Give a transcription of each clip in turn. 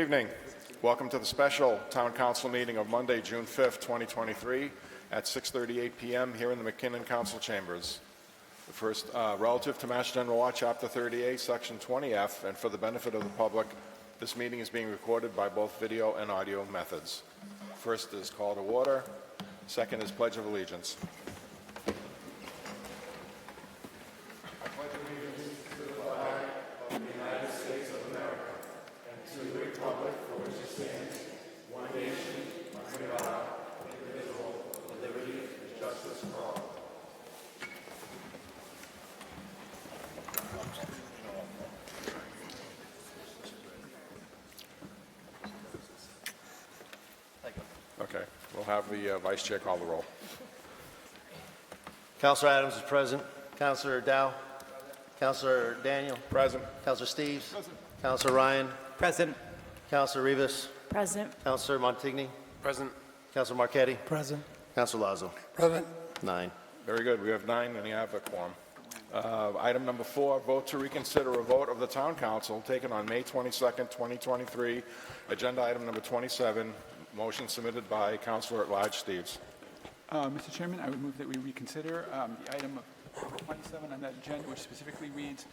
evening. Welcome to the special Town Council meeting of Monday, June 5th, 2023 at 6:38 p.m. here in the McKinnon Council Chambers. The first, relative to Mass General Law, Chapter 38, Section 20F, and for the benefit of the public, this meeting is being recorded by both video and audio methods. First is call to order. Second is Pledge of Allegiance. Okay, we'll have the Vice Chair call the roll. Councilor Adams is present. Councilor Dow. Councilor Daniel. Present. Councilor Steves. Present. Councilor Ryan. Present. Councilor Rivas. Present. Councilor Montigny. Present. Councilor Marquetti. Present. Councilor Lazo. Present. 9. Very good. We have 9 and you have a quorum. Item number 4, vote to reconsider a vote of the Town Council taken on May 22nd, 2023. Agenda item number 27, motion submitted by Councilor at Large Steves. Mr. Chairman, I would move that we reconsider the item of 27 on that agenda, which specifically reads,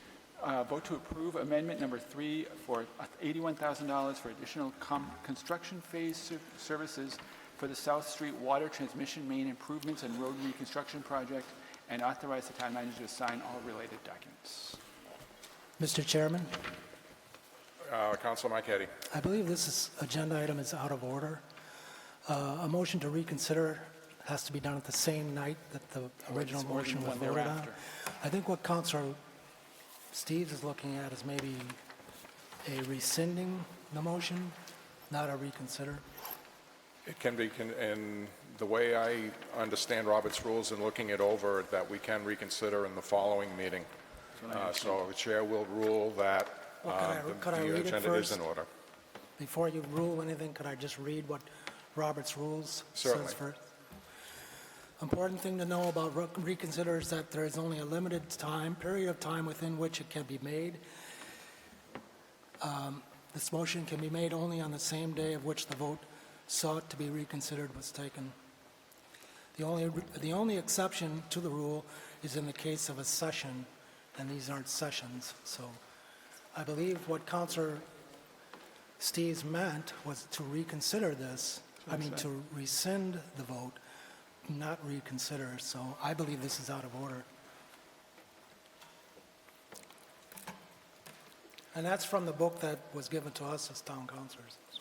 vote to approve amendment number 3 for $81,000 for additional construction phase services for the South Street Water Transmission Main Improvements and Road Reconstruction Project, and authorize the town manager to sign all related documents. Mr. Chairman, Councilor Marquetti. I believe this agenda item is out of order. A motion to reconsider has to be done at the same night that the original Or motion was one voted on. thereafter. I think what Councilor Steves is looking at is maybe a rescinding the motion, not a reconsider. It can be, and the way I understand Robert's rules and looking it over, that we can reconsider in the following meeting. So the chair will rule that could I the read it agenda is first? in order. Before you rule anything, could I just read what Robert's rules Certainly. says first? Important thing to know about reconsider is that there is only a limited period of time within which it can be made. This motion can be made only on the same day of which the vote sought to be reconsidered was taken. The only exception to the rule is in the case of a session, and these aren't sessions. So I believe what Councilor Steves meant was to reconsider this, to rescind the vote, not reconsider. So I believe this is out of order. And that's from the book that was given to us as town councilors. So.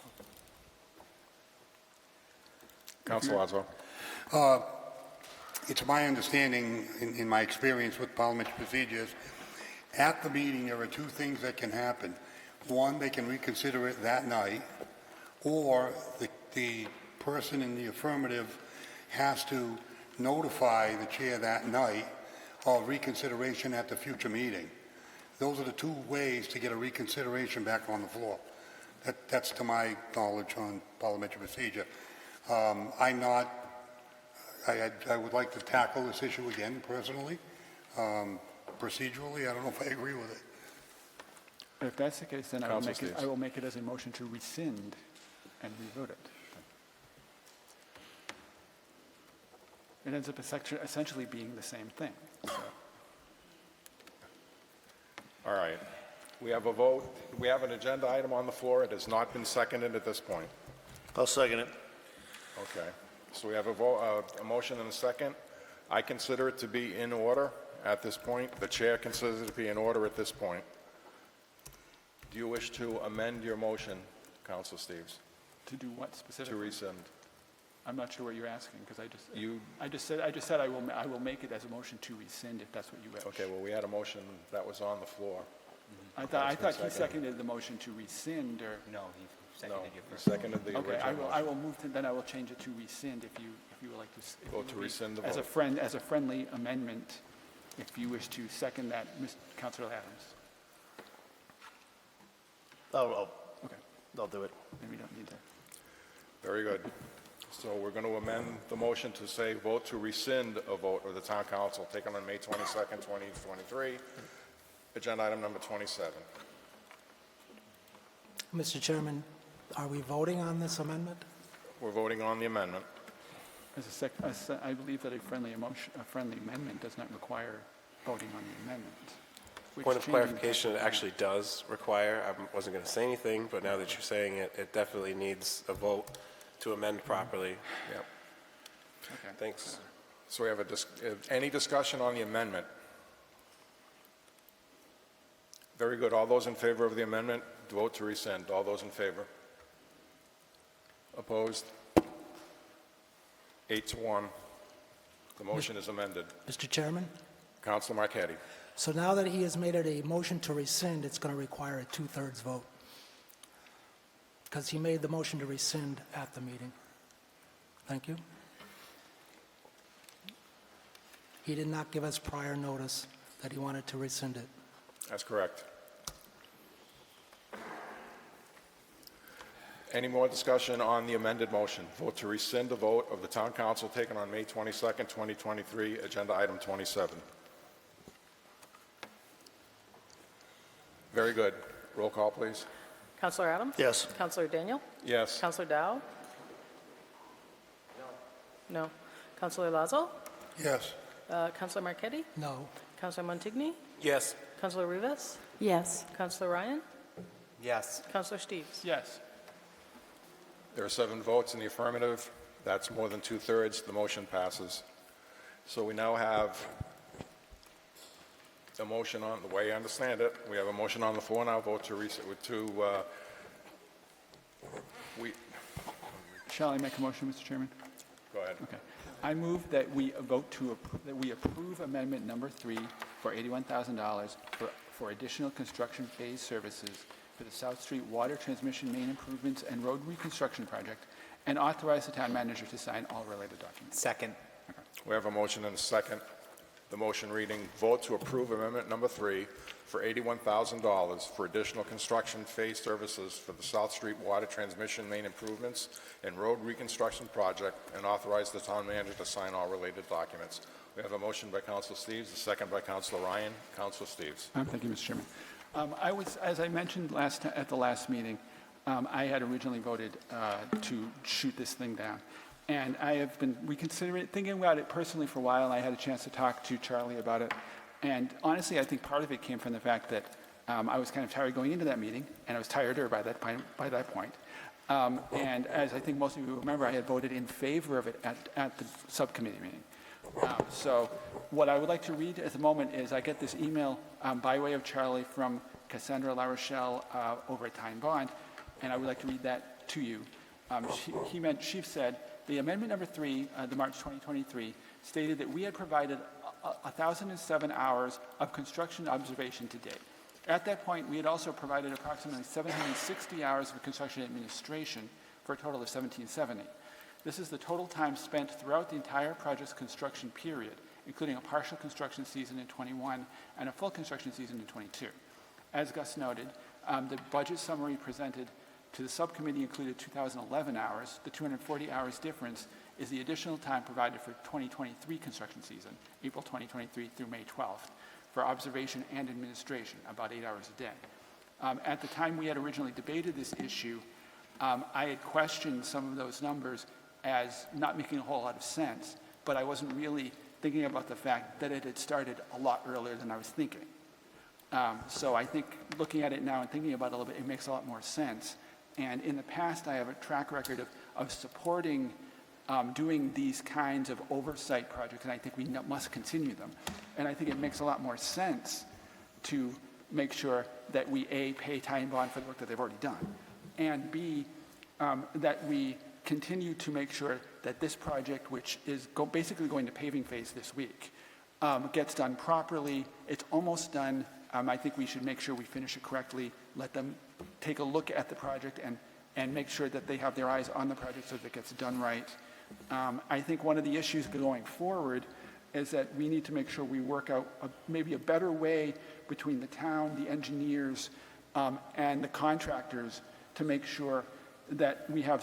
Councilor Lazo. It's my understanding, in my experience with parliamentary procedures, at the meeting there are 2 things that can happen. One, they can reconsider it that night, or the person in the affirmative has to notify the chair that night of reconsideration at the future meeting. Those are the 2 ways to get a reconsideration back on the floor. That's to my knowledge on parliamentary procedure. I would like to tackle this issue again personally. Procedurally, I don't know if I agree with it. If that's the case, then I Councilor will make it as a motion to rescind and revote it. It ends up essentially being the same thing. So. All right. We have a vote. We have an agenda item on the floor. It has not been seconded at this point. I'll second it. Okay. So we have a motion and a second. I consider it to be in order at this point. The chair considers it to be in order at this point. Do you wish to amend your motion, Councilor Steves? To do what To specifically? rescind? I'm not sure what you're asking, because I just said I will make it as a motion to rescind if that's what you wish. Okay, well, we had a motion that was on the floor. I thought he seconded. seconded the motion to rescind, or No, he No, seconded it he first. seconded the okay. original I motion. will move to then. I will change it to rescind if you would like to. If Vote you to would be- rescind the as vote. as a friendly amendment, if you wish to second that, Councilor Adams. Okay, I'll do it. then we don't need to. Very good. So we're going to amend the motion to say vote to rescind a vote of the town council taken on May 22nd, 2023. Agenda item number 27. Mr. Chairman, Are we voting on this amendment? We're voting on the amendment. I believe that a friendly amendment does not require voting on the amendment. which Point of changing clarification, it that- actually does require, I wasn't going to say anything, but now that you're saying it, it definitely needs a vote to amend properly. Yep. Okay. Thanks. So we have any discussion on the amendment? Very good. All those in favor of the amendment, vote to rescind. All those in favor? Opposed? 8-1. The motion is amended. Mr. Chairman? Councilor Marquetti. So now that he has made it a motion to rescind, it's going to require a two-thirds vote. Because he made the motion to rescind at the meeting. Thank you. He did not give us prior notice that he wanted to rescind it. That's correct. Any more discussion on the amended motion? Vote to rescind the vote of the town council taken on May 22nd, 2023, agenda item 27. Very good. Roll call, please. Counselor Adams? Yes. Counselor Daniel? Yes. Counselor Dow? No. Counselor Lazo? Yes. Counselor Marquetti? No. Counselor Montigny? Yes. Counselor Rivas? Yes. Counselor Ryan? Yes. Counselor Steves? Yes. There are 7 votes in the affirmative. That's more than two-thirds. The motion passes. So we now have a motion on, the way I understand it, we have a motion on the floor now. Vote to Shall I make a motion, Mr. Chairman? go ahead. Okay. I move that we vote that we approve amendment number 3 for $81,000 for additional construction phase services for the South Street Water Transmission Main Improvements and Road Reconstruction Project, and authorize the town manager to sign all related documents. Second. We have a motion and a second. The motion reading, vote to approve amendment number 3 for $81,000 for additional construction phase services for the South Street Water Transmission Main Improvements and Road Reconstruction Project, and authorize the town manager to sign all related documents. We have a motion by Councilor Steves, a second by Councilor Ryan. Councilor Steves. Thank you, Mr. Chairman. As I mentioned at the last meeting, I had originally voted to shoot this thing down. And I have been thinking about it personally for a while, and I had a chance to talk to Charlie about it. And honestly, I think part of it came from the fact that I was kind of tired going into that meeting, and I was tireder by that point. And as I think most of you remember, I had voted in favor of it at the subcommittee meeting. So what I would like to read at the moment is I get this email by way of Charlie from Cassandra La Rochelle over at Tyne Bond, and I would like to read that to you. She said, the amendment number 3, the March 2023, stated that we had provided 1,007 hours of construction observation to date. At that point, we had also provided approximately 760 hours of construction administration for a total of 1,770. This is the total time spent throughout the entire project's construction period, including a partial construction season in 21 and a full construction season in 22. As Gus noted, the budget summary presented to the subcommittee included 2,011 hours. The 240 hours difference is the additional time provided for 2023 construction season, April 2023 through May 12th, for observation and administration, about 8 hours a day. At the time we had originally debated this issue, I had questioned some of those numbers as not making a whole lot of sense, but I wasn't really thinking about the fact that it had started a lot earlier than I was thinking. So I think looking at it now and thinking about it a little bit, it makes a lot more sense. And in the past, I have a track record of supporting doing these kinds of oversight projects, and I think we must continue them. And I think it makes a lot more sense to make sure that we, A, pay Tyne Bond for the work that they've already done, and B, that we continue to make sure that this project, which is basically going to paving phase this week, gets done properly. It's almost done. I think we should make sure we finish it correctly, let them take a look at the project and make sure that they have their eyes on the project so that it gets done right. I think one of the issues going forward is that we need to make sure we work out maybe a better way between the town, the engineers, and the contractors to make sure that we have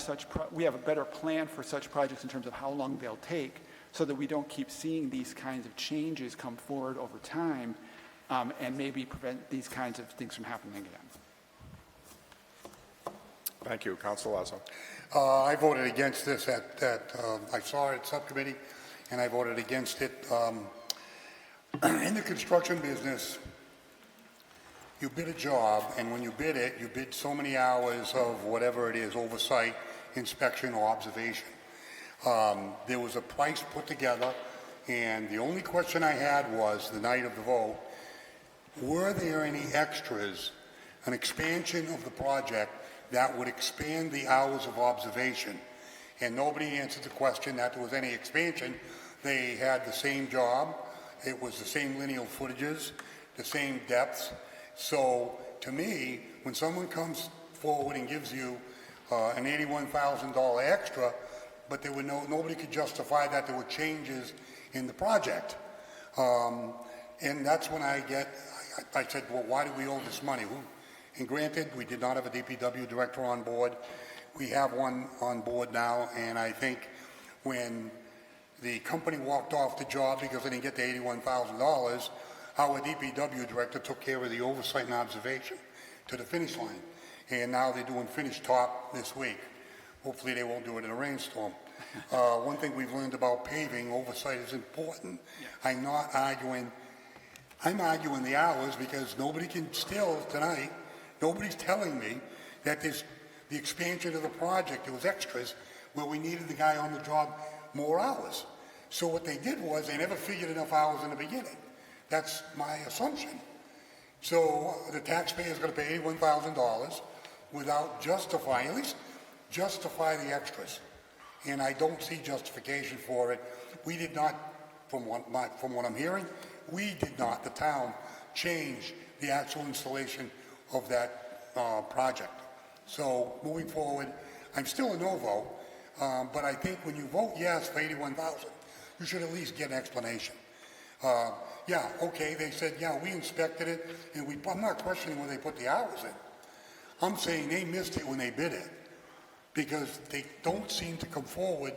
a better plan for such projects in terms of how long they'll take, so that we don't keep seeing these kinds of changes come forward over time, and maybe prevent these kinds of things from happening again. Thank you. Council Lazo. I voted against this I saw it at subcommittee, and I voted against it. In the construction business, you bid a job, and when you bid it, you bid so many hours of whatever it is, oversight, inspection, or observation. There was a price put together, and the only question I had was, the night of the vote, were there any extras, an expansion of the project that would expand the hours of observation? And nobody answered the question that there was any expansion. They had the same job. It was the same lineal footages, the same depths. So to me, when someone comes forward and gives you an $81,000 extra, but there were nobody could justify that there were changes in the project. And that's when I said, well, why do we owe this money? And granted, we did not have a DPW director on board. We have one on board now, and I think when the company walked off the job because they didn't get the $81,000, our DPW director took care of the oversight and observation to the finish line. And now they're doing finish top this week. Hopefully they won't do it in a rainstorm. One thing we've learned about paving, oversight is important. I'm arguing the hours because nobody can still tonight, nobody's telling me that there's the expansion of the project, there was extras where we needed the guy on the job more hours. So what they did was they never figured enough hours in the beginning. That's my assumption. So the taxpayer is going to pay $81,000 without justifying, at least justify the extras. And I don't see justification for it. We did not, from what I'm hearing, we did not, the town, change the actual installation of that project. So moving forward, I'm still a no vote, but I think when you vote yes for $81,000, you should at least get an explanation. Yeah, okay, they said, yeah, we inspected it, and I'm not questioning where they put the hours in. I'm saying they missed it when they bid it, because they don't seem to come forward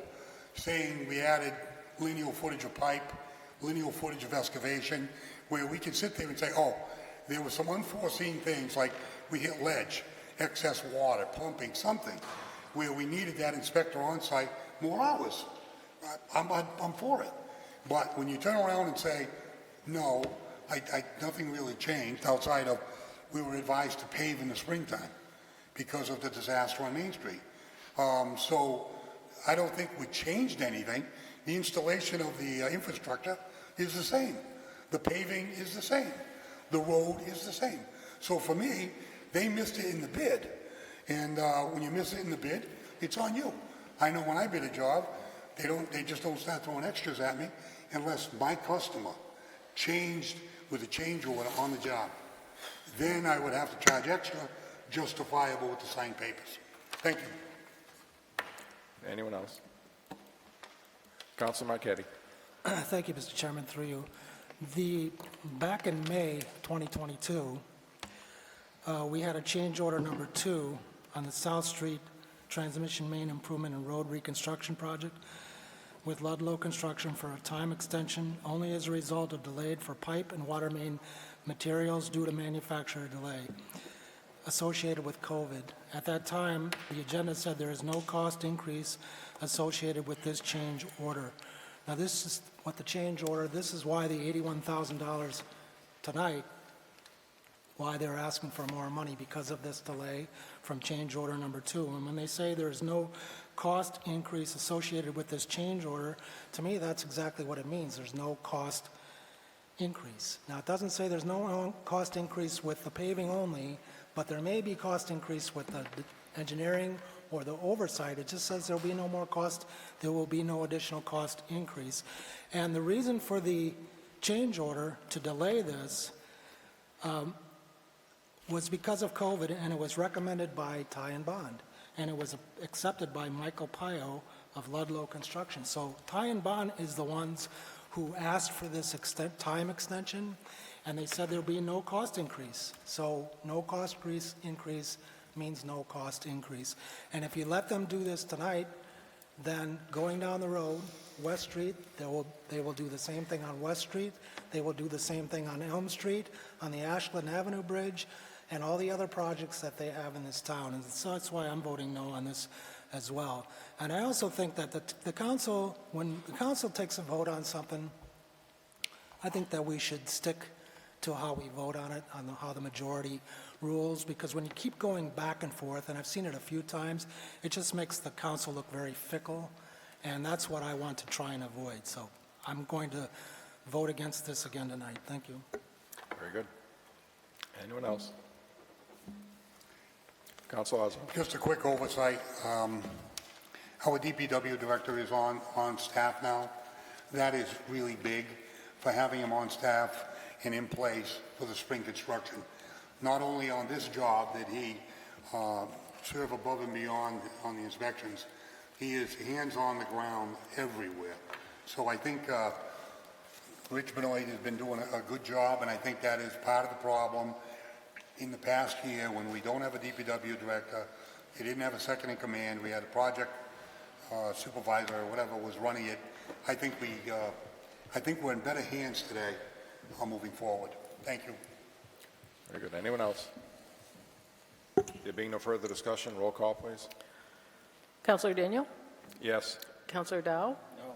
saying we added lineal footage of pipe, lineal footage of excavation, where we can sit there and say, oh, there were some unforeseen things like we hit ledge, excess water, pumping, something, where we needed that inspector on site more hours. I'm for it. But when you turn around and say, no, nothing really changed outside of we were advised to pave in the springtime because of the disaster on Main Street. So I don't think we changed anything. The installation of the infrastructure is the same. The paving is the same. The road is the same. So for me, they missed it in the bid. And when you miss it in the bid, it's on you. I know when I bid a job, they just don't start throwing extras at me unless my customer changed with a change order on the job. Then I would have to charge extra, justifiable with the signed papers. Thank you. Anyone else? Council Marquetti. Thank you, Mr. Chairman, through you. Back in May 2022, we had a change order number 2 on the South Street Transmission Main Improvement and Road Reconstruction Project with Ludlow Construction for a time extension only as a result of delayed for pipe and water main materials due to manufacturer delay associated with COVID. At that time, the agenda said there is no cost increase associated with this change order. Now, this is what the change order, this is why the $81,000 tonight, why they're asking for more money, because of this delay from change order number 2. And when they say there's no cost increase associated with this change order, to me, that's exactly what it means. There's no cost increase. Now, it doesn't say there's no cost increase with the paving only, but there may be cost increase with the engineering or the oversight. It just says there'll be no more cost, there will be no additional cost increase. And the reason for the change order to delay this was because of COVID, and it was recommended by Ty and Bond, and it was accepted by Michael Pio of Ludlow Construction. So Ty and Bond is the ones who asked for this time extension, and they said there'll be no cost increase. So no cost increase means no cost increase. And if you let them do this tonight, then going down the road, West Street, they will do the same thing on West Street. They will do the same thing on Elm Street, on the Ashland Avenue Bridge, and all the other projects that they have in this town. And so that's why I'm voting no on this as well. And I also think that the council, when the council takes a vote on something, I think that we should stick to how we vote on it, on how the majority rules, because when you keep going back and forth, and I've seen it a few times, it just makes the council look very fickle, and that's what I want to try and avoid. So I'm going to vote against this again tonight. Thank you. Very good. Anyone else? Council Osmer. Just a quick oversight. Our DPW director is on staff now. That is really big for having him on staff and in place for the spring construction. Not only on this job did he serve above and beyond on the inspections, he is hands on the ground everywhere. So I think Rich Benoit has been doing a good job, and I think that is part of the problem. In the past year, when we don't have a DPW director, he didn't have a second in command, we had a project supervisor or whatever was running it. I think we're in better hands today moving forward. Thank you. Very good. Anyone else? There being no further discussion, roll call, please. Counselor Daniel? Yes. Counselor Dow? No.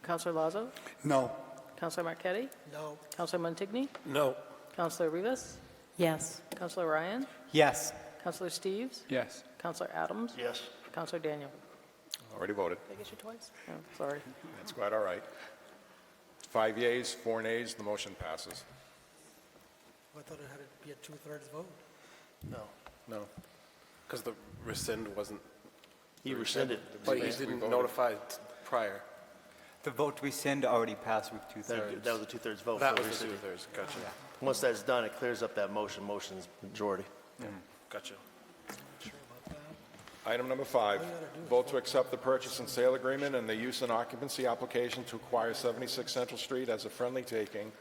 Counselor Lazo? No. Counselor Marquetti? No. Counselor Montigny? No. Counselor Rivas? Yes. Counselor Ryan? Yes. Counselor Steves? Yes. Counselor Adams? Yes. Counselor Daniel? Already voted. Did I get you twice? Oh, sorry. That's quite all right. 5 yeas, 4 nays, the motion passes. I thought it had to be a two-thirds vote. No. No. Because the rescind wasn't, He rescinded. but you We didn't voted. notify prior. The vote to rescind already passed with two-thirds. That was a two-thirds vote. That for was the rescinding. two-thirds, gotcha. Once that's done, it clears up that motion. Motion's majority. Gotcha. Item number 5, vote to accept the purchase and sale agreement and the use and occupancy application to acquire 76 Central Street as a friendly taking.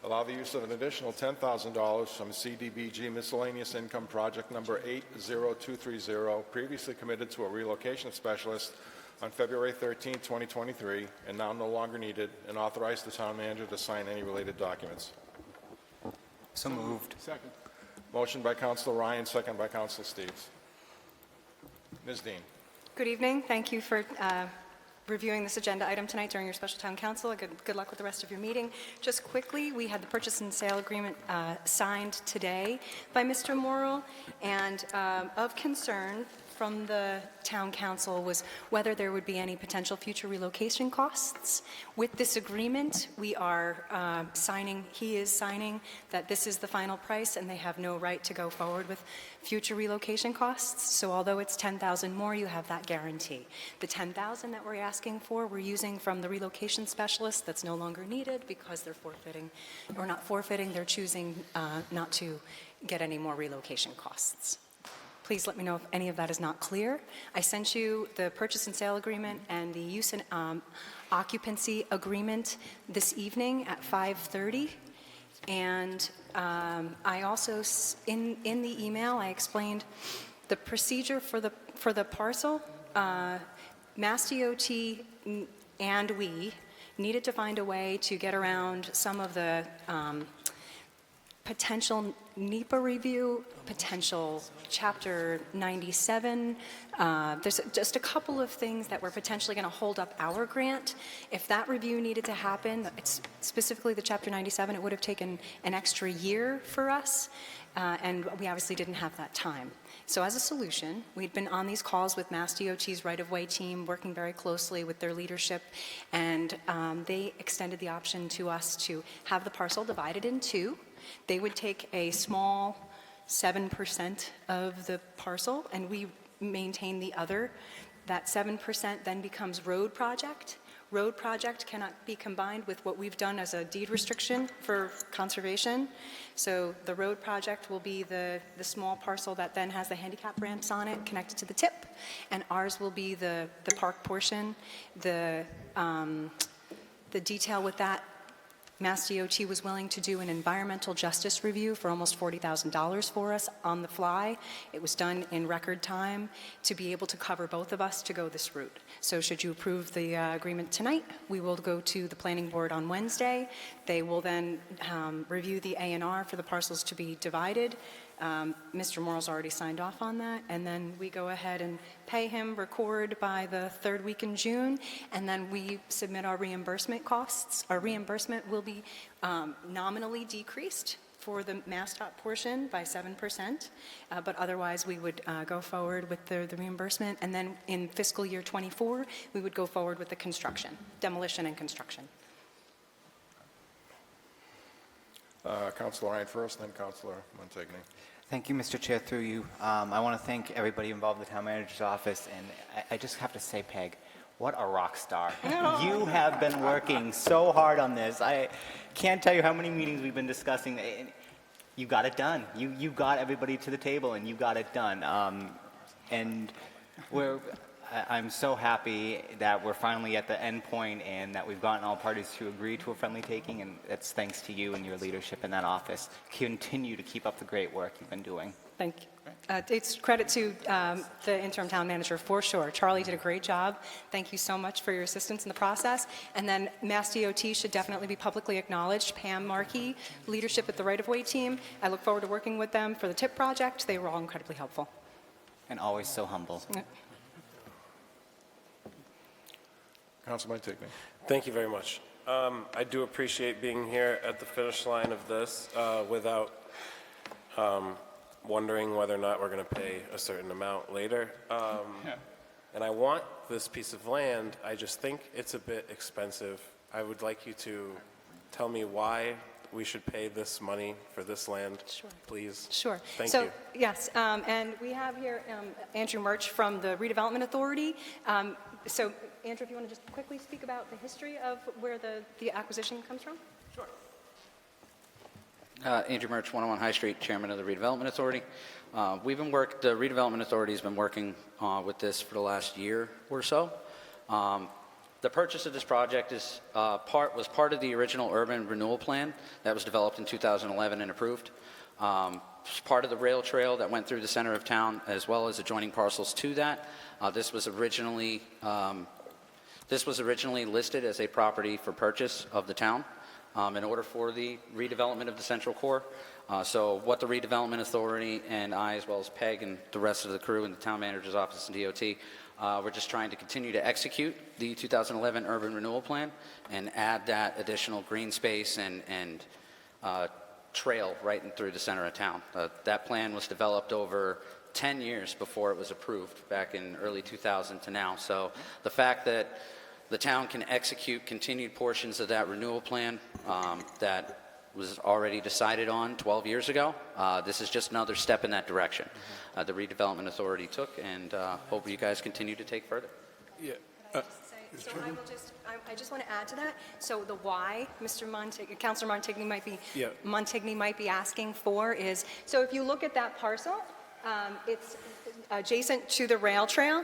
Allow the use of an additional $10,000 from CDBG miscellaneous income project number 80230, previously committed to a relocation specialist on February 13, 2023, and now no longer needed, and authorize the town manager to sign any related documents. So moved. Second. Motion by Councilor Ryan, second by Councilor Steves. Ms. Dean. Good evening. Thank you for reviewing this agenda item tonight during your special town council. Good luck with the rest of your meeting. Just quickly, we had the purchase and sale agreement signed today by Mr. Morrill, and of concern from the town council was whether there would be any potential future relocation costs. With this agreement, we are he is signing that this is the final price and they have no right to go forward with future relocation costs. So although it's $10,000 more, you have that guarantee. The $10,000 that we're asking for, we're using from the relocation specialist that's no longer needed because they're forfeiting, or not forfeiting, they're choosing not to get any more relocation costs. Please let me know if any of that is not clear. I sent you the purchase and sale agreement and the use and occupancy agreement this evening at 5:30. And I also, in the email, I explained the procedure for the parcel. Mass DOT and we needed to find a way to get around some of the potential NEPA review, potential Chapter 97. There's just a couple of things that were potentially going to hold up our grant. If that review needed to happen, it's specifically the Chapter 97, it would have taken an extra year for us, and we obviously didn't have that time. So as a solution, we'd been on these calls with Mass DOT's right-of-way team, working very closely with their leadership, and they extended the option to us to have the parcel divided in two. They would take a small 7% of the parcel, and we maintain the other. That 7% then becomes road project. Road project cannot be combined with what we've done as a deed restriction for conservation. So the road project will be the small parcel that then has the handicap ramps on it connected to the tip, and ours will be the park portion. The detail with that, Mass DOT was willing to do an environmental justice review for almost $40,000 for us on the fly. It was done in record time to be able to cover both of us to go this route. So should you approve the agreement tonight, we will go to the planning board on Wednesday. They will then review the A&R for the parcels to be divided. Mr. Morrell's already signed off on that, and then we go ahead and pay him, record by the third week in June, and then we submit our reimbursement costs. Our reimbursement will be nominally decreased for the MassDOT portion by 7%, but otherwise we would go forward with the reimbursement, and then in fiscal year '24, we would go forward with the construction, demolition and construction. Councilor Ryan first, then Councilor Montigny. Thank you, Mr. Chair, through you. I want to thank everybody involved in the town manager's office, and I just have to say, Peg, what a rock star. You have been working so hard on this. I can't tell you how many meetings we've been discussing. You got it done. You got everybody to the table, and you got it done. And I'm so happy that we're finally at the end point and that we've gotten all parties to agree to a friendly taking, and it's thanks to you and your leadership in that office. Continue to keep up the great work you've been doing. Thank you. It's credit to the interim town manager, for sure. Charlie did a great job. Thank you so much for your assistance in the process. And then Mass DOT should definitely be publicly acknowledged. Pam Markey, leadership at the right-of-way team. I look forward to working with them for the TIP project. They were all incredibly helpful. And always so humble. Councilor Montigny. Thank you very much. I do appreciate being here at the finish line of this without wondering whether or not we're going to pay a certain amount later. And I want this piece of land. I just think it's a bit expensive. I would like you to tell me why we should pay this money for this land, please. Sure. Thank so, you. Yes, and we have here Andrew Murch from the Redevelopment Authority. So, Andrew, if you want to just quickly speak about the history of where the acquisition comes from? Sure. Andrew Murch, 101 High Street, Chairman of the Redevelopment Authority. The Redevelopment Authority has been working with this for the last year or so. The purchase of this project was part of the original urban renewal plan that was developed in 2011 and approved. It's part of the rail trail that went through the center of town, as well as adjoining parcels to that. This was originally listed as a property for purchase of the town in order for the redevelopment of the central core. So what the Redevelopment Authority and I, as well as Peg and the rest of the crew in the town manager's office and DOT, we're just trying to continue to execute the 2011 urban renewal plan and add that additional green space and trail right in through the center of town. That plan was developed over 10 years before it was approved back in early 2000 to now. So the fact that the town can execute continued portions of that renewal plan that was already decided on 12 years ago, this is just another step in that direction the Redevelopment Authority took, and hope you guys continue to take further. Yeah. So I just want to add to that. So the why Councilor Montigny might be asking for is, so if you look at that parcel, it's adjacent to the rail trail.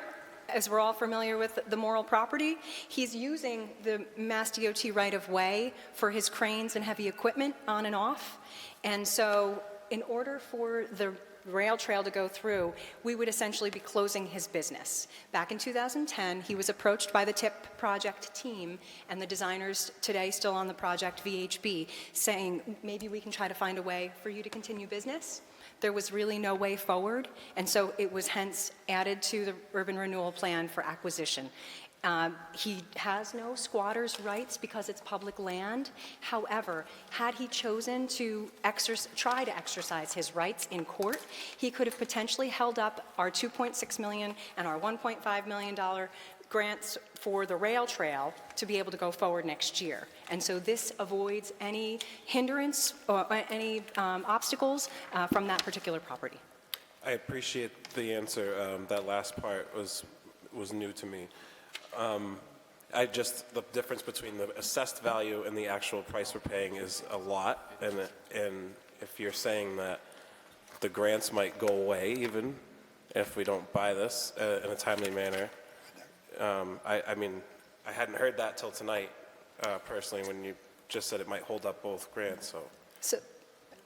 As we're all familiar with the Morrill property, he's using the Mass DOT right-of-way for his cranes and heavy equipment on and off. And so in order for the rail trail to go through, we would essentially be closing his business. Back in 2010, he was approached by the TIP project team and the designers today still on the project, VHB, saying, maybe we can try to find a way for you to continue business. There was really no way forward, and so it was hence added to the urban renewal plan for acquisition. He has no squatter's rights because it's public land. However, had he chosen to try to exercise his rights in court, he could have potentially held up our $2.6 million and our $1.5 million grants for the rail trail to be able to go forward next year. And so this avoids any hindrance or any obstacles from that particular property. I appreciate the answer. That last part was new to me. The difference between the assessed value and the actual price we're paying is a lot. And if you're saying that the grants might go away even if we don't buy this in a timely manner, I mean, I hadn't heard that till tonight, personally, when you just said it might hold up both grants. So,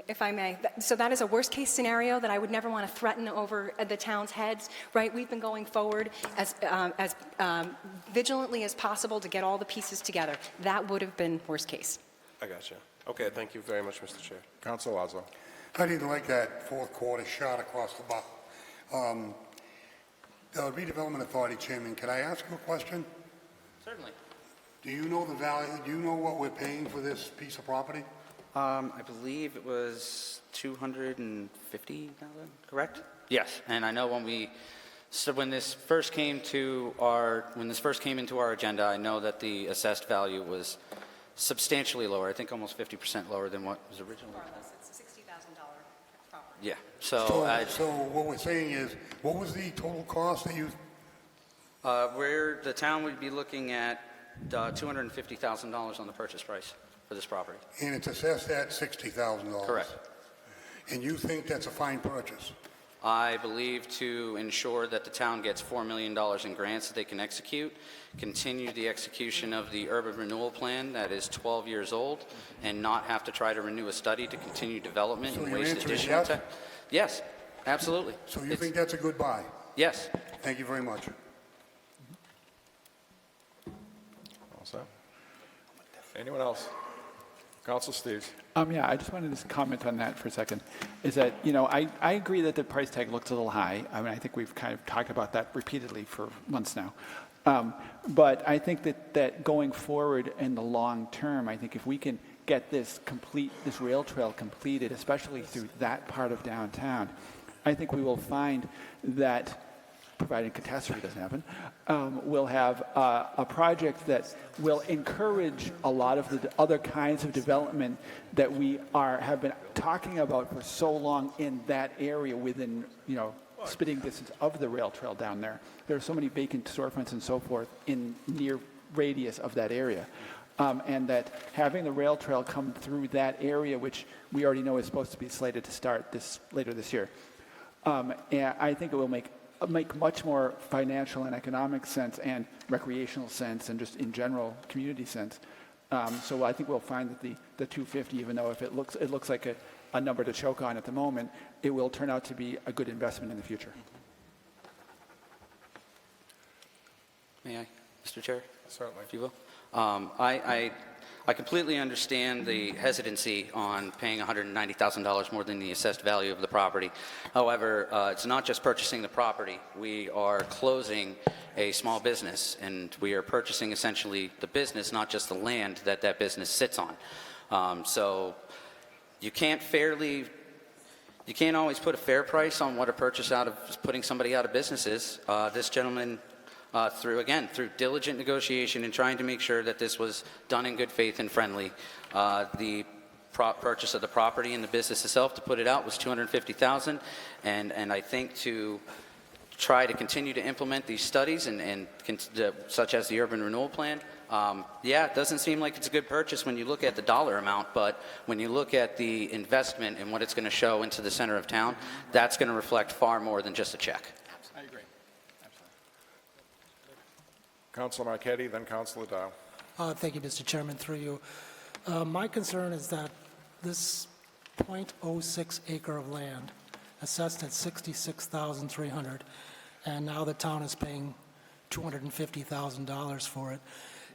if I may, so that is a worst-case scenario that I would never want to threaten over the town's heads, right? We've been going forward as vigilantly as possible to get all the pieces together. That would have been worst case. I gotcha. Okay, thank you very much, Mr. Chair. Councilor Lazo. I didn't like that fourth quarter shot across the bow. The redevelopment authority chairman, can I ask you a question? Certainly. Do you know the value, do you know what we're paying for this piece of property? I believe it was 250,000, correct? Yes, and I know when this first came into our agenda, I know that the assessed value was substantially lower. I think almost 50% lower than what was originally. More or less, it's a $60,000 property. Yeah. So what we're saying is, what was the total cost that you, Where the town would be looking at $250,000 on the purchase price for this property. and it's assessed at $60,000? Correct. And you think that's a fine purchase? I believe to ensure that the town gets $4 million in grants that they can execute, continue the execution of the urban renewal plan that is 12 years old, and not have to try to renew a study to continue development So and your waste answer is additional yes? time. Yes, absolutely. So you think that's a good buy? Yes. Thank you very much. All set? Anyone else? Council Steves. Yeah, I just wanted to comment on that for a second. Is that, I agree that the price tag looks a little high. I mean, I think we've kind of talked about that repeatedly for months now. But I think that going forward in the long term, I think if we can get this rail trail completed, especially through that part of downtown, I think we will find that, providing catastrophe doesn't happen, we'll have a project that will encourage a lot of the other kinds of development that we have been talking about for so long in that area within, spitting distance of the rail trail down there. There are so many vacant storefronts and so forth in near radius of that area. And that having the rail trail come through that area, which we already know is supposed to be slated to start later this year, and I think it will make much more financial and economic sense and recreational sense and just in general community sense. So I think we'll find that the 250, even though if it looks like a number to choke on at the moment, it will turn out to be a good investment in the future. May I, Mr. Chair? Certainly. If you will. I completely understand the hesitancy on paying $190,000 more than the assessed value of the property. However, it's not just purchasing the property. We are closing a small business, and we are purchasing essentially the business, not just the land that business sits on. So you can't always put a fair price on what a purchase out of putting somebody out of business is. This gentleman, through diligent negotiation and trying to make sure that this was done in good faith and friendly. The purchase of the property and the business itself to put it out was $250,000, and I think to try to continue to implement these studies such as the urban renewal plan. It doesn't seem like it's a good purchase when you look at the dollar amount, but when you look at the investment and what it's going to show into the center of town, that's going to reflect far more than just a check. I agree. Councilor Marquetti, then Councilor Dow. Thank you, Mr. Chairman, through you. My concern is that this .06 acre of land, assessed at $66,300, and now the town is paying $250,000 for it.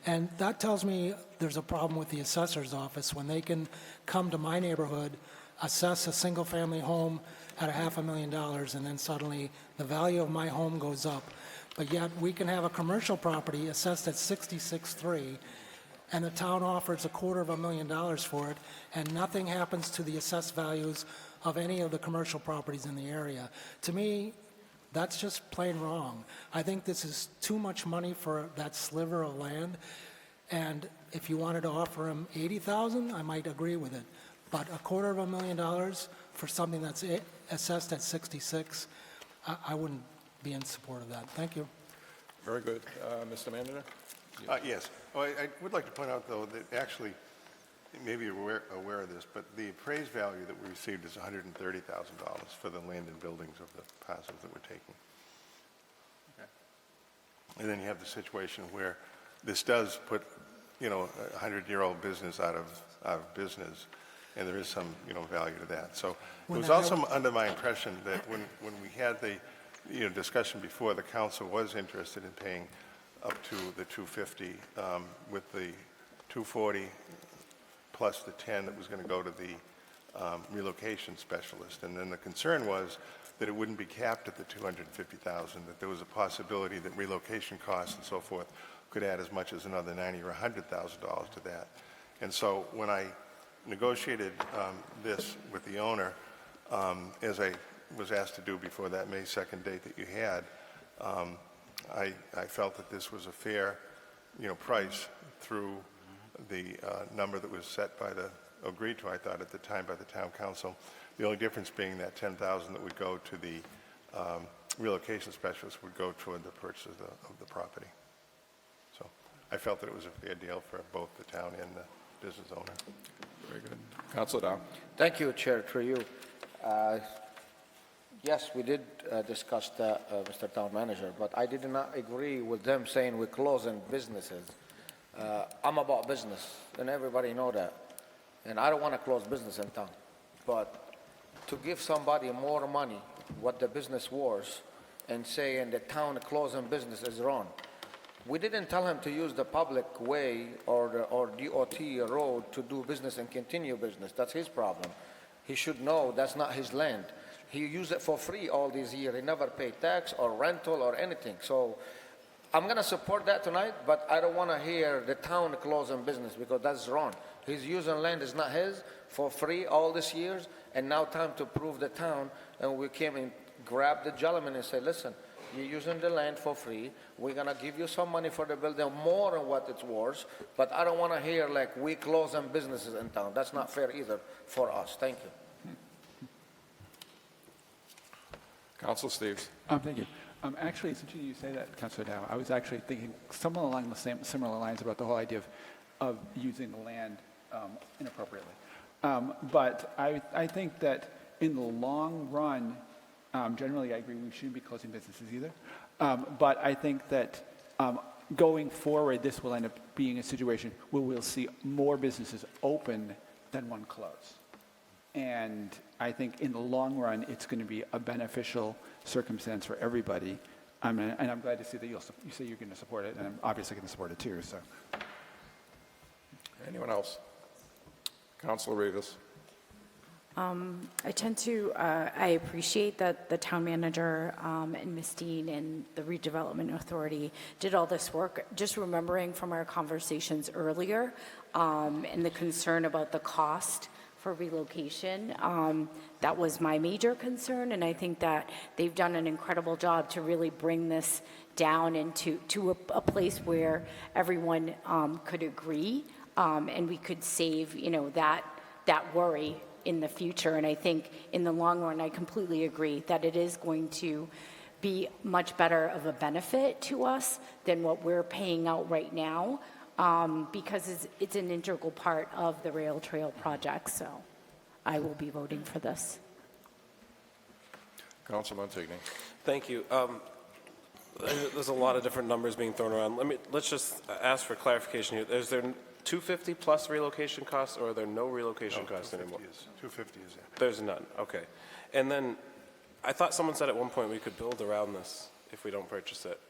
And that tells me there's a problem with the assessor's office when they can come to my neighborhood, assess a single-family home at $500,000, and then suddenly the value of my home goes up. But yet we can have a commercial property assessed at $66,300, and the town offers $250,000 for it, and nothing happens to the assessed values of any of the commercial properties in the area. To me, that's just plain wrong. I think this is too much money for that sliver of land, and if you wanted to offer him $80,000, I might agree with it. But $250,000 for something that's assessed at $66,000, I wouldn't be in support of that. Thank you. Very good. Mr. Mandaner? Yes. Well, I would like to point out, though, that actually, maybe you're aware of this, but the appraised value that we received is $130,000 for the land and buildings of the parcels that we're taking. Okay. And then you have the situation where this does put, a 100-year-old business out of business, and there is some, value to that. So it was also under my impression that when we had the, discussion before, the council was interested in paying up to the $250 with the $240 plus the $10 that was going to go to the relocation specialist. And then the concern was that it wouldn't be capped at the $250,000, that there was a possibility that relocation costs and so forth could add as much as another $90,000 or $100,000 to that. And so when I negotiated this with the owner, as I was asked to do before that May 2nd date that you had, I felt that this was a fair, price through the number that was set by agreed to, I thought at the time, by the town council. The only difference being that $10,000 that would go to the relocation specialist would go toward the purchase of the property. So I felt that it was a fair deal for both the town and the business owner. Very good. Councilor Dow. Thank you, Chair, through you. Yes, we did discuss that, Mr. Town Manager, but I did not agree with them saying we're closing businesses. I'm about business, and everybody know that. And I don't want to close business in town. But to give somebody more money, what the business was, and saying the town closing business is wrong. We didn't tell him to use the public way or DOT road to do business and continue business. That's his problem. He should know that's not his land. He used it for free all these years. He never paid tax or rental or anything. So I'm going to support that tonight, but I don't want to hear the town closing business because that's wrong. He's using land is not his for free all these years, and now time to prove the town. And we came and grabbed the gentleman and said, listen, you're using the land for free. We're going to give you some money for the building, more than what it's worth, but I don't want to hear like we closing businesses in town. That's not fair either for us. Thank you. Councilor Steves. Thank you. Actually, since you say that, Councilor Dow, I was actually thinking somewhat along the similar lines about the whole idea of using the land inappropriately. But I think that in the long run, generally I agree we shouldn't be closing businesses either. But I think that going forward, this will end up being a situation where we'll see more businesses open than one close. And I think in the long run, it's going to be a beneficial circumstance for everybody. And I'm glad to see that you say you're going to support it, and I'm obviously going to support it too. So, Anyone else? Councilor Rivas. I tend to, I appreciate that the town manager and Ms. Dean and the redevelopment authority did all this work. Just remembering from our conversations earlier and the concern about the cost for relocation, that was my major concern, and I think that they've done an incredible job to really bring this down into a place where everyone could agree, and we could save, that worry in the future. And I think in the long run, I completely agree that it is going to be much better of a benefit to us than what we're paying out right now, because it's an integral part of the rail trail project. So I will be voting for this. Councilor Montigny. Thank you. There's a lot of different numbers being thrown around. Let's just ask for clarification here. Is there 250 plus relocation costs, or are there no relocation costs anymore? 250 is there. There's none. Okay. And then I thought someone said at one point we could build around this if we don't purchase it.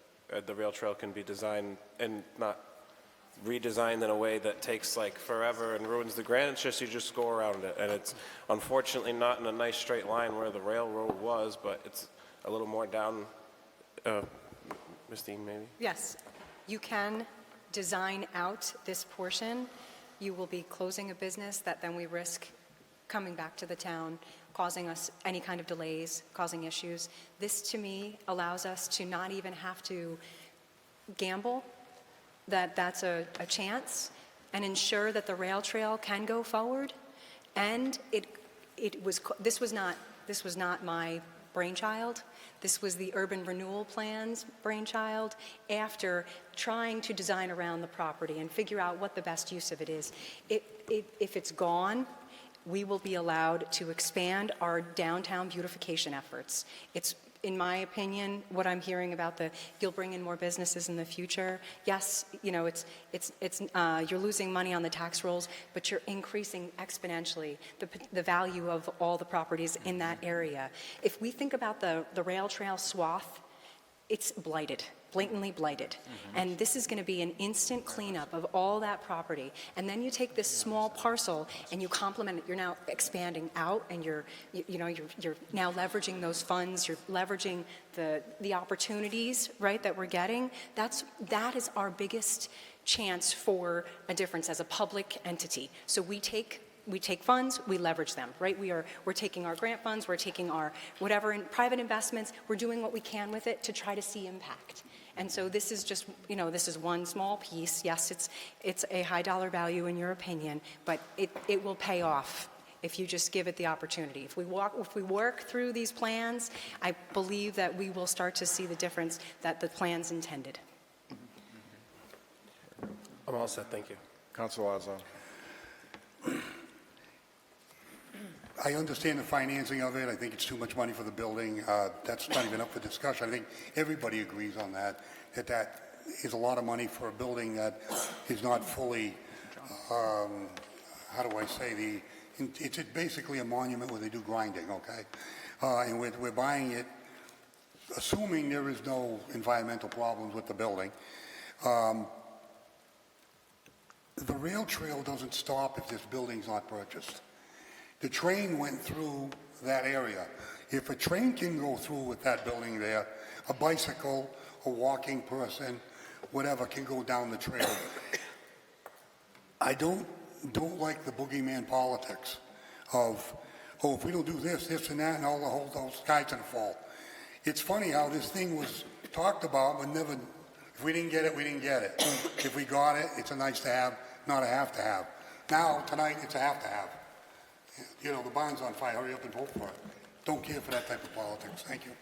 The rail trail can be designed and not redesigned in a way that takes like forever and ruins the grant. It's just you just go around it, and it's unfortunately not in a nice straight line where the railroad was, but it's a little more down. Ms. Dean, maybe? Yes, you can design out this portion. You will be closing a business that then we risk coming back to the town, causing us any kind of delays, causing issues. This, to me, allows us to not even have to gamble that that's a chance, and ensure that the rail trail can go forward. And this was not my brainchild. This was the Urban Renewal Plan's brainchild after trying to design around the property and figure out what the best use of it is. If it's gone, we will be allowed to expand our downtown beautification efforts. It's, in my opinion, what I'm hearing about you'll bring in more businesses in the future. Yes, you're losing money on the tax rolls, but you're increasing exponentially the value of all the properties in that area. If we think about the rail trail swath, it's blighted. blatantly blighted. And this is going to be an instant cleanup of all that property. And then you take this small parcel and you complement it. You're now expanding out, and you're now leveraging those funds. You're leveraging the opportunities, right, that we're getting. That is our biggest chance for a difference as a public entity. So we take funds, we leverage them, right? We're taking our grant funds, we're taking our whatever in private investments, we're doing what we can with it to try to see impact. And so this is just, this is one small piece. Yes, it's a high dollar value in your opinion, but it will pay off if you just give it the opportunity. If we work through these plans, I believe that we will start to see the difference that the plans intended. I'm all set, thank you. Councilor Lazo. I understand the financing of it. I think it's too much money for the building. That's not even up for discussion. I think everybody agrees on that is a lot of money for a building that is not fully, how do I say, it's basically a monument where they do grinding, okay? And we're buying it, assuming there is no environmental problems with the building. The rail trail doesn't stop if this building's not purchased. The train went through that area. If a train can go through with that building there, a bicycle, a walking person, whatever can go down the trail. I don't like the boogeyman politics of, if we don't do this, this and that, and those sky's gonna fall. It's funny how this thing was talked about, but never, if we didn't get it, we didn't get it. If we got it, it's a nice to have, not a have to have. Now, tonight, it's a have to have. The bond's on fire, hurry up and vote for it. Don't care for that type of politics. Thank you.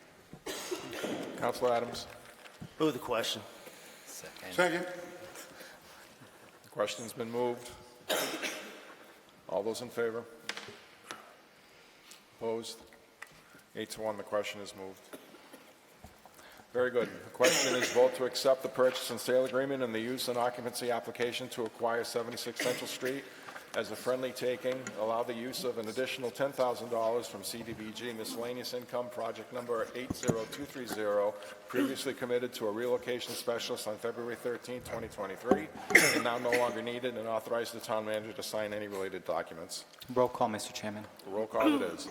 Councilor Adams. Move the question. Second. The question's been moved. All those in favor? Opposed? 8-1, the question is moved. Very good. The question is vote to accept the purchase and sale agreement and the use and occupancy application to acquire 76 Central Street as a friendly taking, allow the use of an additional $10,000 from CDBG miscellaneous income project number 80230, previously committed to a relocation specialist on February 13, 2023, and now no longer needed, and authorize the town manager to sign any related documents. Roll call, Mr. Chairman. Roll call it is.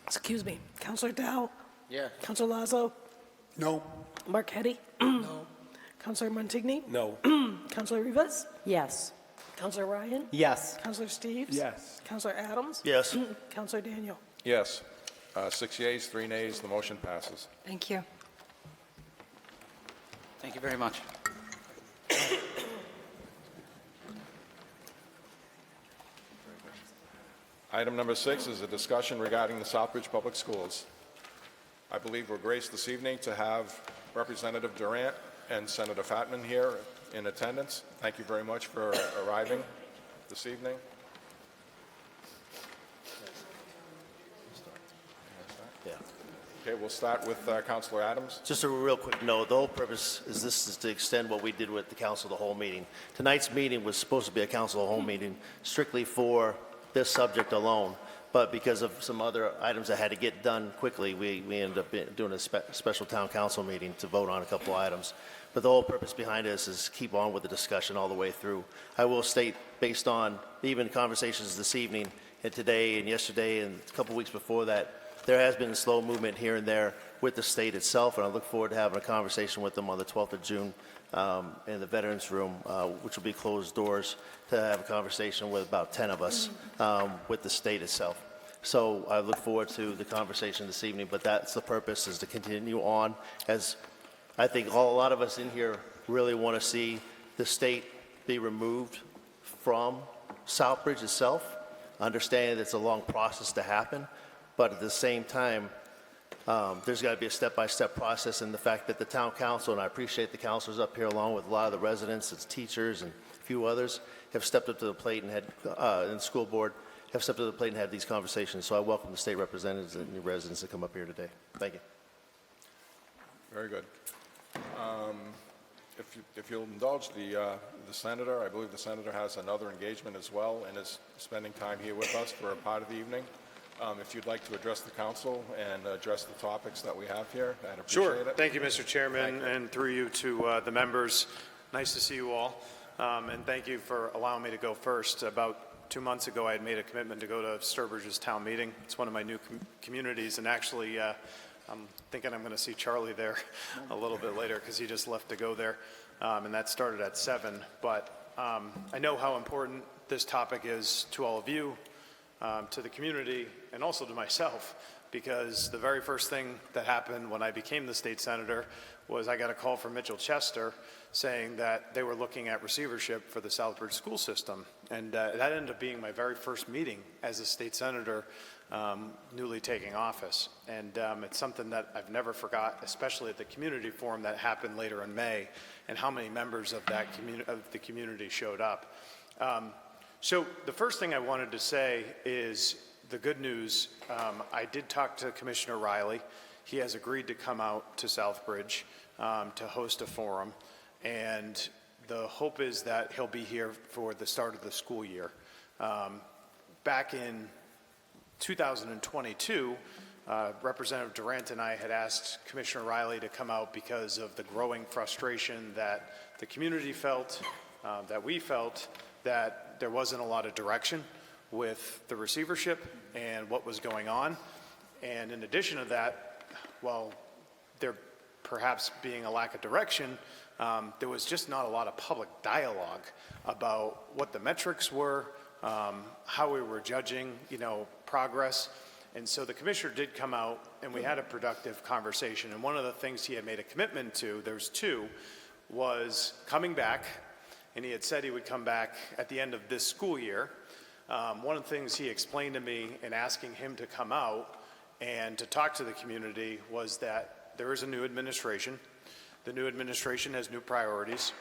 Excuse me. Counselor Dow? Yeah. Counselor Lazo? No. Marquetti? No. Counselor Montigny? No. Counselor Rivas? Yes. Counselor Ryan? Yes. Counselor Steves? Yes. Counselor Adams? Yes. Counselor Daniel? Yes. 6 yeas, 3 nays, the motion passes. Thank you. Thank you very much. Item number 6 is a discussion regarding the Southbridge Public Schools. I believe we're graced this evening to have Representative Durant and Senator Fatman here in attendance. Thank you very much for arriving this evening. Yeah. Okay, we'll start with Councilor Adams. Just a real quick note, the whole purpose is to extend what we did with the council of the whole meeting. Tonight's meeting was supposed to be a council of the whole meeting strictly for this subject alone, but because of some other items that had to get done quickly, we ended up doing a special town council meeting to vote on a couple items. But the whole purpose behind this is keep on with the discussion all the way through. I will state, based on even conversations this evening and today and yesterday and a couple weeks before that, there has been a slow movement here and there with the state itself, and I look forward to having a conversation with them on the 12th of June in the Veterans Room, which will be closed doors, to have a conversation with about 10 of us with the state itself. So I look forward to the conversation this evening, but that's the purpose, is to continue on, as I think a lot of us in here really want to see the state be removed from Southbridge itself, understanding that it's a long process to happen, but at the same time, there's got to be a step-by-step process, and the fact that the town council, and I appreciate the councilors up here along with a lot of the residents, its teachers, and a few others, have stepped up to the plate and and the school board have stepped up to the plate and had these conversations. So I welcome the state representatives and the residents that come up here today. Thank you. Very good. If you'll indulge the senator, I believe the senator has another engagement as well and is spending time here with us for a part of the evening. If you'd like to address the council and address the topics that we have here, I'd appreciate Sure. it. Thank you, Mr. Chairman, and through you to the members. Nice to see you all, and thank you for allowing me to go first. About 2 months ago, I had made a commitment to go to Sturbridge's town meeting. It's one of my new communities, and actually, I'm thinking I'm going to see Charlie there a little bit later because he just left to go there, and that started at 7. But I know how important this topic is to all of you, to the community, and also to myself, because the very first thing that happened when I became the state senator was I got a call from Mitchell Chester saying that they were looking at receivership for the Southbridge school system. And that ended up being my very first meeting as a state senator, newly taking office. And it's something that I've never forgot, especially at the community forum that happened later in May, and how many members of that the community showed up. So the first thing I wanted to say is the good news. I did talk to Commissioner Riley. He has agreed to come out to Southbridge to host a forum, and the hope is that he'll be here for the start of the school year. Back in 2022, Representative Durant and I had asked Commissioner Riley to come out because of the growing frustration that the community felt, that we felt, that there wasn't a lot of direction with the receivership and what was going on. And in addition to that, while there perhaps being a lack of direction, there was just not a lot of public dialogue about what the metrics were, how we were judging, progress. And so the commissioner did come out and we had a productive conversation. And one of the things he had made a commitment to, there's 2, was coming back. And he had said he would come back at the end of this school year. One of the things he explained to me in asking him to come out and to talk to the community was that there is a new administration. The new administration has new priorities,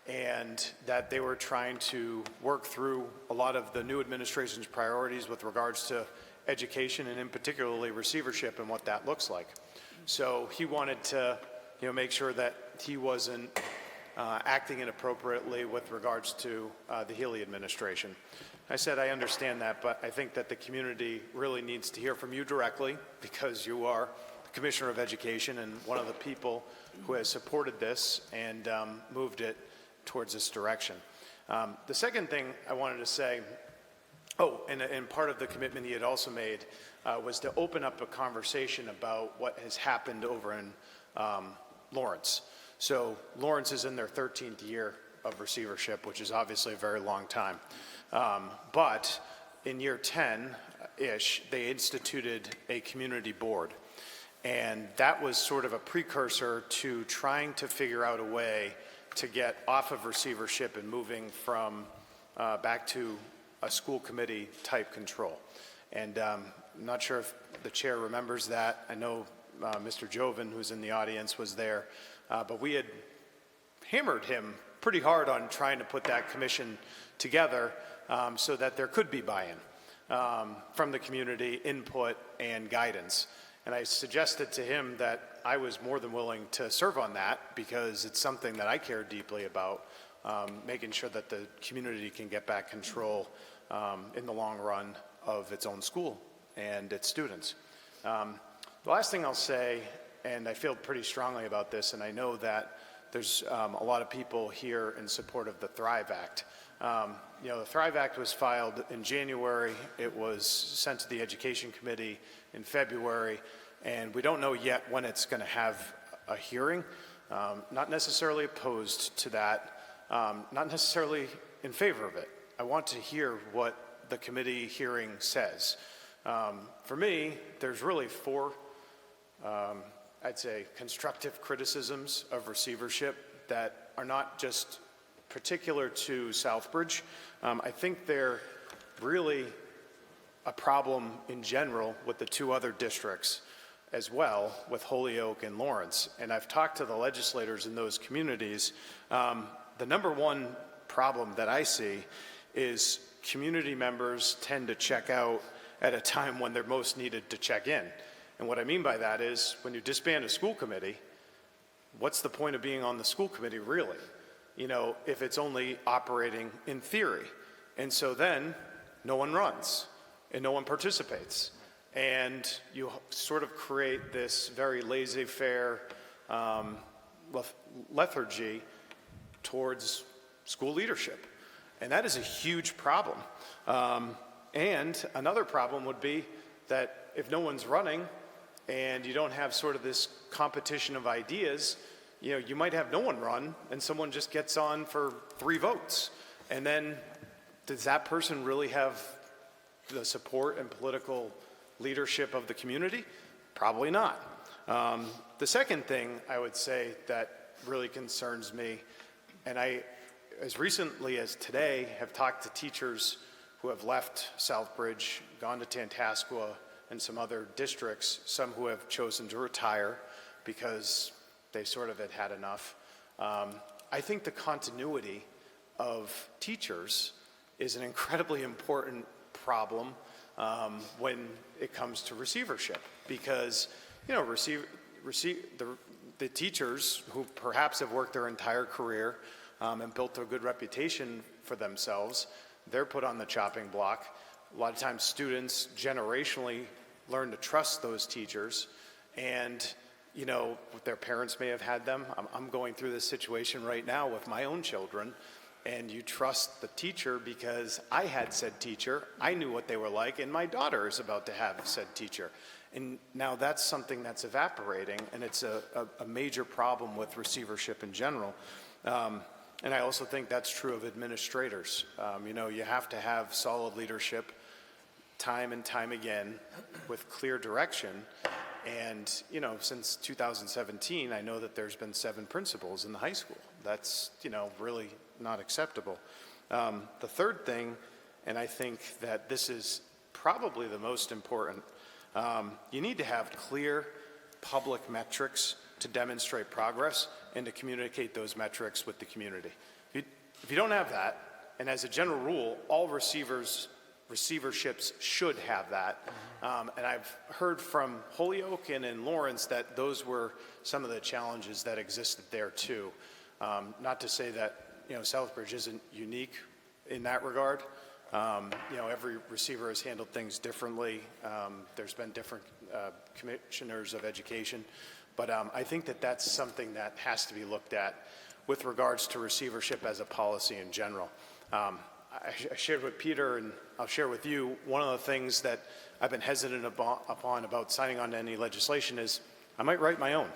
and that they were trying to work through a lot of the new administration's priorities with regards to education and in particularly receivership and what that looks like. So he wanted to make sure that he wasn't acting inappropriately with regards to the Healy administration. I said, I understand that, but I think that the community really needs to hear from you directly because you are the Commissioner of Education and one of the people who has supported this and moved it towards this direction. The second thing I wanted to say, and part of the commitment he had also made was to open up a conversation about what has happened over in Lawrence. So Lawrence is in their 13th year of receivership, which is obviously a very long time. But in year 10-ish, they instituted a community board. And that was sort of a precursor to trying to figure out a way to get off of receivership and moving from back to a school committee type control. And I'm not sure if the chair remembers that. I know Mr. Joven, who's in the audience, was there. But we had hammered him pretty hard on trying to put that commission together so that there could be buy-in from the community, input, and guidance. And I suggested to him that I was more than willing to serve on that because it's something that I care deeply about, making sure that the community can get back control in the long run of its own school and its students. The last thing I'll say, and I feel pretty strongly about this, and I know that there's a lot of people here in support of the Thrive Act. The Thrive Act was filed in January. It was sent to the Education Committee in February, and we don't know yet when it's going to have a hearing. Not necessarily opposed to that, not necessarily in favor of it. I want to hear what the committee hearing says. For me, there's really 4 I'd say constructive criticisms of receivership that are not just particular to Southbridge. I think they're really a problem in general with the 2 other districts as well, with Holyoke and Lawrence. And I've talked to the legislators in those communities. The number one problem that I see is community members tend to check out at a time when they're most needed to check in. And what I mean by that is when you disband a school committee, what's the point of being on the school committee really? If it's only operating in theory. And so then no one runs and no one participates. and you sort of create this very laissez-faire lethargy towards school leadership. And that is a huge problem. And another problem would be that if no one's running and you don't have sort of this competition of ideas, you might have no one run and someone just gets on for 3 votes. And then does that person really have the support and political leadership of the community? Probably not. The second thing I would say that really concerns me, and I, as recently as today, have talked to teachers who have left Southbridge, gone to Tantascwa, and some other districts, some who have chosen to retire because they sort of had enough. I think the continuity of teachers is an incredibly important problem when it comes to receivership, because the teachers who perhaps have worked their entire career and built a good reputation for themselves, they're put on the chopping block. A lot of times students generationally learn to trust those teachers, and their parents may have had them. I'm going through this situation right now with my own children, and you trust the teacher because I had said teacher, I knew what they were like, and my daughter is about to have said teacher. And now that's something that's evaporating, and it's a major problem with receivership in general. And I also think that's true of administrators. You have to have solid leadership time and time again with clear direction. And, since 2017, I know that there's been 7 principals in the high school. That's, really not acceptable. The third thing, and I think that this is probably the most important, you need to have clear public metrics to demonstrate progress and to communicate those metrics with the community. If you don't have that, and as a general rule, all receiverships should have that. And I've heard from Holyoke and in Lawrence that those were some of the challenges that existed there too. Not to say that Southbridge isn't unique in that regard. Every receiver has handled things differently. There's been different commissioners of education. But I think that that's something that has to be looked at with regards to receivership as a policy in general. I shared with Peter, and I'll share with you, one of the things that I've been hesitant upon about signing on to any legislation is I might write my own.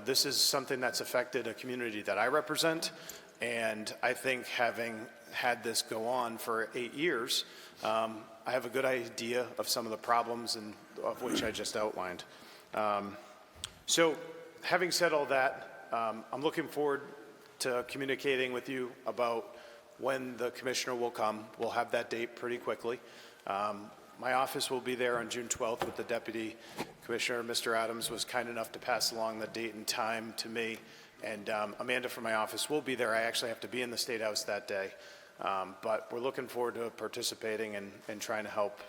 This is something that's affected a community that I represent, and I think having had this go on for 8 years, I have a good idea of some of the problems and of which I just outlined. So having said all that, I'm looking forward to communicating with you about when the commissioner will come. We'll have that date pretty quickly. My office will be there on June 12th with the Deputy Commissioner. Mr. Adams was kind enough to pass along the date and time to me, and Amanda from my office will be there. I actually have to be in the State House that day, but we're looking forward to participating and trying to help,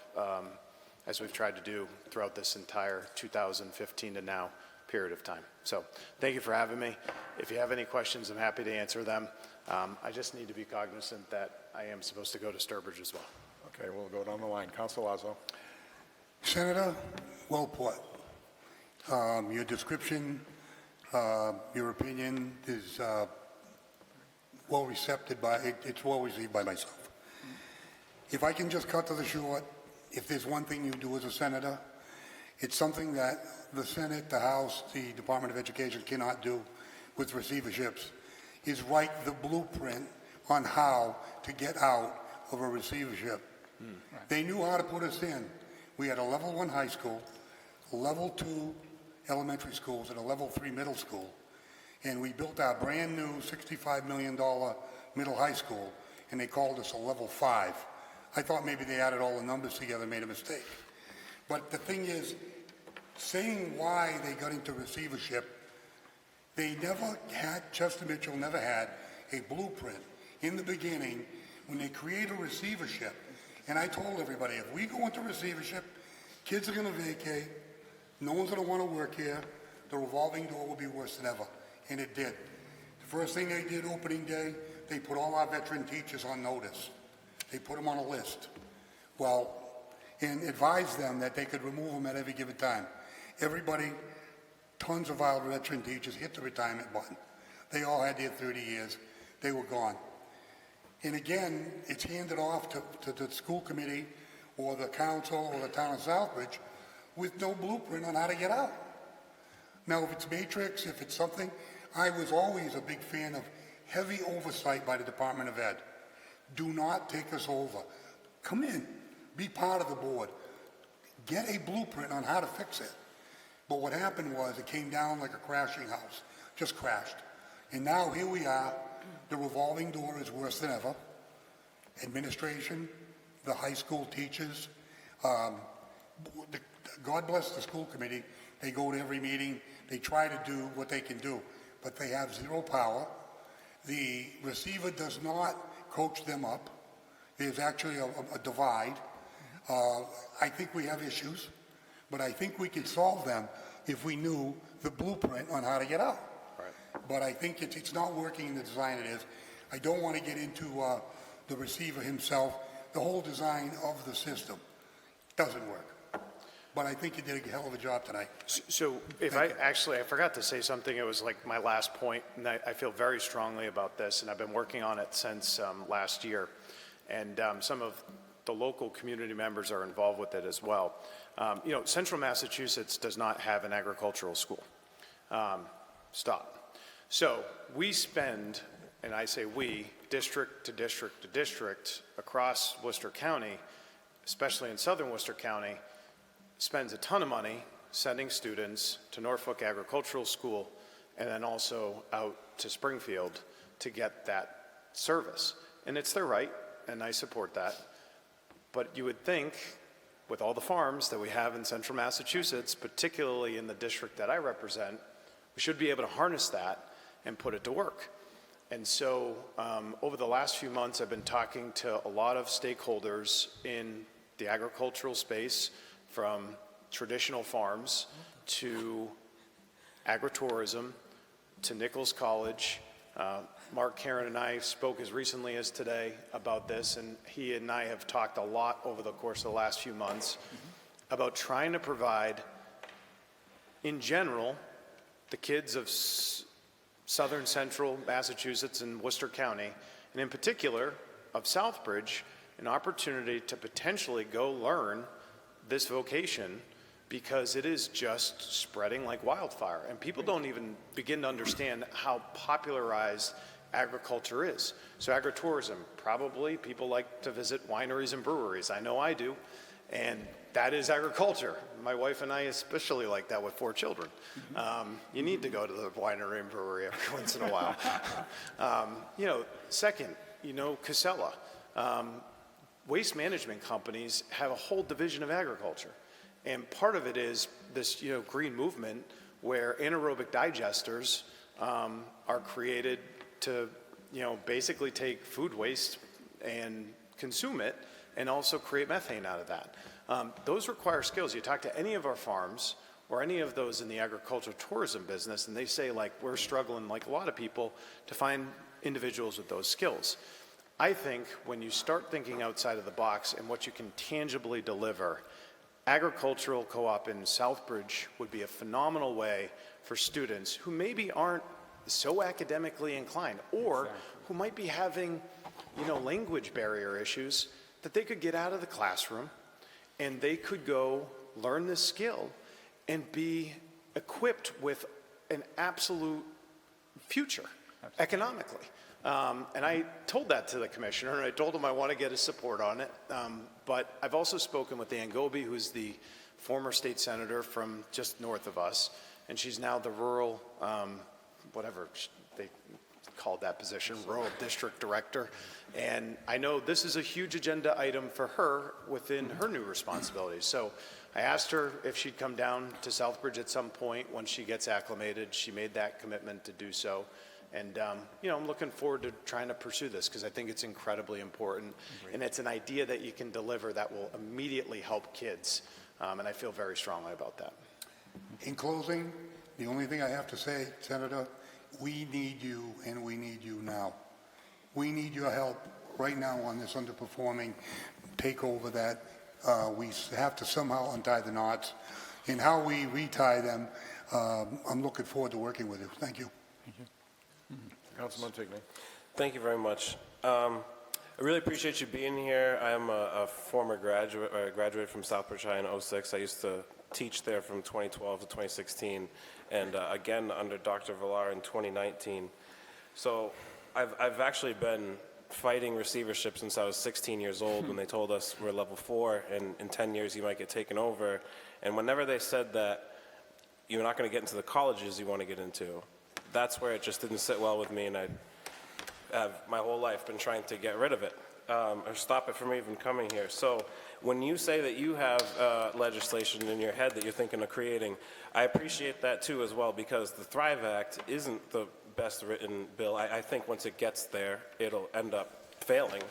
as we've tried to do throughout this entire 2015 to now period of time. So thank you for having me. If you have any questions, I'm happy to answer them. I just need to be cognizant that I am supposed to go to Sturbridge as well. Okay, we'll go down the line. Council Lazo. Senator, well put. Your description, your opinion is well received by myself. If I can just cut to the short, if there's one thing you do as a senator, it's something that the Senate, the House, the Department of Education cannot do with receiverships, is write the blueprint on how to get out of a receivership. They knew how to put us in. We had a level 1 high school, a level 2 elementary schools, and a level 3 middle school. And we built our brand new $65 million middle high school, and they called us a level 5. I thought maybe they added all the numbers together and made a mistake. But the thing is, saying why they got into receivership, they never had, Chester Mitchell never had a blueprint in the beginning when they create a receivership. And I told everybody, if we go into receivership, kids are going to vacate, no one's going to want to work here, the revolving door will be worse than ever. And it did. The first thing they did opening day, they put all our veteran teachers on notice. They put them on a list. Well, and advised them that they could remove them at every given time. Everybody, tons of our veteran teachers hit the retirement button. They all had their 30 years. They were gone. And again, it's handed off to the school committee or the council or the town of Southbridge with no blueprint on how to get out. Now, if it's matrix, if it's something, I was always a big fan of heavy oversight by the Department of Ed. Do not take us over. Come in, be part of the board, get a blueprint on how to fix it. But what happened was it came down like a crashing house, just crashed. And now here we are, the revolving door is worse than ever. Administration, the high school teachers, God bless the school committee. They go to every meeting, they try to do what they can do, but they have zero power. The receiver does not coach them up. There's actually a divide. I think we have issues, but I think we could solve them if we knew the blueprint on how to get out. Right. But I think it's not working in the design it is. I don't want to get into the receiver himself. The whole design of the system doesn't work. But I think you did a hell of a job tonight. So if I forgot to say something, it was like my last point, and I feel very strongly about this, and I've been working on it since last year. And some of the local community members are involved with it as well. Central Massachusetts does not have an agricultural school. Stop. So we spend, and I say we, district to district to district across Worcester County, especially in southern Worcester County, spends a ton of money sending students to Norfolk Agricultural School and then also out to Springfield to get that service. And it's their right, and I support that. But you would think, with all the farms that we have in central Massachusetts, particularly in the district that I represent, we should be able to harness that and put it to work. And so over the last few months, I've been talking to a lot of stakeholders in the agricultural space, from traditional farms to agritourism to Nichols College. Mark Karen and I spoke as recently as today about this, and he and I have talked a lot over the course of the last few months about trying to provide, in general, the kids of southern central Massachusetts and Worcester County, and in particular of Southbridge, an opportunity to potentially go learn this vocation, because it is just spreading like wildfire. And people don't even begin to understand how popularized agriculture is. So agritourism, probably people like to visit wineries and breweries. I know I do. And that is agriculture. My wife and I especially like that with 4 children. You need to go to the winery and brewery every once in a while. Second, Casella. Waste management companies have a whole division of agriculture. And part of it is this, green movement where anaerobic digesters are created to, basically take food waste and consume it and also create methane out of that. Those require skills. You talk to any of our farms or any of those in the agricultural tourism business, and they say, we're struggling, like a lot of people, to find individuals with those skills. I think when you start thinking outside of the box and what you can tangibly deliver, agricultural co-op in Southbridge would be a phenomenal way for students who maybe aren't so academically inclined, or who might be having, language barrier issues, that they could get out of the classroom and they could go learn this skill and be equipped with an absolute future economically. And I told that to the commissioner, and I told him I want to get his support on it. But I've also spoken with Ann Goby, who's the former state senator from just north of us, and she's now the rural, whatever they called that position, rural district director. And I know this is a huge agenda item for her within her new responsibilities. So I asked her if she'd come down to Southbridge at some point when she gets acclimated. She made that commitment to do so. And, I'm looking forward to trying to pursue this, because I think it's incredibly important. And it's an idea that you can deliver that will immediately help kids. And I feel very strongly about that. In closing, the only thing I have to say, Senator, we need you, and we need you now. We need your help right now on this underperforming takeover that we have to somehow untie the knots. And how we retie them, I'm looking forward to working with you. Thank you. Councilman Tigney. Thank you very much. I really appreciate you being here. I am a former graduate, or I graduated from Southbridge High in 06. I used to teach there from 2012 to 2016, and again under Dr. Villar in 2019. So I've actually been fighting receivership since I was 16 years old when they told us we're level 4, and in 10 years you might get taken over. And whenever they said that you're not going to get into the colleges you want to get into, that's where it just didn't sit well with me, and I have my whole life been trying to get rid of it, or stop it from even coming here. So when you say that you have legislation in your head that you're thinking of creating, I appreciate that too as well, because the Thrive Act isn't the best written bill. I think once it gets there, it'll end up failing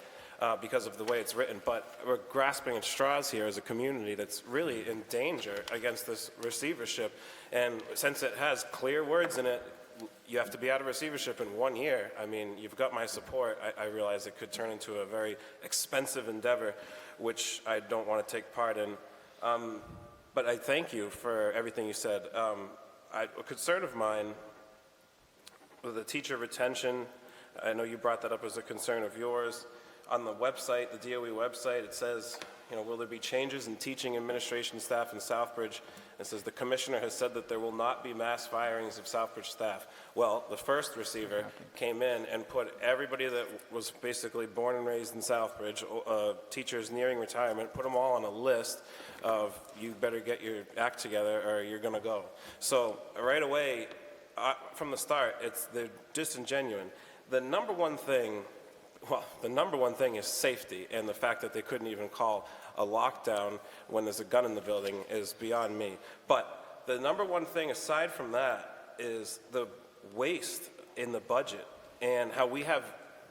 because of the way it's written. But we're grasping at straws here as a community that's really in danger against this receivership. And since it has clear words in it, you have to be out of receivership in 1 year. I mean, you've got my support. I realize it could turn into a very expensive endeavor, which I don't want to take part in. But I thank you for everything you said. A concern of mine with the teacher retention, I know you brought that up as a concern of yours. On the website, the DOE website, it says, will there be changes in teaching administration staff in Southbridge? It says the commissioner has said that there will not be mass firings of Southbridge staff. Well, the first receiver came in and put everybody that was basically born and raised in Southbridge, teachers nearing retirement, put them all on a list of you better get your act together or you're going to go. So right away, from the start, they're disingenuous. The number one thing is safety, and the fact that they couldn't even call a lockdown when there's a gun in the building is beyond me. But the number one thing aside from that is the waste in the budget and how we have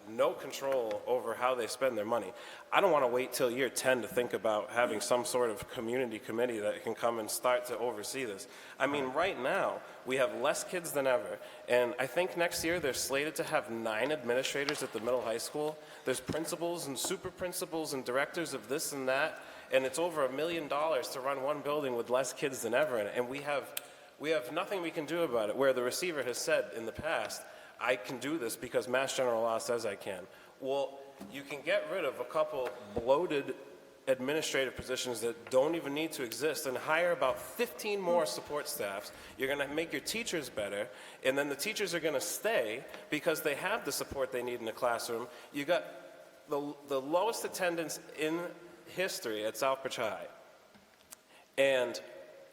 no control over how they spend their money. I don't want to wait till year 10 to think about having some sort of community committee that can come and start to oversee this. I mean, right now, we have less kids than ever, and I think next year they're slated to have 9 administrators at the middle high school. There's principals and super principals and directors of this and that, and it's over $1 million to run one building with less kids than ever in it, and we have nothing we can do about it, where the receiver has said in the past, I can do this because Mass General Law says I can. Well, you can get rid of a couple bloated administrative positions that don't even need to exist and hire about 15 more support staffs. You're going to make your teachers better, and then the teachers are going to stay because they have the support they need in the classroom. You got the lowest attendance in history at Southbridge High, and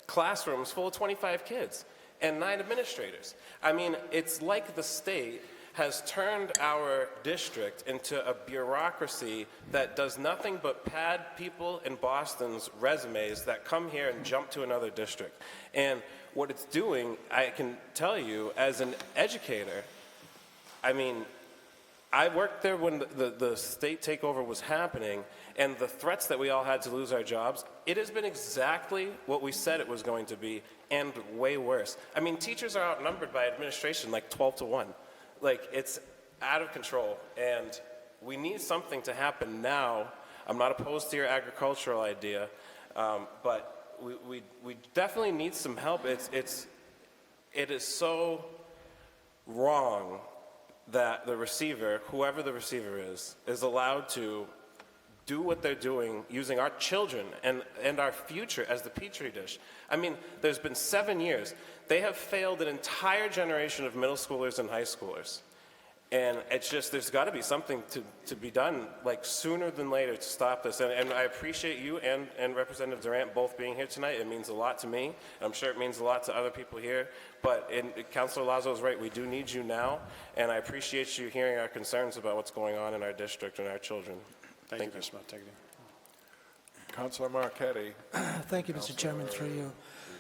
classrooms full of 25 kids. And 9 administrators. I mean, it's like the state has turned our district into a bureaucracy that does nothing but pad people in Boston's resumes that come here and jump to another district. And what it's doing, I can tell you, as an educator, I mean, I worked there when the state takeover was happening, and the threats that we all had to lose our jobs, it has been exactly what we said it was going to be, and way worse. I mean, teachers are outnumbered by administration like 12 to 1. Like, it's out of control, and we need something to happen now. I'm not opposed to your agricultural idea, but we definitely need some help. It is so wrong that the receiver, whoever the receiver is allowed to do what they're doing using our children and our future as the petri dish. I mean, there's been 7 years. They have failed an entire generation of middle schoolers and high schoolers. And it's just, there's got to be something to be done, like, sooner than later to stop this. And I appreciate you and Representative Durant both being here tonight. It means a lot to me. I'm sure it means a lot to other people here. But Councilor Lazo is right. We do need you now. And I appreciate you hearing our concerns about what's going on in our district and our children. Thank you. Mr. Montague. Councilor Marquetti. Thank you, Mr. Chairman, through you.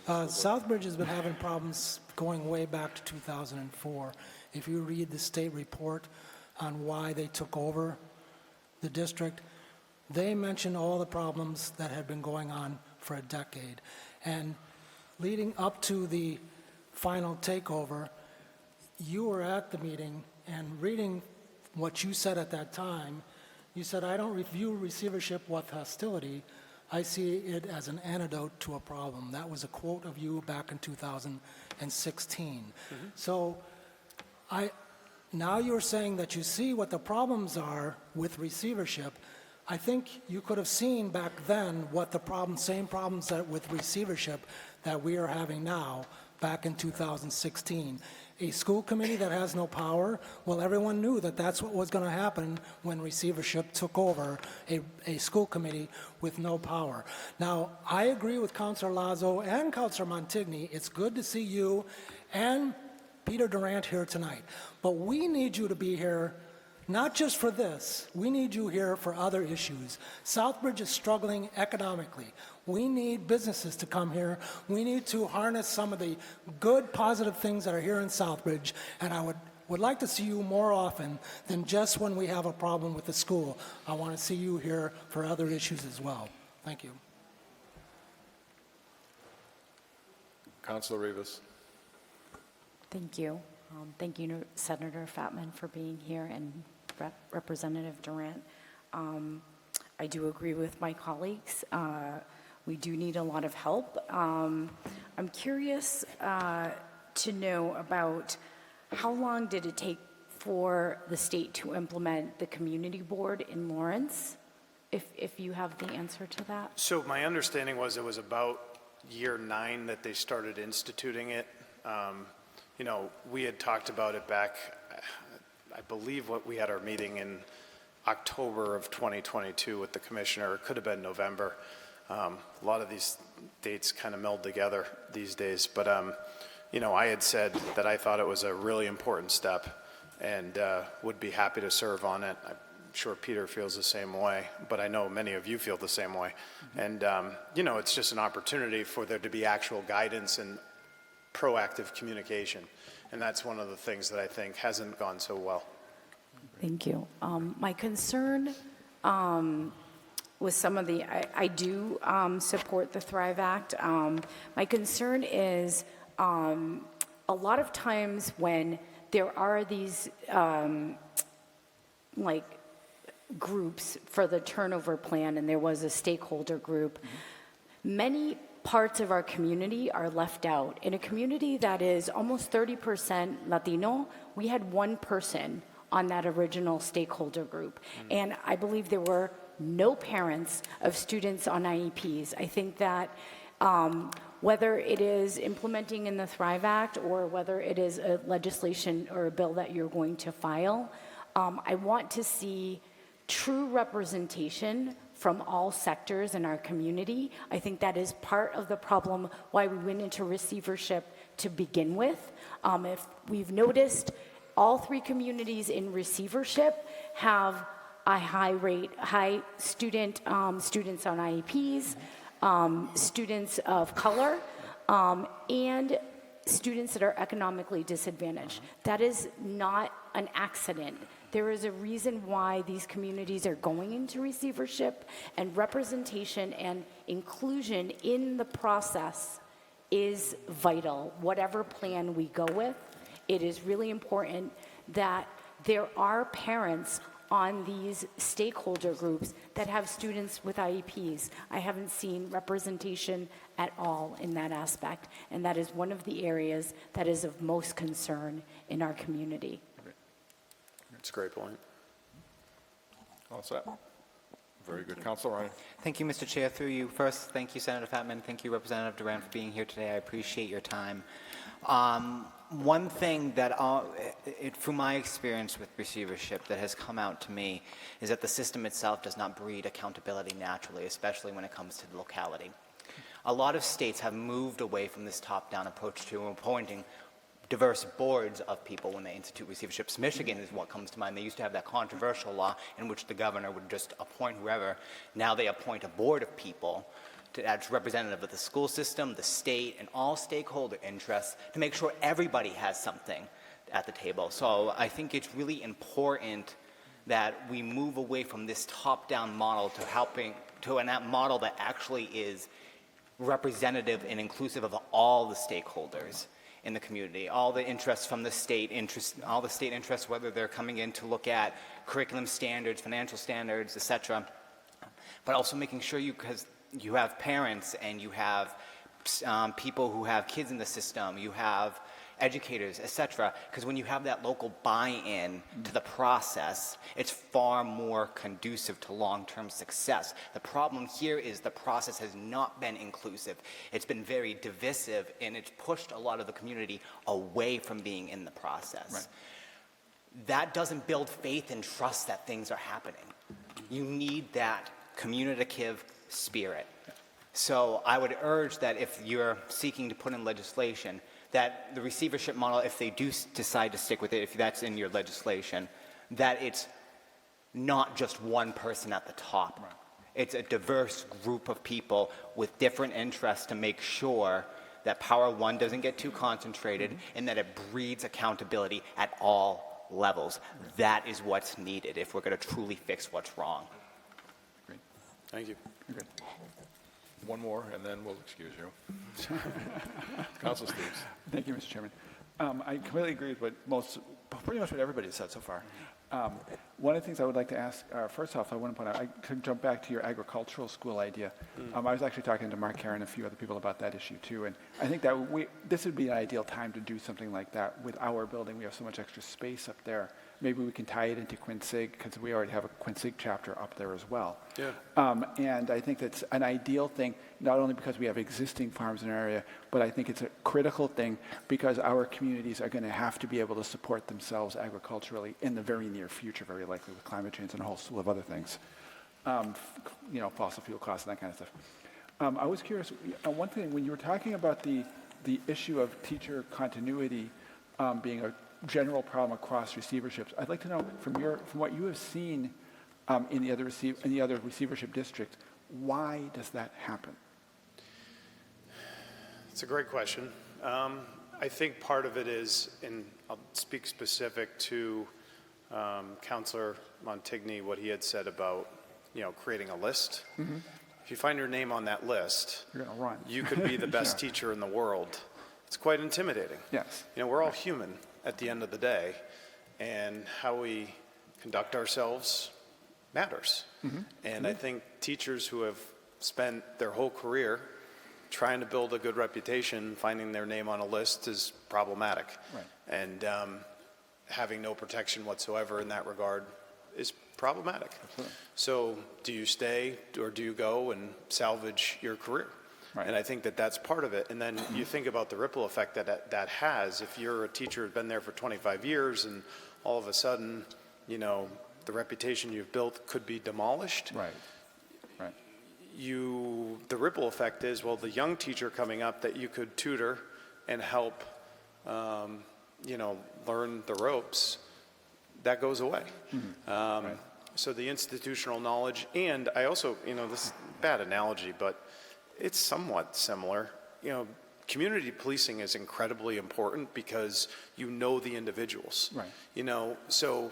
Southbridge has been having problems going way back to 2004. If you read the state report on why they took over the district, they mention all the problems that had been going on for a decade. And leading up to the final takeover, you were at the meeting, and reading what you said at that time, you said, I don't view receivership with hostility. I see it as an antidote to a problem. That was a quote of you back in 2016. So now you're saying that you see what the problems are with receivership. I think you could have seen back then what the same problems that with receivership that we are having now back in 2016. A school committee that has no power, well, everyone knew that that's what was going to happen when receivership took over a school committee with no power. Now, I agree with Councilor Lazo and Councilor Montigny. It's good to see you and Peter Durant here tonight. But we need you to be here not just for this. We need you here for other issues. Southbridge is struggling economically. We need businesses to come here. We need to harness some of the good, positive things that are here in Southbridge. And I would like to see you more often than just when we have a problem with the school. I want to see you here for other issues as well. Thank you. Councilor Rivas. Thank you. Thank you, Senator Fatman, for being here, and Representative Durant. I do agree with my colleagues. We do need a lot of help. I'm curious to know about how long did it take for the state to implement the community board in Lawrence, if you have the answer to that? So my understanding was it was about year 9 that they started instituting it. You know, we had talked about it back, I believe we had our meeting in October of 2022 with the commissioner. It could have been November. A lot of these dates kind of meld together these days. But, you know, I had said that I thought it was a really important step and would be happy to serve on it. I'm sure Peter feels the same way, but I know many of you feel the same way. And, you know, it's just an opportunity for there to be actual guidance and proactive communication. And that's one of the things that I think hasn't gone so well. Thank you. My concern with some of the, I do support the Thrive Act. My concern is a lot of times when there are these like groups for the turnover plan, and there was a stakeholder group, many parts of our community are left out. In a community that is almost 30% Latino, we had one person on that original stakeholder group. And I believe there were no parents of students on IEPs. I think that whether it is implementing in the Thrive Act or whether it is a legislation or a bill that you're going to file, I want to see true representation from all sectors in our community. I think that is part of the problem why we went into receivership to begin with. If we've noticed, all 3 communities in receivership have a high students on IEPs, students of color, and students that are economically disadvantaged. That is not an accident. There is a reason why these communities are going into receivership, and representation and inclusion in the process is vital. Whatever plan we go with, it is really important that there are parents on these stakeholder groups that have students with IEPs. I haven't seen representation at all in that aspect, and that is one of the areas that is of most concern in our community. That's a great point. All set. Very good. Councilor Ryan. Thank you, Mr. Chair. Through you, first, thank you, Senator Fatman. Thank you, Representative Durant, for being here today. I appreciate your time. One thing that, from my experience with receivership, that has come out to me is that the system itself does not breed accountability naturally, especially when it comes to the locality. A lot of states have moved away from this top-down approach to appointing diverse boards of people when they institute receiverships. Michigan is what comes to mind. They used to have that controversial law in which the governor would just appoint whoever. Now they appoint a board of people that's representative of the school system, the state, and all stakeholder interests to make sure everybody has something at the table. So I think it's really important that we move away from this top-down model to a model that actually is representative and inclusive of all the stakeholders in the community, all the interests from the state interests, all the state interests, whether they're coming in to look at curriculum standards, financial standards, etc. But also making sure because you have parents and you have people who have kids in the system, you have educators, etc. Because when you have that local buy-in to the process, it's far more conducive to long-term success. The problem here is the process has not been inclusive. It's been very divisive, and it's pushed a lot of the community away from being in the process. Right. That doesn't build faith and trust that things are happening. You need that communicative spirit. So I would urge that if you're seeking to put in legislation, that the receivership model, if they do decide to stick with it, if that's in your legislation, that it's not just one person at the top. Right. It's a diverse group of people with different interests to make sure that Power One doesn't get too concentrated and that it breeds accountability at all levels. That is what's needed if we're going to truly fix what's wrong. Great. Thank you. You're good. One more, and then we'll excuse you. Council Steves. Thank you, Mr. Chairman. I completely agree with pretty much what everybody has said so far. One of the things I would like to ask, first off, I want to point out, I could jump back to your agricultural school idea. I was actually talking to Mark Kerr and a few other people about that issue too, and I think that this would be an ideal time to do something like that with our building. We have so much extra space up there. Maybe we can tie it into Quincy because we already have a Quincy chapter up there as well. Yeah. And I think that's an ideal thing, not only because we have existing farms in our area, but I think it's a critical thing because our communities are going to have to be able to support themselves agriculturally in the very near future, very likely with climate change and a whole slew of other things. Fossil fuel costs and that kind of stuff. I was curious, one thing, when you were talking about the issue of teacher continuity being a general problem across receiverships, I'd like to know from what you have seen in the other receivership districts, why does that happen? It's a great question. I think part of it is, and I'll speak specific to Councillor Montigny, what he had said about, creating a list. Mm-hmm. If you find your name on that list, you're going to run. You could be the best teacher in the world. It's quite intimidating. Yes. We're all human at the end of the day, and how we conduct ourselves matters. Mm-hmm. And I think teachers who have spent their whole career trying to build a good reputation, finding their name on a list is problematic. Right. And having no protection whatsoever in that regard is problematic. Absolutely. So do you stay or do you go and salvage your career? Right. And I think that that's part of it. And then you think about the ripple effect that has. If you're a teacher who's been there for 25 years and all of a sudden, the reputation you've built could be demolished. Right. The ripple effect is, the young teacher coming up that you could tutor and help, learn the ropes, that goes away. Mm-hmm. Right. So the institutional knowledge, and I also, this is a bad analogy, but it's somewhat similar. Community policing is incredibly important because you know the individuals. Right. So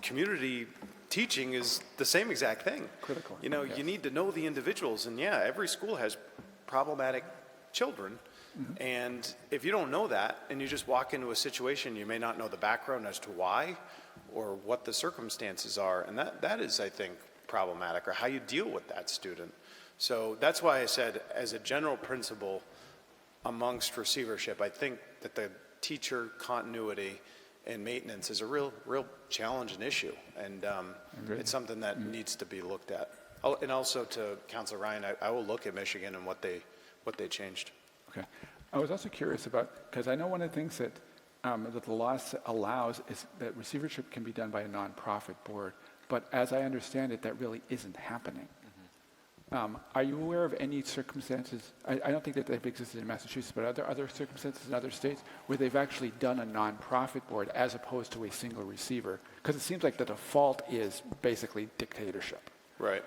community teaching is the same exact thing. Critical. Yes. You need to know the individuals, and every school has problematic children. Mm-hmm. And if you don't know that, and you just walk into a situation, you may not know the background as to why or what the circumstances are, and that is, I think, problematic, or how you deal with that student. So that's why I said, as a general principle amongst receivership, I think that the teacher continuity and maintenance is a real challenge and issue, and it's something that needs to be looked at. And also to Councilor Ryan, I will look at Michigan and what they changed. Okay. I was also curious about, because I know one of the things that the law allows is that receivership can be done by a nonprofit board, but as I understand it, that really isn't happening. Are you aware of any circumstances, I don't think that they've existed in Massachusetts, but are there other circumstances in other states where they've actually done a nonprofit board as opposed to a single receiver? Because it seems like the default is basically dictatorship. Right.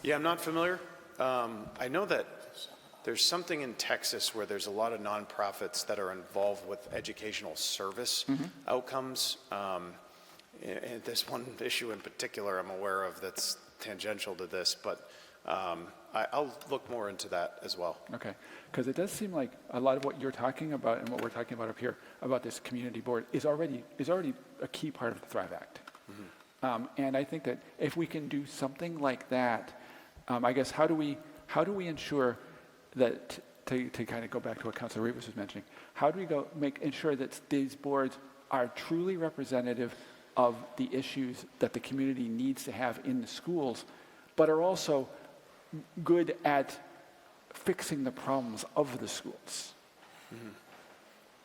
Yeah, I'm not familiar. I know that there's something in Texas where there's a lot of nonprofits that are involved with educational service outcomes. And there's one issue in particular I'm aware of that's tangential to this, but I'll look more into that as well. Okay, because it does seem like a lot of what you're talking about and what we're talking about up here about this community board is already a key part of the Thrive Act. Mm-hmm. And I think that if we can do something like that, I guess how do we how do we ensure that, to kind of go back to what Councilor Rivas was mentioning, how do we ensure that these boards are truly representative of the issues that the community needs to have in the schools, but are also good at fixing the problems of the schools?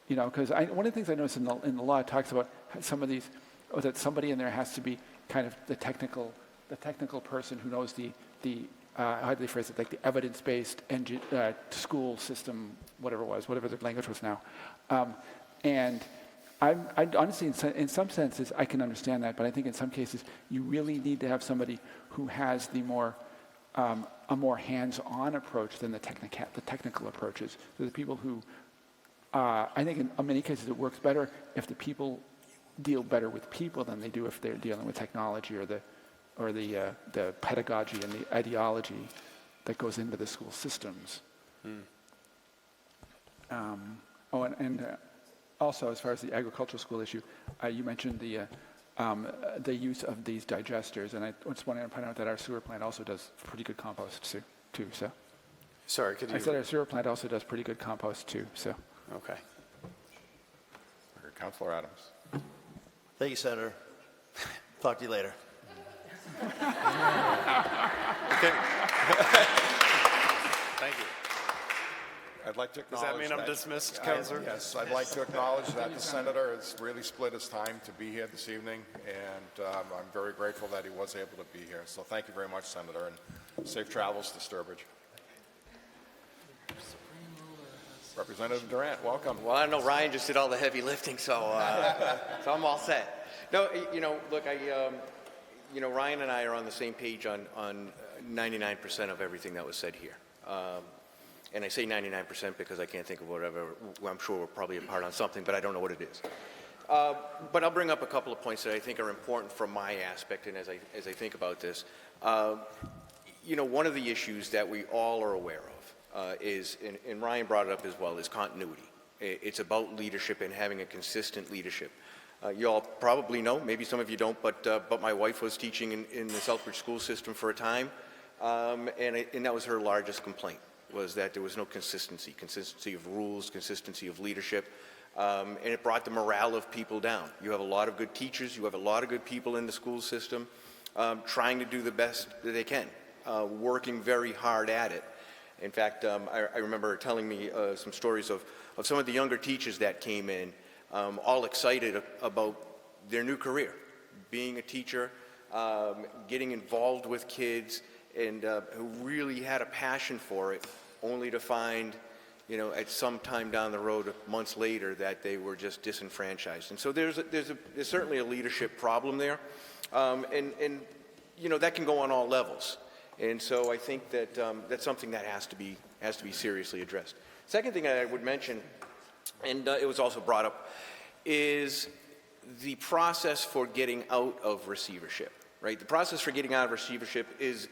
You know, because one of the things I noticed in the law, it talks about some of these, that somebody in there has to be kind of the technical person who knows the how do they phrase it, like the evidence-based school system, whatever the language was now. And I honestly, in some senses, I can understand that, but I think in some cases, you really need to have somebody who has the more a more hands-on approach than the technical approaches. So the people who, I think in many cases it works better if the people deal better with people than they do if they're dealing with technology or the pedagogy and the ideology that goes into the school systems. Also, as far as the agricultural school issue, you mentioned the use of these digesters, and I just wanted to point out that our sewer plant also does pretty good compost too. So, Sorry, could you? I said our sewer plant also does pretty good compost too. So, Okay. Councilor Adams. Thank you, Senator. Talk to you later. Thank you. I'd like to Does acknowledge that mean I'm dismissed, I- Counselor? Yes, I'd like to acknowledge that the senator has really split his time to be here this evening, and I'm very grateful that he was able to be here. So thank you very much, Senator, and safe travels to Sturbridge. Representative Durant, welcome. Well, I know Ryan just did all the heavy lifting, so I'm all set. No, look, Ryan and I are on the same page on 99% of everything that was said here. And I say 99% because I can't think of whatever. I'm sure we're probably apart on something, but I don't know what it is. But I'll bring up a couple of points that I think are important from my aspect, and as I think about this. One of the issues that we all are aware of is, and Ryan brought it up as well, is continuity. It's about leadership and having a consistent leadership. You all probably know, maybe some of you don't, but my wife was teaching in the Southbridge school system for a time, and that was her largest complaint, was that there was no consistency of rules, consistency of leadership, and it brought the morale of people down. You have a lot of good teachers, you have a lot of good people in the school system trying to do the best that they can, working very hard at it. In fact, I remember telling me some stories of some of the younger teachers that came in, all excited about their new career, being a teacher, getting involved with kids, and who really had a passion for it, only to find, at some time down the road, months later, that they were just disenfranchised. And so there's certainly a leadership problem there, and that can go on all levels. And so I think that that's something that has to be seriously addressed. Second thing I would mention, and it was also brought up, is the process for getting out of receivership. Right? The process for getting out of receivership is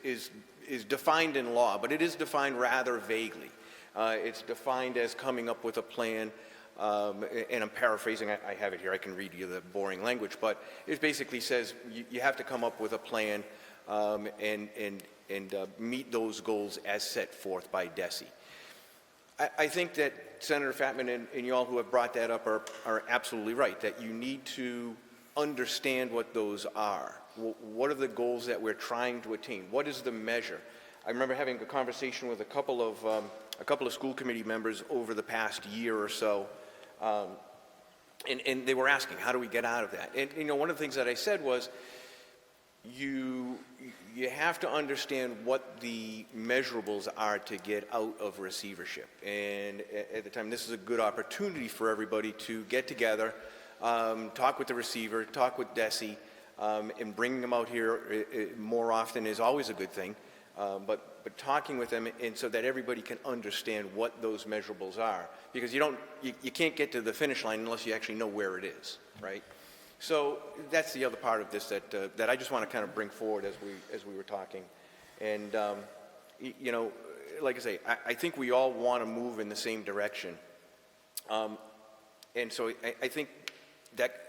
defined in law, but it is defined rather vaguely. It's defined as coming up with a plan, and I'm paraphrasing, I have it here, I can read you the boring language, but it basically says you have to come up with a plan and meet those goals as set forth by DESE. I think that Senator Fatman and you all who have brought that up are absolutely right, that you need to understand what those are. What are the goals that we're trying to attain? What is the measure? I remember having a conversation with a couple of school committee members over the past year or so, and they were asking, how do we get out of that? And one of the things that I said was, you have to understand what the measurables are to get out of receivership. And at the time, this is a good opportunity for everybody to get together, talk with the receiver, talk with DESE, and bringing them out here more often is always a good thing, but talking with them and so that everybody can understand what those measurables are, because you can't get to the finish line unless you actually know where it is, right? So that's the other part of this that I just want to kind of bring forward as we were talking, and like I say, I think we all want to move in the same direction, and so I think that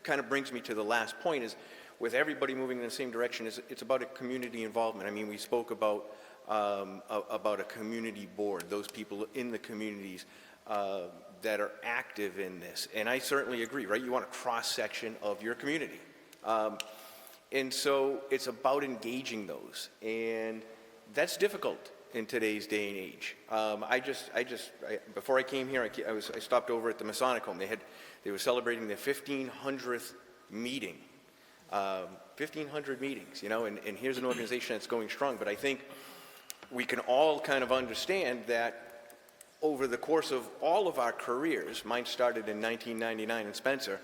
kind of brings me to the last point is with everybody moving in the same direction, it's about a community involvement. I mean, we spoke about a community board, those people in the communities that are active in this. And I certainly agree, right? You want a cross-section of your community. And so it's about engaging those. And that's difficult in today's day and age. Before I came here, I stopped over at the Masonic Home. They were celebrating their 1500th meeting. 1,500 meetings, you know, and here's an organization that's going strong. But I think we can all kind of understand that over the course of all of our careers, mine started in 1999 in Spencer,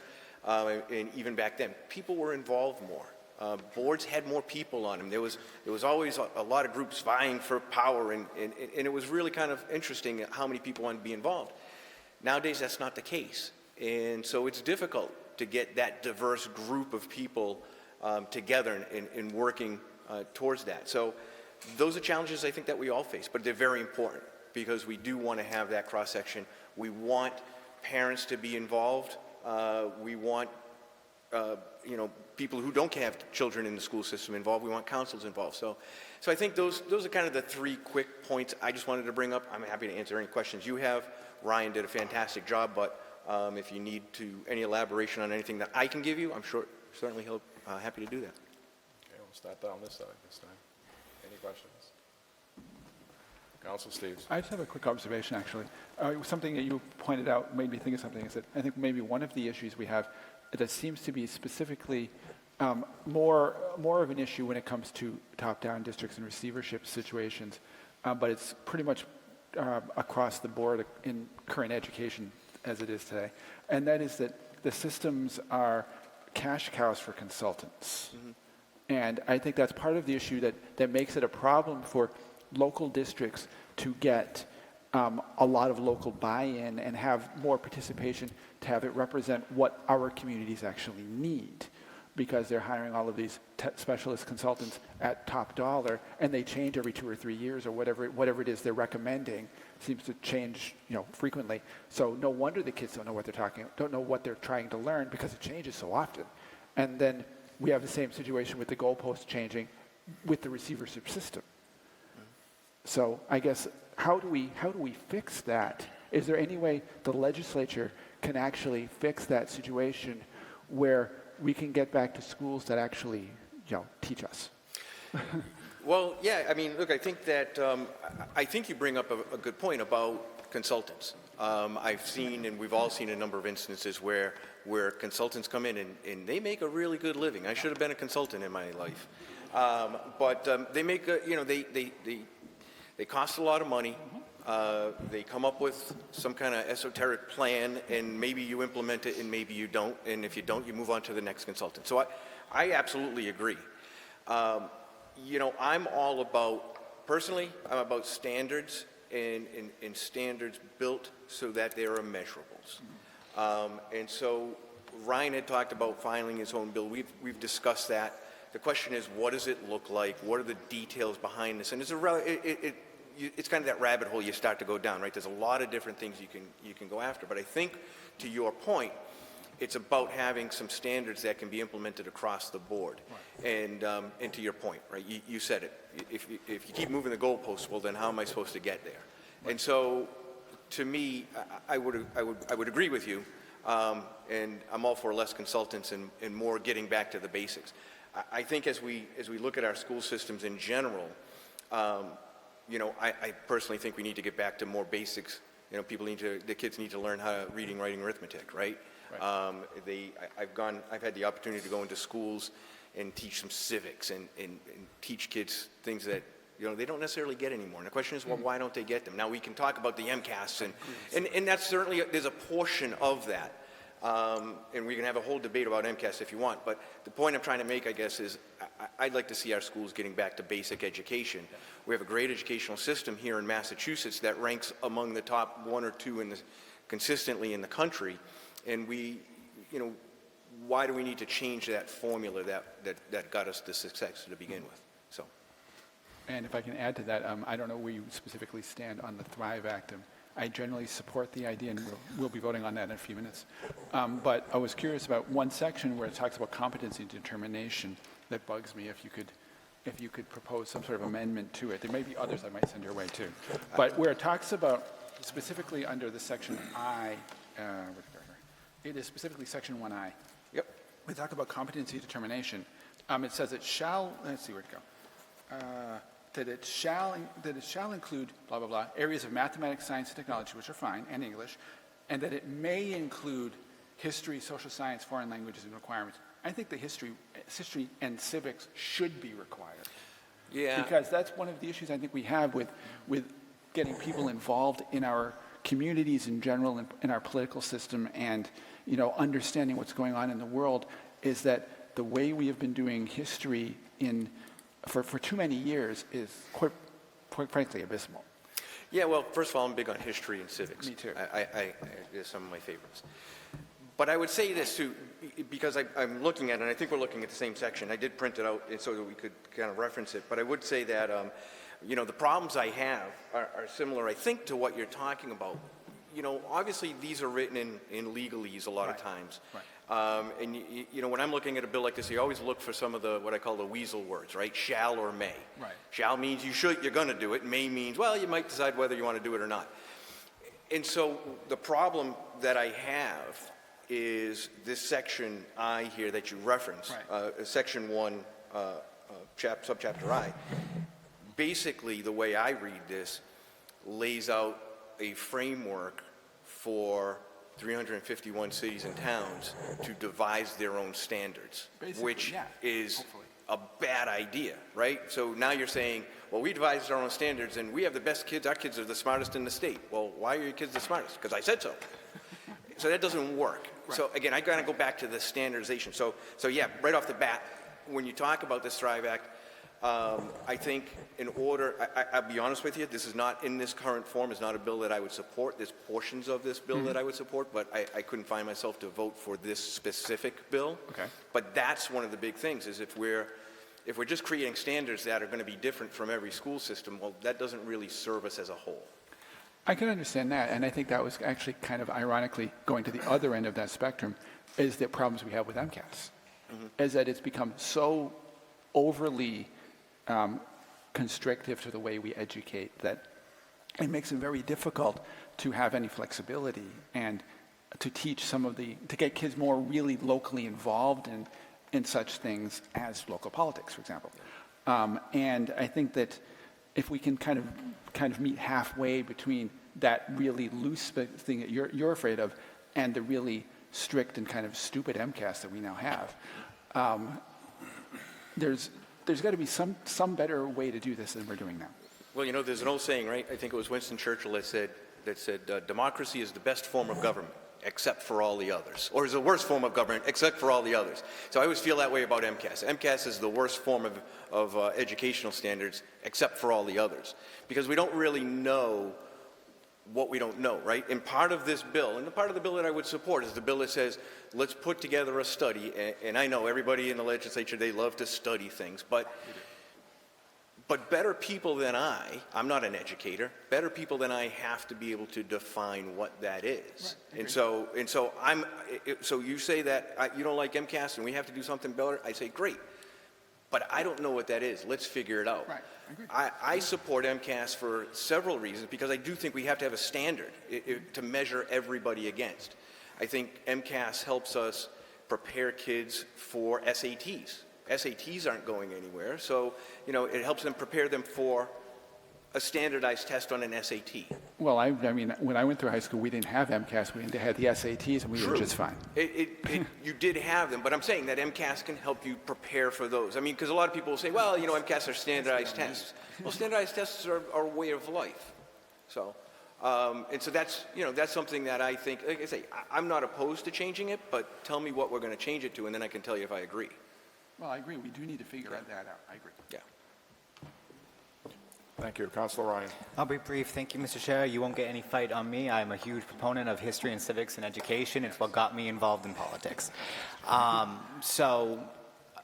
and even back then, people were involved more. Boards had more people on them. There was always a lot of groups vying for power, and it was really kind of interesting how many people wanted to be involved. Nowadays, that's not the case. And so it's difficult to get that diverse group of people together and working towards that. So those are challenges I think that we all face, but they're very important because we do want to have that cross-section. We want parents to be involved. We want people who don't have children in the school system involved. We want councils involved. So I think those are kind of the three quick points I just wanted to bring up. I'm happy to answer any questions you have. Ryan did a fantastic job, but if you need any elaboration on anything that I can give you, I'm sure certainly he'll happy to do that. Okay, we'll start down this side this time. Any questions? Council Steves. I just have a quick observation, actually. Something that you pointed out made me think of something. Is that I think maybe one of the issues we have that seems to be specifically more of an issue when it comes to top-down districts and receivership situations, but it's pretty much across the board in current education as it is today, and that is that the systems are cash cows for consultants. Mm-hmm. And I think that's part of the issue that makes it a problem for local districts to get a lot of local buy-in and have more participation to have it represent what our communities actually need, because they're hiring all of these specialist consultants at top dollar, and they change every 2 or 3 years, or whatever it is they're recommending seems to change, frequently. So no wonder the kids don't know what they're trying to learn, because it changes so often. And then we have the same situation with the goalposts changing with the receivership system. So I guess how do we fix that? Is there any way the legislature can actually fix that situation where we can get back to schools that actually, teach us? Well, yeah, I mean, look, I think that, I think you bring up a good point about consultants. I've seen, and we've all seen a number of instances where consultants come in and they make a really good living. I should have been a consultant in my life. But they make they cost a lot of money. They come up with some kind of esoteric plan, and maybe you implement it and maybe you don't. And if you don't, you move on to the next consultant. So I absolutely agree. I'm all about, personally, I'm about standards and standards built so that there are measurables. And so Ryan had talked about filing his own bill. We've discussed that. The question is, what does it look like? What are the details behind this? And it's kind of that rabbit hole you start to go down, right? There's a lot of different things you can go after. But I think, to your point, it's about having some standards that can be implemented across the board. Right. And to your point, right? You said it. If you keep moving the goalposts, well, then how am I supposed to get there? Right. And so, to me, I would agree with you. And I'm all for less consultants and more getting back to the basics. I think as we look at our school systems in general, I personally think we need to get back to more basics. The kids need to learn how to reading, writing, arithmetic, right? I've had the opportunity to go into schools and teach some civics and teach kids things that they don't necessarily get anymore. And the question is, well, why don't they get them? Now we can talk about the MCAS and that's certainly there's a portion of that. And we can have a whole debate about MCAS if you want, but the point I'm trying to make, I guess, is I'd like to see our schools getting back to basic education. We have a great educational system here in Massachusetts that ranks among the top 1 or 2 consistently in the country, and why do we need to change that formula that got us the success to begin with? So. And if I can add to that, I don't know where you specifically stand on the Thrive Act. I generally support the idea, and we'll be voting on that in a few minutes. But I was curious about one section where it talks about competency determination that bugs me. If you could propose some sort of amendment to it. There may be others I might send your way too. But where it talks about specifically under the section I, it is specifically section 1I. Yep. We talk about competency determination. It says it shall, let's see where to go. That it shall include blah, blah, blah, areas of mathematics, science, and technology, which are fine, and English, and that it may include history, social science, foreign languages, and requirements. I think the history and civics should be required. Yeah. Because that's one of the issues I think we have with getting people involved in our communities in general and in our political system and, understanding what's going on in the world is that the way we have been doing history for too many years is quite frankly abysmal. Yeah, well, first of all, I'm big on history and civics. Me too. They're some of my favorites. But I would say this too, because I'm looking at it, and I think we're looking at the same section. I did print it out so that we could kind of reference it. But I would say that, the problems I have are similar, I think, to what you're talking about. Obviously, these are written in legalese a lot of times. Right. And when I'm looking at a bill like this, you always look for some of what I call the weasel words, right? Shall or may. Right. Shall means you're going to do it. May means, well, you might decide whether you want to do it or not. And so the problem that I have is this section I here that you reference, right. Section 1, subchapter I. Basically, the way I read this lays out a framework for 351 cities and towns to devise their own standards, Basically, which yeah, is hopefully. a bad idea, right? So now you're saying, well, we devised our own standards and we have the best kids. Our kids are the smartest in the state. Well, why are your kids the smartest? Because I said so. So that doesn't work. Right. So again, I got to go back to the standardization. So yeah, right off the bat, when you talk about this Thrive Act, I think I'll be honest with you, this is not in this current form, is not a bill that I would support. There's portions of this bill that I would support, but I couldn't find myself to vote for this specific bill. Okay. But that's one of the big things, is if we're just creating standards that are going to be different from every school system, well, that doesn't really serve us as a whole. I can understand that, and I think that was actually kind of ironically going to the other end of that spectrum is the problems we have with MCAS, is that it's become so overly constrictive to the way we educate that it makes it very difficult to have any flexibility and to teach to get kids more really locally involved in such things as local politics, for example. And I think that if we can kind of meet halfway between that really loose thing that you're afraid of and the really strict and kind of stupid MCAS that we now have, there's got to be some better way to do this than we're doing now. Well, there's an old saying, right? I think it was Winston Churchill that said democracy is the best form of government, except for all the others, or is the worst form of government, except for all the others. So I always feel that way about MCAS. MCAS is the worst form of educational standards, except for all the others, because we don't really know what we don't know, right? And part of this bill, and the part of the bill that I would support is the bill that says, let's put together a study, and I know everybody in the legislature, they love to study things, but better people than I'm not an educator, better people than I have to be able to define what that is. Right, so you say that you don't like MCAS and we have to do something better, I say great. But I don't know what that is. Let's figure it out. Right. I agree. I support MCAS for several reasons, because I do think we have to have a standard to measure everybody against. I think MCAS helps us prepare kids for SATs. SATs aren't going anywhere, so it helps them prepare them for a standardized test on an SAT. Well, I mean, when I went through high school, we didn't have MCAS. We had the SATs, and we were just fine. You did have them, but I'm saying that MCAS can help you prepare for those. I mean, because a lot of people will say, well, MCAS are standardized tests. Well, standardized tests are a way of life. So, and so that's something that I think, like I say, I'm not opposed to changing it, but tell me what we're going to change it to, and then I can tell you if I agree. Well, I agree. We do need to figure that out. I agree. Yeah. Thank you. Councilor Ryan. I'll be brief. Thank you, Mr. Chair. You won't get any fight on me. I'm a huge proponent of history and civics and education. It's what got me involved in politics. So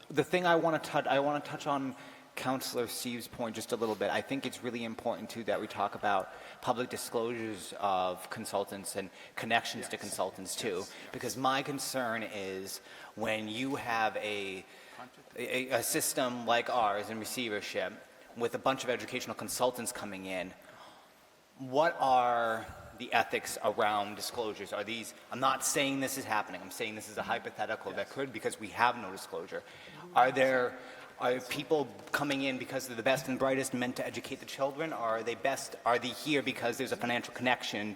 the thing I want to touch on Councilor Steve's point just a little bit, I think it's really important too that we talk about public disclosures of consultants and connections to consultants too, because my concern is when you have a system like ours in receivership with a bunch of educational consultants coming in, what are the ethics around disclosures? Are these, I'm not saying this is happening, I'm saying this is a hypothetical that could, because we have no disclosure. Are people coming in because they're the best and brightest meant to educate the children, or are they here because there's a financial connection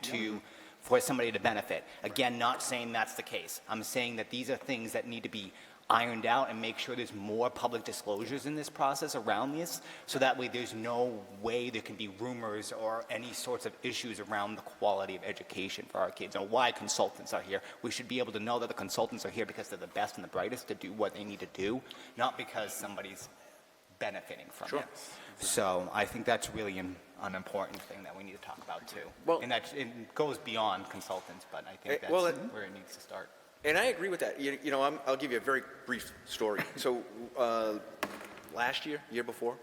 for somebody to benefit? Again, not saying that's the case. I'm saying that these are things that need to be ironed out and make sure there's more public disclosures in this process around this, so that way there's no way there can be rumors or any sorts of issues around the quality of education for our kids and why consultants are here. We should be able to know that the consultants are here because they're the best and the brightest to do what they need to do, not because somebody's benefiting from it. So I think that's really an important thing that we need to talk about too. Well, and that it goes beyond consultants, but I think that's where it needs to start. And I agree with that. You know, I'll give you a very brief story. So last year before,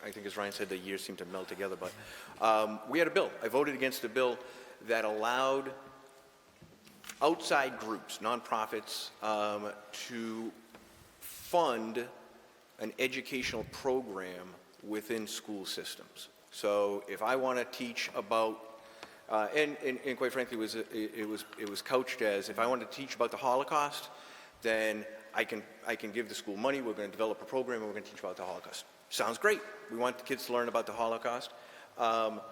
I think as Ryan said, the years seem to meld together, but we had a bill. I voted against a bill that allowed outside groups, nonprofits, to fund an educational program within school systems. So if I want to teach about and quite frankly, it was couched as, if I want to teach about the Holocaust, then I can give the school money. We're going to develop a program, and we're going to teach about the Holocaust. Sounds great. We want the kids to learn about the Holocaust, and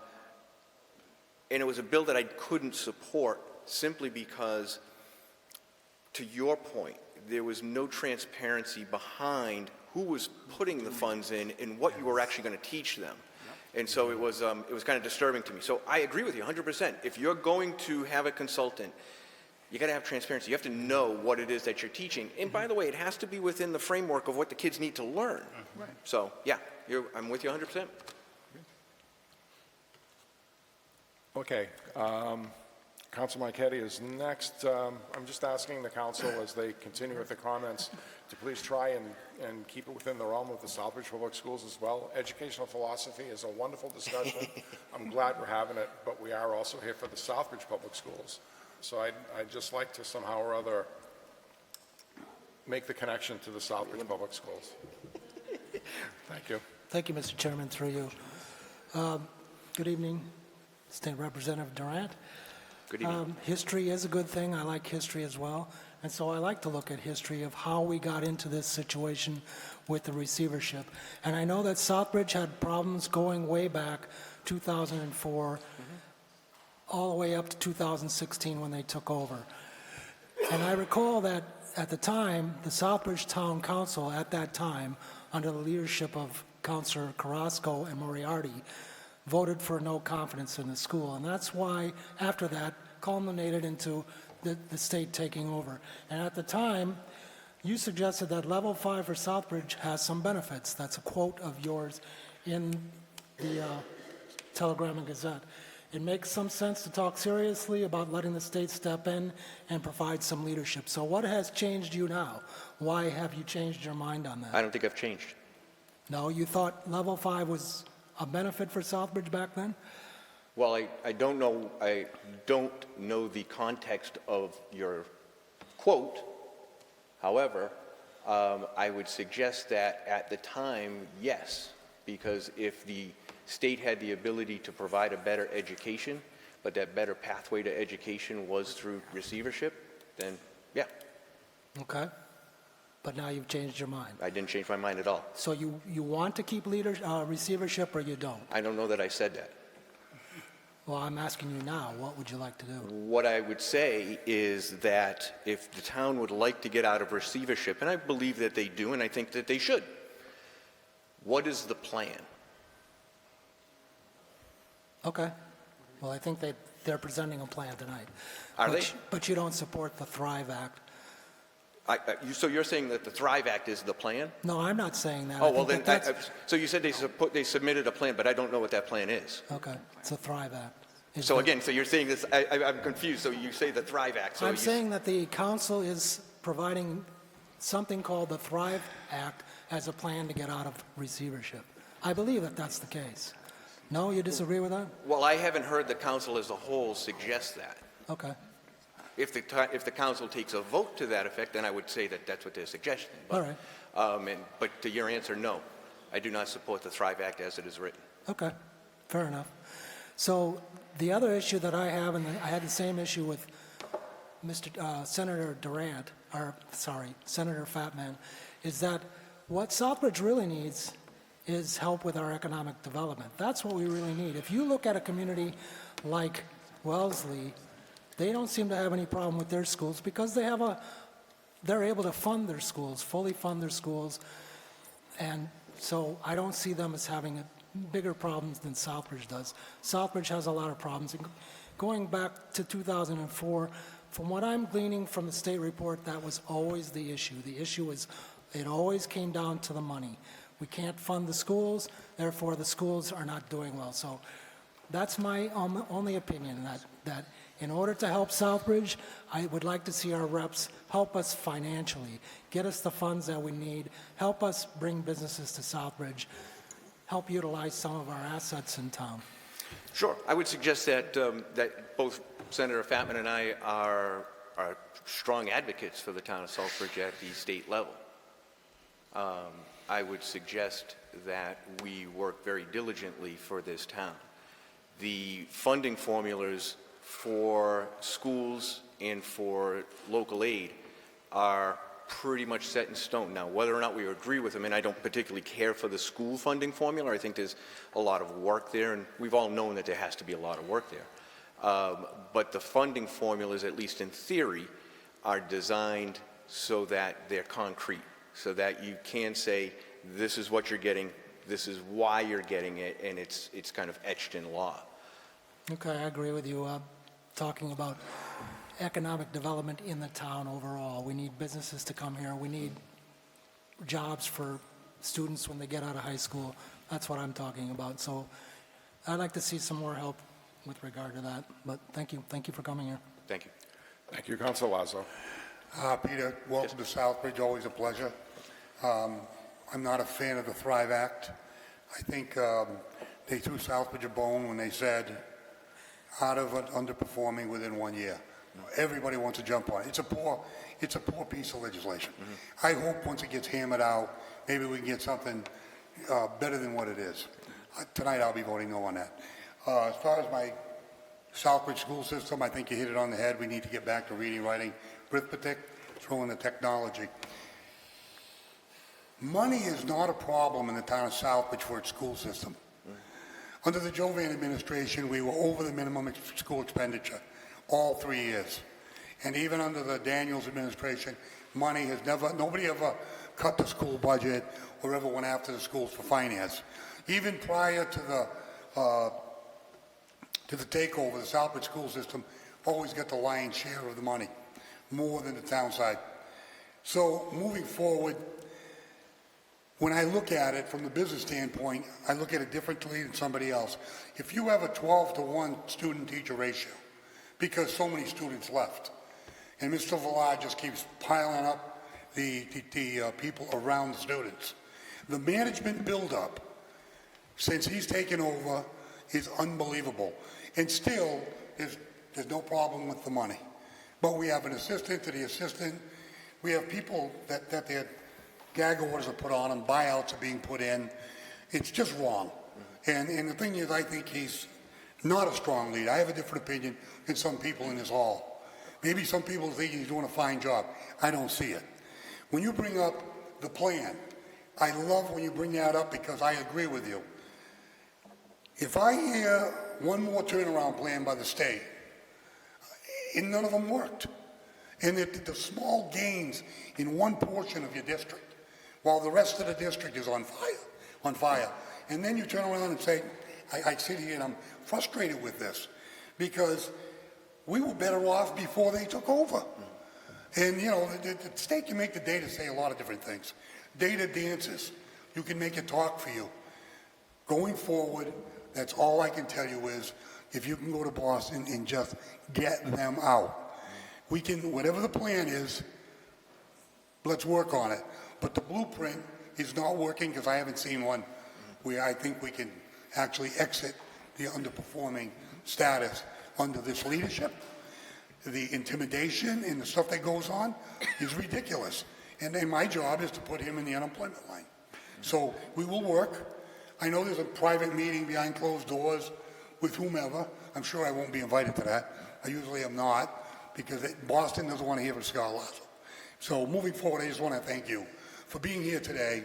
it was a bill that I couldn't support simply because, to your point, there was no transparency behind who was putting the funds in and what you were actually going to teach them. And so it was kind of disturbing to me. So I agree with you 100%. If you're going to have a consultant, you got to have transparency. You have to know what it is that you're teaching. And by the way, it has to be within the framework of what the kids need to learn. Right. So yeah, I'm with you 100%. Okay. Council Marquetti is next. I'm just asking the council, as they continue with the comments, to please try and keep it within the realm of the Southbridge Public Schools as well. Educational philosophy is a wonderful discussion. I'm glad we're having it, but we are also here for the Southbridge Public Schools. So I'd just like to somehow or other make the connection to the Southbridge Public Schools. Thank you. Thank you, Mr. Chairman, through you. Good evening, State Representative Durant. Good evening. History is a good thing. I like history as well. And so I like to look at history of how we got into this situation with the receivership. And I know that Southbridge had problems going way back, 2004, all the way up to 2016 when they took over. And I recall that at the time, the Southbridge Town Council at that time, under the leadership of Councilor Carrasco and Moriarty, voted for no confidence in the school. And that's why, after that, culminated into the state taking over. And at the time, you suggested that level 5 for Southbridge has some benefits. That's a quote of yours in the Telegram and Gazette. It makes some sense to talk seriously about letting the state step in and provide some leadership. So what has changed you now? Why have you changed your mind on that? I don't think I've changed. No, you thought level 5 was a benefit for Southbridge back then? Well, I don't know the context of your quote. However, I would suggest that at the time, yes, because if the state had the ability to provide a better education, but that better pathway to education was through receivership, then yeah. Okay. But now you've changed your mind. I didn't change my mind at all. So you want to keep receivership or you don't? I don't know that I said that. Well, I'm asking you now, what would you like to do? What I would say is that if the town would like to get out of receivership, and I believe that they do, and I think that they should, what is the plan? Okay. Well, I think they're presenting a plan tonight. Are they? But you don't support the Thrive Act. So you're saying that the Thrive Act is the plan? No, I'm not saying that. Oh, well then, so you said they submitted a plan, but I don't know what that plan is. Okay, it's a Thrive Act. So again, so you're saying this, I'm confused, so you say the Thrive Act. So I'm saying that the council is providing something called the Thrive Act as a plan to get out of receivership. I believe that that's the case. No, you disagree with that? Well, I haven't heard the council as a whole suggest that. Okay, If the council takes a vote to that effect, then I would say that that's what they're suggesting. all right, But to your answer, no. I do not support the Thrive Act as it is written. okay, fair enough. So the other issue that I have, and I had the same issue with Senator Durant, or sorry, Senator Fatman, is that what Southbridge really needs is help with our economic development. That's what we really need. If you look at a community like Wellesley, they don't seem to have any problem with their schools because they're able to fund their schools, fully fund their schools, and so I don't see them as having bigger problems than Southbridge does. Southbridge has a lot of problems. And going back to 2004, from what I'm gleaning from the state report, that was always the issue. The issue was it always came down to the money. We can't fund the schools, therefore the schools are not doing well. So that's my only opinion, that in order to help Southbridge, I would like to see our reps help us financially, get us the funds that we need, help us bring businesses to Southbridge, help utilize some of our assets in town. Sure. I would suggest that that both Senator Fatman and I are strong advocates for the town of Southbridge at the state level. I would suggest that we work very diligently for this town. The funding formulas for schools and for local aid are pretty much set in stone. Now, whether or not we agree with them, and I don't particularly care for the school funding formula, I think there's a lot of work there, and we've all known that there has to be a lot of work there. But the funding formulas, at least in theory, are designed so that they're concrete, so that you can say, this is what you're getting, this is why you're getting it, and it's kind of etched in law. Okay, I agree with you. Talking about economic development in the town overall. We need businesses to come here. We need jobs for students when they get out of high school. That's what I'm talking about. So I'd like to see some more help with regard to that. But thank you. Thank you for coming here. Thank you. Thank you, Council Lazo. Peter, welcome to Southbridge, always a pleasure. I'm not a fan of the Thrive Act. I think they threw Southbridge a bone when they said out of it underperforming within 1 year. Everybody wants to jump on it. It's a poor piece of legislation. I hope once it gets hammered out, maybe we can get something better than what it is. Tonight I'll be voting no on that. As far as my Southbridge school system, I think you hit it on the head. We need to get back to reading, writing, arithmetic, throw in the technology. Money is not a problem in the town of Southbridge for its school system. Under the Jovan administration, we were over the minimum school expenditure all 3 years. And even under the Daniels administration, nobody ever cut the school budget or ever went after the schools for finance. Even prior to the takeover, the Southbridge school system always got the lion's share of the money, more than the town side. So moving forward, when I look at it from the business standpoint, I look at it differently than somebody else. If you have a 12-to-1 student-teacher ratio, because so many students left, and Mr. Villar just keeps piling up the people around the students, the management buildup since he's taken over is unbelievable. And still, there's no problem with the money. But we have an assistant to the assistant. We have people that their gag orders are put on them, buyouts are being put in. It's just wrong. And the thing is, I think he's not a strong leader. I have a different opinion than some people in this hall. Maybe some people think he's doing a fine job. I don't see it. When you bring up the plan, I love when you bring that up because I agree with you. If I hear one more turnaround plan by the state, and none of them worked, and the small gains in one portion of your district, while the rest of the district is on fire, and then you turn around and say, I sit here and I'm frustrated with this, because we were better off before they took over. And you know, the state can make the data say a lot of different things. Data dances. You can make it talk for you. Going forward, that's all I can tell you is, if you can go to Boston and just get them out. We can, whatever the plan is, let's work on it. But the blueprint is not working because I haven't seen one. where I think we can actually exit the underperforming status under this leadership. The intimidation and the stuff that goes on is ridiculous. And then my job is to put him in the unemployment line. So we will work. I know there's a private meeting behind closed doors with whomever. I'm sure I won't be invited to that. I usually am not, because Boston doesn't want to hear from Scott Lazo. So moving forward, I just want to thank you for being here today,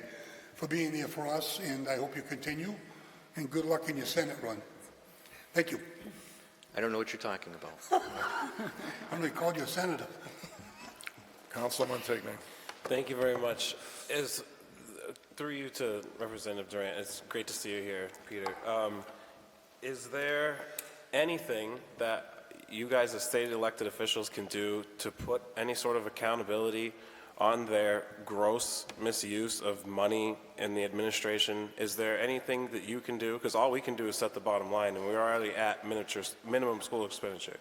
for being there for us, and I hope you continue. And good luck in your Senate run. Thank you. I don't know what you're talking about. I'm going to call you a senator. Councilor Montague. Thank you very much. Through you to Representative Durant, it's great to see you here, Peter. Is there anything that you guys as state elected officials can do to put any sort of accountability on their gross misuse of money in the administration? Is there anything that you can do? Because all we can do is set the bottom line, and we're already at minimum school expenditure.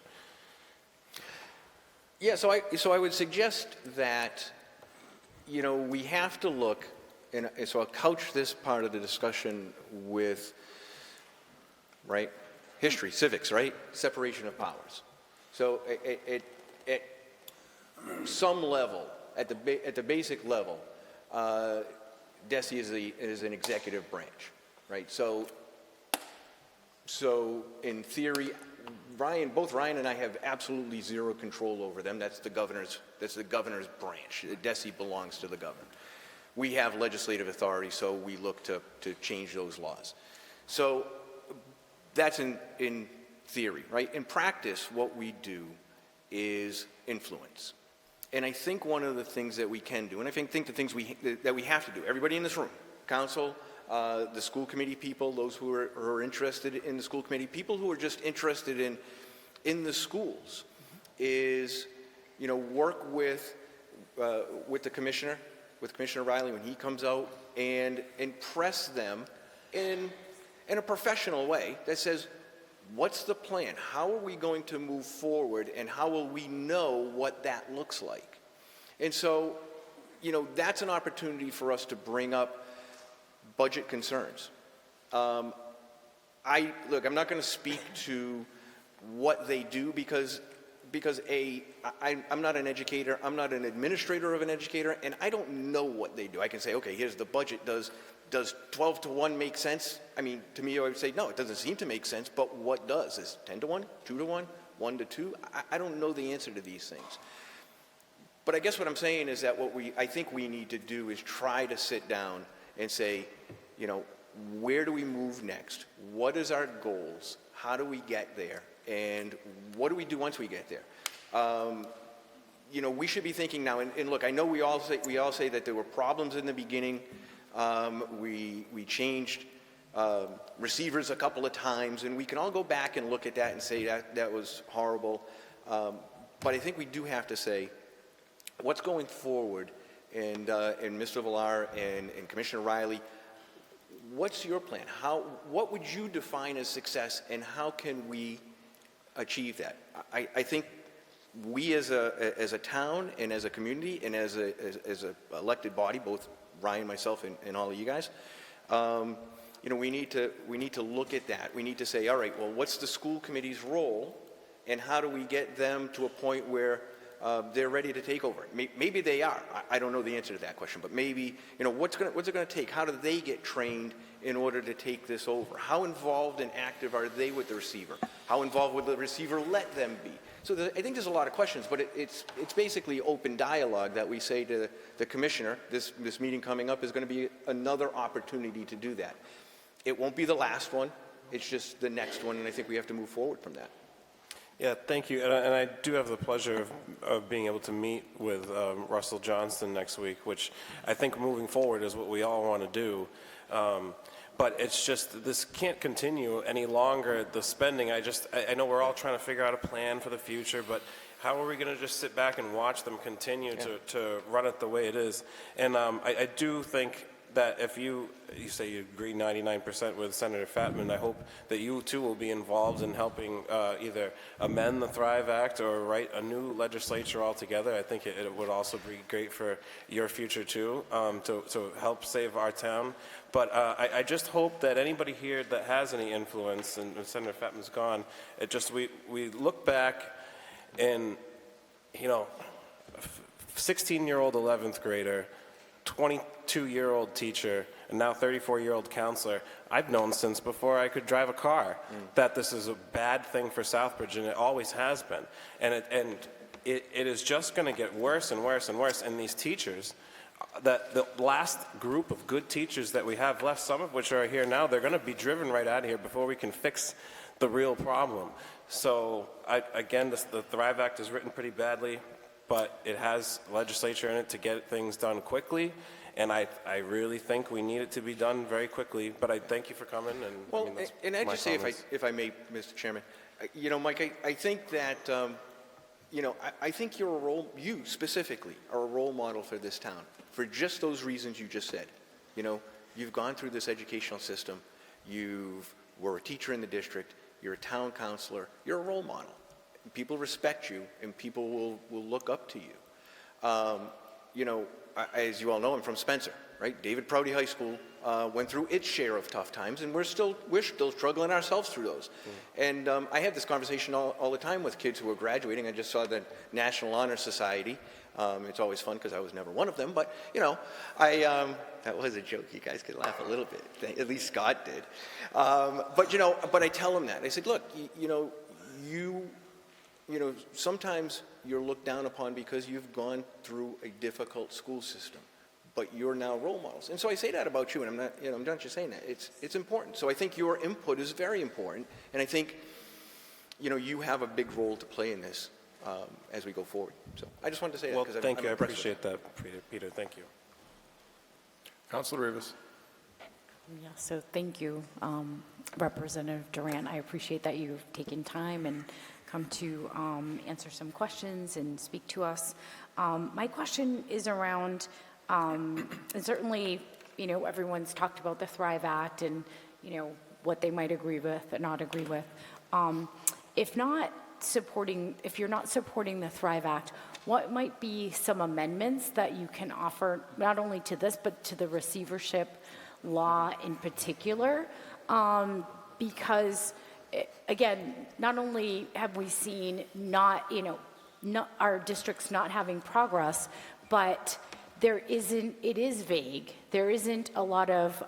Yeah, so I would suggest that, you know, we have to look, and so I'll couch this part of the discussion with, right, history, civics, right, separation of powers. So at some level, at the basic level, DESE is an executive branch, right? So in theory, both Ryan and I have absolutely zero control over them. That's the governor's branch. DESE belongs to the governor. We have legislative authority, so we look to change those laws. So that's in theory, right? In practice, what we do is influence. And I think one of the things that we can do, and I think the things that we have to do, everybody in this room, council, the school committee people, those who are interested in the school committee, people who are just interested in the schools, is, you know, work with the commissioner, with Commissioner Riley when he comes out, and press them in a professional way that says, what's the plan? How are we going to move forward, and how will we know what that looks like? And so, you know, that's an opportunity for us to bring up budget concerns. I'm not going to speak to what they do because I'm not an educator, I'm not an administrator of an educator, and I don't know what they do. I can say, okay, here's the budget. Does 12 to 1 make sense? I mean, to me, I would say, no, it doesn't seem to make sense, but what does? Is 10 to 1, 2 to 1, 1 to 2? I don't know the answer to these things. But I guess what I'm saying is that I think we need to do is try to sit down and say, you know, where do we move next? What is our goals? How do we get there? And what do we do once we get there? You know, we should be thinking now, and look, I know we all say that there were problems in the beginning. We changed receivers a couple of times, and we can all go back and look at that and say that was horrible. But I think we do have to say, what's going forward? And Mr. Villar and Commissioner Riley, what's your plan? What would you define as success, and how can we achieve that? I think we as a town and as a community and as a elected body, both Ryan, myself, and all of you guys, you know, we need to look at that. We need to say, all right, well, what's the school committee's role, and how do we get them to a point where they're ready to take over? Maybe they are. I don't know the answer to that question, but maybe, you know, what's it going to take? How do they get trained in order to take this over? How involved and active are they with the receiver? How involved would the receiver let them be? So I think there's a lot of questions, but it's basically open dialogue that we say to the commissioner. This meeting coming up is going to be another opportunity to do that. It won't be the last one. It's just the next one, and I think we have to move forward from that. Yeah, thank you. And I do have the pleasure of being able to meet with Russell Johnston next week, which I think moving forward is what we all want to do. But it's just, this can't continue any longer, the spending. I know we're all trying to figure out a plan for the future, but how are we going to just sit back and watch them continue to run it the way it is? And I do think that if you say you agree 99% with Senator Fatman, I hope that you too will be involved in helping either amend the Thrive Act or write a new legislature altogether. I think it would also be great for your future too, to help save our town. But I just hope that anybody here that has any influence, and Senator Fatman's gone, we look back and, 16-year-old 11th grader, 22-year-old teacher, and now 34-year-old counselor. I've known since before I could drive a car that this is a bad thing for Southbridge, and it always has been. And it is just going to get worse and worse and worse. And these teachers, that the last group of good teachers that we have left, some of which are here now, they're going to be driven right out of here before we can fix the real problem. So again, the Thrive Act is written pretty badly, but it has legislature in it to get things done quickly, and I really think we need it to be done very quickly. But I thank you for coming. And Well, and I just say, if I may, Mr. Chairman, Mike, I think that, I think you specifically are a role model for this town for just those reasons you just said. You've gone through this educational system, you were a teacher in the district, you're a town councilor, you're a role model. People respect you, and people will look up to you. As you all know, I'm from Spencer, right? David Prouty High School went through its share of tough times, and we're still struggling ourselves through those. And I have this conversation all the time with kids who are graduating. I just saw the National Honor Society. It's always fun because I was never one of them, but that was a joke. You guys could laugh a little bit. At least Scott did. But I tell them that. I said, look, sometimes you're looked down upon because you've gone through a difficult school system, but you're now role models. And so I say that about you, and I'm not just saying that. It's important. So I think your input is very important, and I think, you have a big role to play in this as we go forward. So I just wanted to say that because thank you. I appreciate that, Peter. Thank you. Councilor Rivas. Yeah, so thank you, Representative Durant. I appreciate that you've taken time and come to answer some questions and speak to us. My question is around, and certainly, everyone's talked about the Thrive Act and, what they might agree with and not agree with. If you're not supporting the Thrive Act, what might be some amendments that you can offer, not only to this, but to the receivership law in particular? Because again, not only have we seen our districts not having progress, but it is vague. There isn't a lot of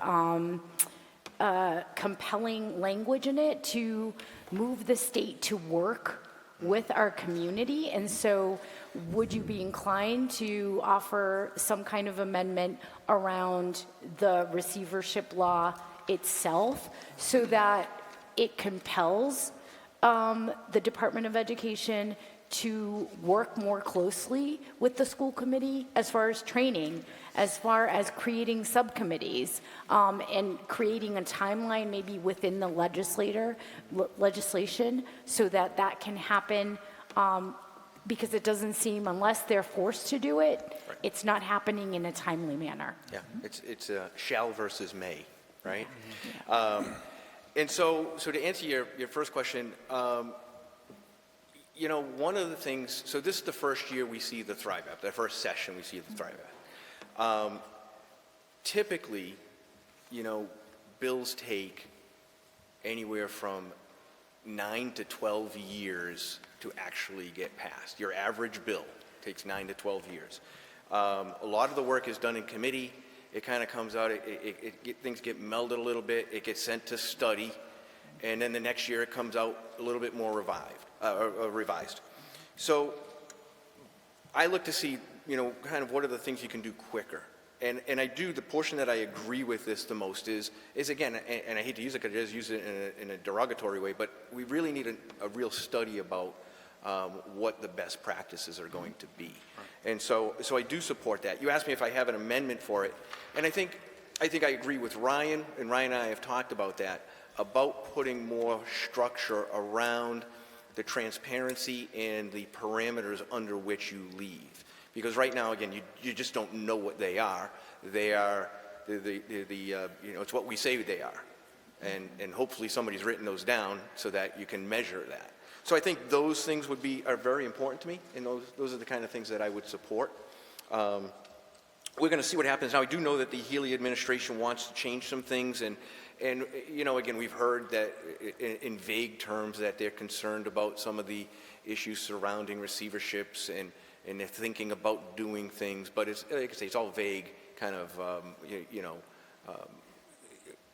compelling language in it to move the state to work with our community. And so would you be inclined to offer some kind of amendment around the receivership law itself so that it compels the Department of Education to work more closely with the school committee as far as training, as far as creating subcommittees, and creating a timeline maybe within the legislation so that can happen, because it doesn't seem, unless they're forced to do it, it's not happening in a timely manner. Yeah, it's shall versus may, right? And so to answer your first question, one of the things, so this is the first year we see the Thrive Act, the first session we see the Thrive Act. Typically, bills take anywhere from 9 to 12 years to actually get passed. Your average bill takes 9 to 12 years. A lot of the work is done in committee. It kind of comes out, things get melded a little bit, it gets sent to study, and then the next year it comes out a little bit more revised. So I look to see, kind of what are the things you can do quicker. And I do, the portion that I agree with this the most is again, and I hate to use it because I just use it in a derogatory way, but we really need a real study about what the best practices are going to be. And so I do support that. You asked me if I have an amendment for it, and I think I agree with Ryan, and Ryan and I have talked about that, about putting more structure around the transparency and the parameters under which you leave. Because right now, again, you just don't know what they are. They are it's what we say they are. And hopefully somebody's written those down so that you can measure that. So I think those things are very important to me, and those are the kind of things that I would support. We're going to see what happens. Now, I do know that the Healy administration wants to change some things, and again, we've heard that in vague terms that they're concerned about some of the issues surrounding receiverships and they're thinking about doing things, but it's, like I say, it's all vague kind of,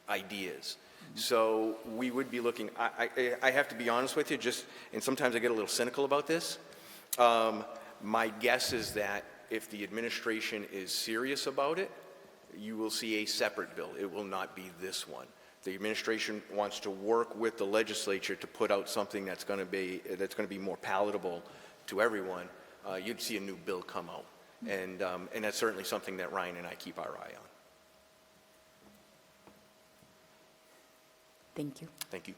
ideas. So we would be looking, I have to be honest with you, and sometimes I get a little cynical about this. My guess is that if the administration is serious about it, you will see a separate bill. It will not be this one. The administration wants to work with the legislature to put out something that's going to be more palatable to everyone. You'd see a new bill come out, and that's certainly something that Ryan and I keep our eye on. Thank you. Thank you.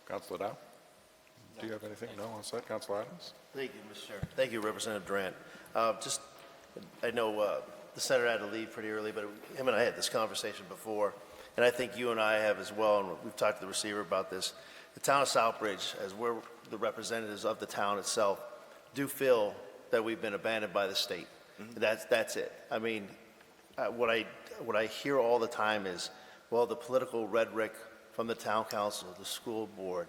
Councilor Dow? Do you have anything? No, on set. Councilor Adams? Thank you, Mr. Chair. Thank you, Representative Durant. I know the senator had to leave pretty early, but him and I had this conversation before, and I think you and I have as well, and we've talked to the receiver about this. The town of Southbridge, as we're the representatives of the town itself, do feel that we've been abandoned by the state. Mm-hmm. That's it. I mean, what I hear all the time is, well, the political rhetoric from the town council, the school board.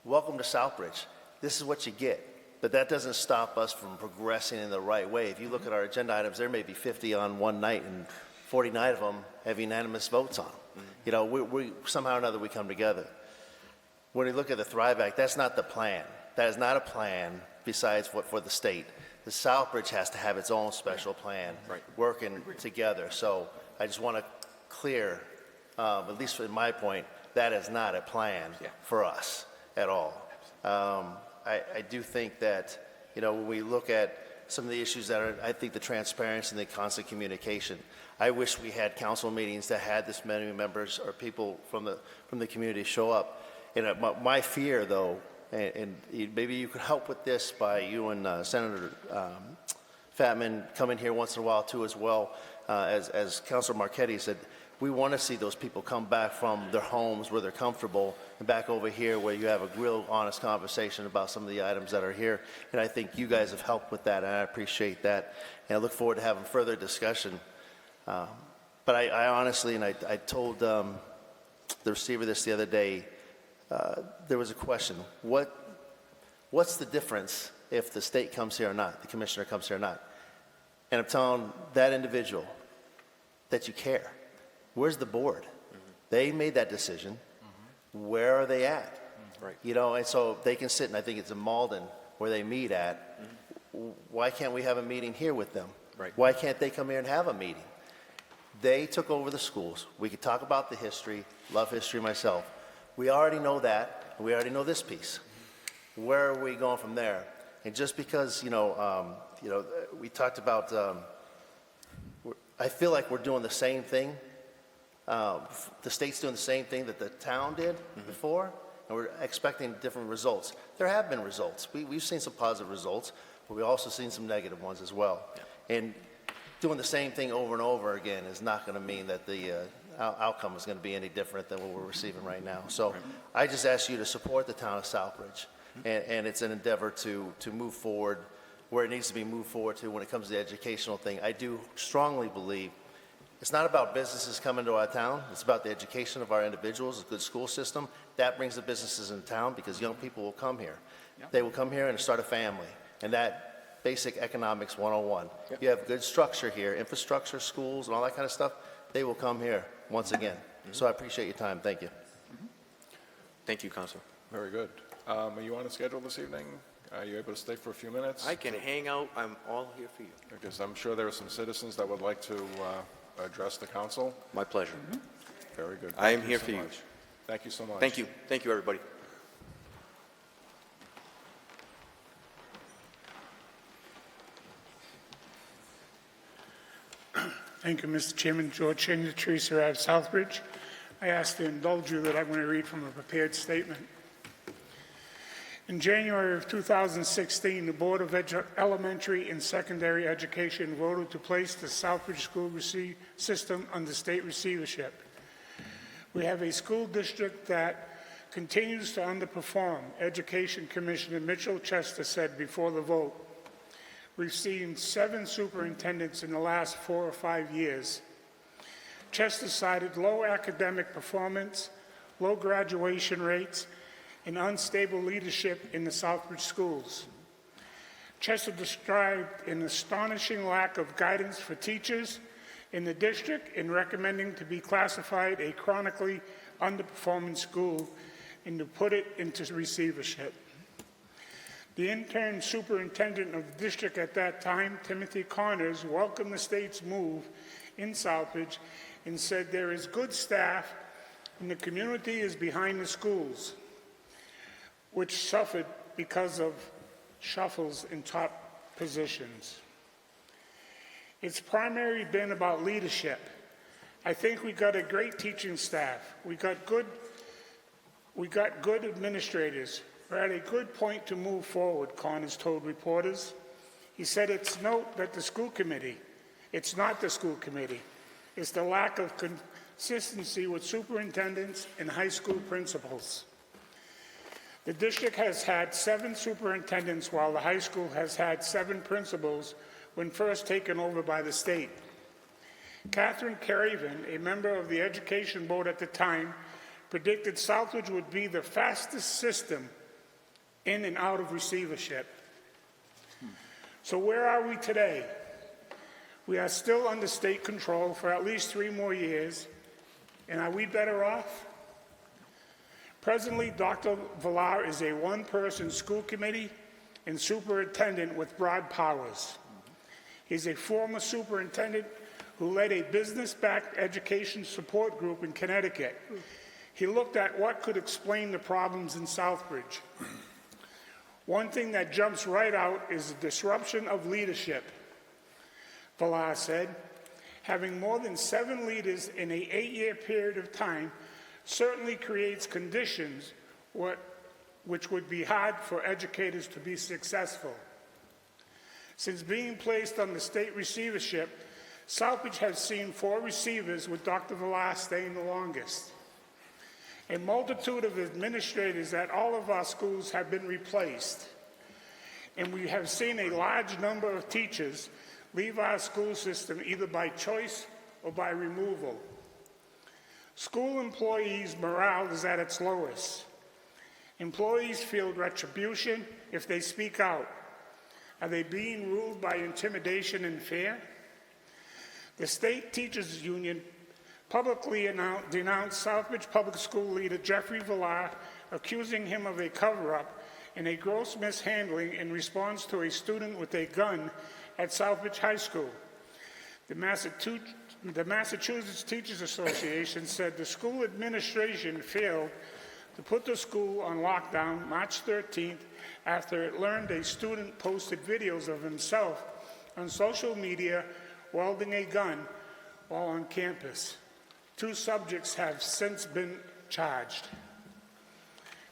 Welcome to Southbridge. This is what you get. But that doesn't stop us from progressing in the right way. If you look at our agenda items, there may be 50 on one night and 49 of them have unanimous votes on them. Mm-hmm. We somehow or another we come together. When we look at the Thrive Act, that's not the plan. That is not a plan besides what for the state. The Southbridge has to have its own special plan, working together. So I just want to clear, at least from my point, that is not a plan for us at all. I do think that, when we look at some of the issues that are, I think the transparency and the constant communication, I wish we had council meetings that had this many members or people from the community show up. And my fear, though, and maybe you could help with this by you and Senator Fatman coming here once in a while too as well, as Councilor Marchetti said, we want to see those people come back from their homes where they're comfortable and back over here where you have a real honest conversation about some of the items that are here. And I think you guys have helped with that, and I appreciate that. And I look forward to having further discussion. But I honestly, and I told the receiver this the other day, there was a question. What's the difference if the state comes here or not, the commissioner comes here or not? And I'm telling that individual that you care. Where's the board? Mm-hmm. They made that decision. Mm-hmm. Where are they at? Mm-hmm. Right. And so they can sit, and I think it's in Malden where they meet at. Mm-hmm. Why can't we have a meeting here with them? Right. Why can't they come here and have a meeting? They took over the schools. We could talk about the history, love history myself. We already know that, and we already know this piece. Mm-hmm. Where are we going from there? And just because, we talked about, I feel like we're doing the same thing. The state's doing the same thing that the town did before, and we're expecting different results. There have been results. We've seen some positive results, but we've also seen some negative ones as well. Yeah. And doing the same thing over and over again is not going to mean that the outcome is going to be any different than what we're receiving right now. So I just ask you to support the town of Southbridge, and it's an endeavor to move forward where it needs to be moved forward to when it comes to the educational thing. I do strongly believe it's not about businesses coming to our town. It's about the education of our individuals, a good school system. That brings the businesses in town because young people will come here. Yep. They will come here and start a family. And that basic economics 101. Yep. You have good structure here, infrastructure, schools, and all that kind of stuff. They will come here once again. Mm-hmm. So I appreciate your time. Thank you. Mm-hmm. Thank you, Councilor. Very good. Are you on a schedule this evening? Are you able to stay for a few minutes? I can hang out. I'm all here for you. Because I'm sure there are some citizens that would like to address the council. My pleasure. Mm-hmm. Very good. I am here for you. Thank you so much. Thank you. Thank you, everybody. Thank you, Mr. Chairman. George Cheney, Teresa Ave, Southbridge. I ask to indulge you that I'm going to read from a prepared statement. In January of 2016, the Board of Elementary and Secondary Education voted to place the Southbridge School System under state receivership. We have a school district that continues to underperform, Education Commissioner Mitchell Chester said before the vote. We've seen 7 superintendents in the last 4 or 5 years. Chester cited low academic performance, low graduation rates, and unstable leadership in the Southbridge schools. Chester described an astonishing lack of guidance for teachers in the district in recommending to be classified a chronically underperforming school and to put it into receivership. The intern superintendent of the district at that time, Timothy Connors, welcomed the state's move in Southbridge and said there is good staff and the community is behind the schools, which suffered because of shuffles in top positions. It's primarily been about leadership. I think we got a great teaching staff. We got good administrators. We're at a good point to move forward, Connors told reporters. He said it's not the school committee. It's the lack of consistency with superintendents and high school principals. The district has had 7 superintendents while the high school has had 7 principals when first taken over by the state. Catherine Craven, a member of the Education Board at the time, predicted Southbridge would be the fastest system in and out of receivership. So where are we today? We are still under state control for at least 3 more years, and are we better off? Presently, Dr. Villar is a one-person school committee and superintendent with broad powers. He's a former superintendent who led a business-backed education support group in Connecticut. He looked at what could explain the problems in Southbridge. One thing that jumps right out is the disruption of leadership. Villar said, having more than 7 leaders in an 8-year period of time certainly creates conditions which would be hard for educators to be successful. Since being placed on the state receivership, Southbridge has seen 4 receivers, with Dr. Villar staying the longest. A multitude of administrators at all of our schools have been replaced, and we have seen a large number of teachers leave our school system either by choice or by removal. School employees' morale is at its lowest. Employees feel retribution if they speak out. Are they being ruled by intimidation and fear? The State Teachers Union publicly denounced Southbridge Public School leader Jeffrey Villar, accusing him of a cover-up and a gross mishandling in response to a student with a gun at Southbridge High School. The Massachusetts Teachers Association said the school administration failed to put the school on lockdown March 13th after it learned a student posted videos of himself on social media wielding a gun while on campus. 2 subjects have since been charged.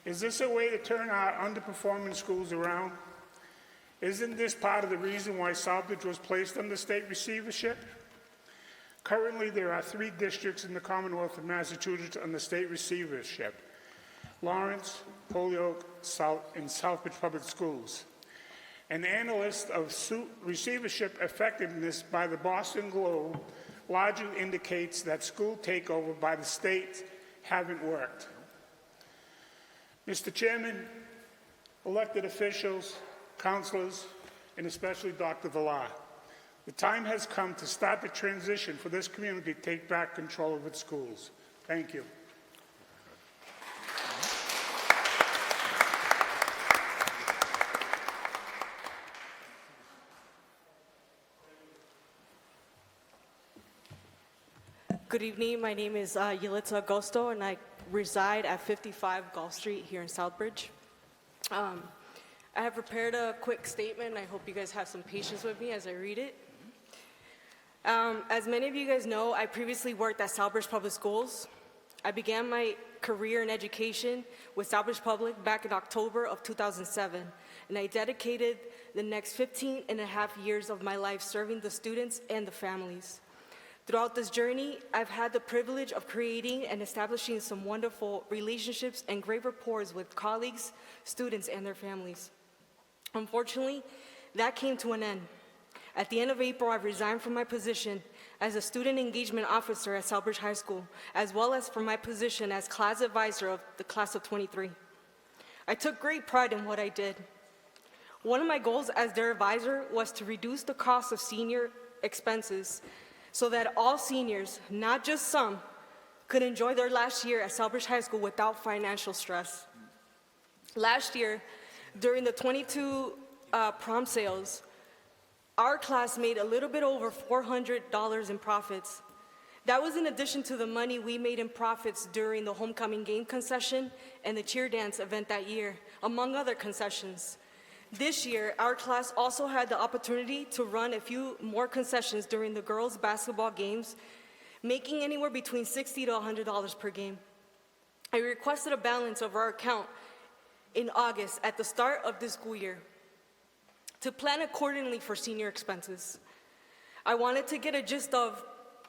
Is this a way to turn our underperforming schools around? Isn't this part of the reason why Southbridge was placed under state receivership? Currently, there are 3 districts in the Commonwealth of Massachusetts under state receivership: Lawrence, Holyoke, and Southbridge Public Schools. An analyst of receivership effectiveness by the Boston Globe largely indicates that school takeover by the state haven't worked. Mr. Chairman, elected officials, councilors, and especially Dr. Villar, the time has come to start the transition for this community to take back control of its schools. Thank you. Good evening. My name is Yelitza Agosto, and I reside at 55 Gulf Street here in Southbridge. I have prepared a quick statement. I hope you guys have some patience with me as I read it. As many of you guys know, I previously worked at Southbridge Public Schools. I began my career in education with Southbridge Public back in October of 2007, and I dedicated the next 15 and a half years of my life serving the students and the families. Throughout this journey, I've had the privilege of creating and establishing some wonderful relationships and great rapport with colleagues, students, and their families. Unfortunately, that came to an end. At the end of April, I resigned from my position as a student engagement officer at Southbridge High School, as well as from my position as class advisor of the class of 23. I took great pride in what I did. One of my goals as their advisor was to reduce the cost of senior expenses so that all seniors, not just some, could enjoy their last year at Southbridge High School without financial stress. Last year, during the 22 prom sales, our class made a little bit over $400 in profits. That was in addition to the money we made in profits during the homecoming game concession and the cheer dance event that year, among other concessions. This year, our class also had the opportunity to run a few more concessions during the girls' basketball games, making anywhere between $60 to $100 per game. I requested a balance of our account in August at the start of this school year to plan accordingly for senior expenses. I wanted to get a gist of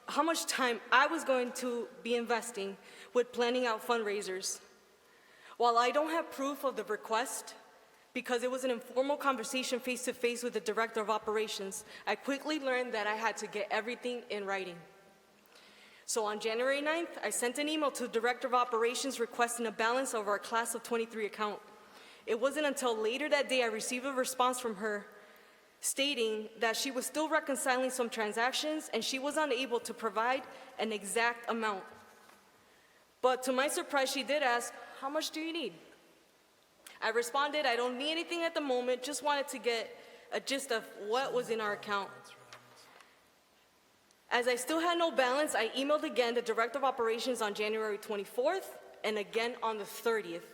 how much time I was going to be investing with planning out fundraisers. While I don't have proof of the request, because it was an informal conversation face-to-face with the director of operations, I quickly learned that I had to get everything in writing. So on January 9th, I sent an email to the director of operations requesting a balance of our class of 23 account. It wasn't until later that day I received a response from her stating that she was still reconciling some transactions and she was unable to provide an exact amount. But to my surprise, she did ask, "How much do you need?" I responded, "I don't need anything at the moment, just wanted to get a gist of what was in our account." As I still had no balance, I emailed again the director of operations on January 24th and again on the 30th.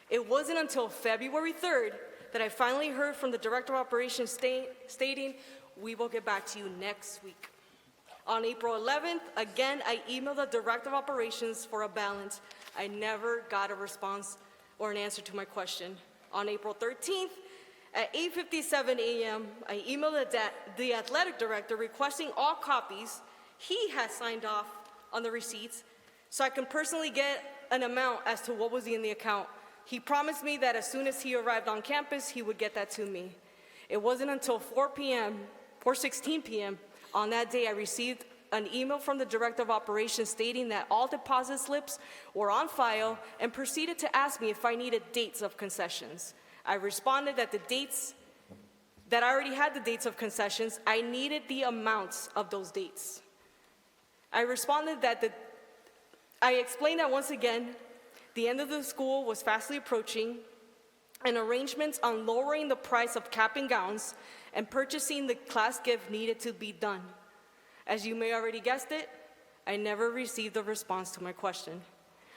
It wasn't until February 3rd that I finally heard from the director of operations stating, "We will get back to you next week." On April 11th, again, I emailed the director of operations for a balance. I never got a response or an answer to my question. On April 13th, at 8:57 a.m., I emailed the athletic director requesting all copies he had signed off on the receipts so I can personally get an amount as to what was in the account. He promised me that as soon as he arrived on campus, he would get that to me. It wasn't until 4:16 p.m. on that day I received an email from the director of operations stating that all deposit slips were on file and proceeded to ask me if I needed dates of concessions. I responded that I already had the dates of concessions. I needed the amounts of those dates. I responded I explained that once again, the end of the school was fastly approaching, and arrangements on lowering the price of cap and gowns and purchasing the class gift needed to be done. As you may already guessed it, I never received a response to my question.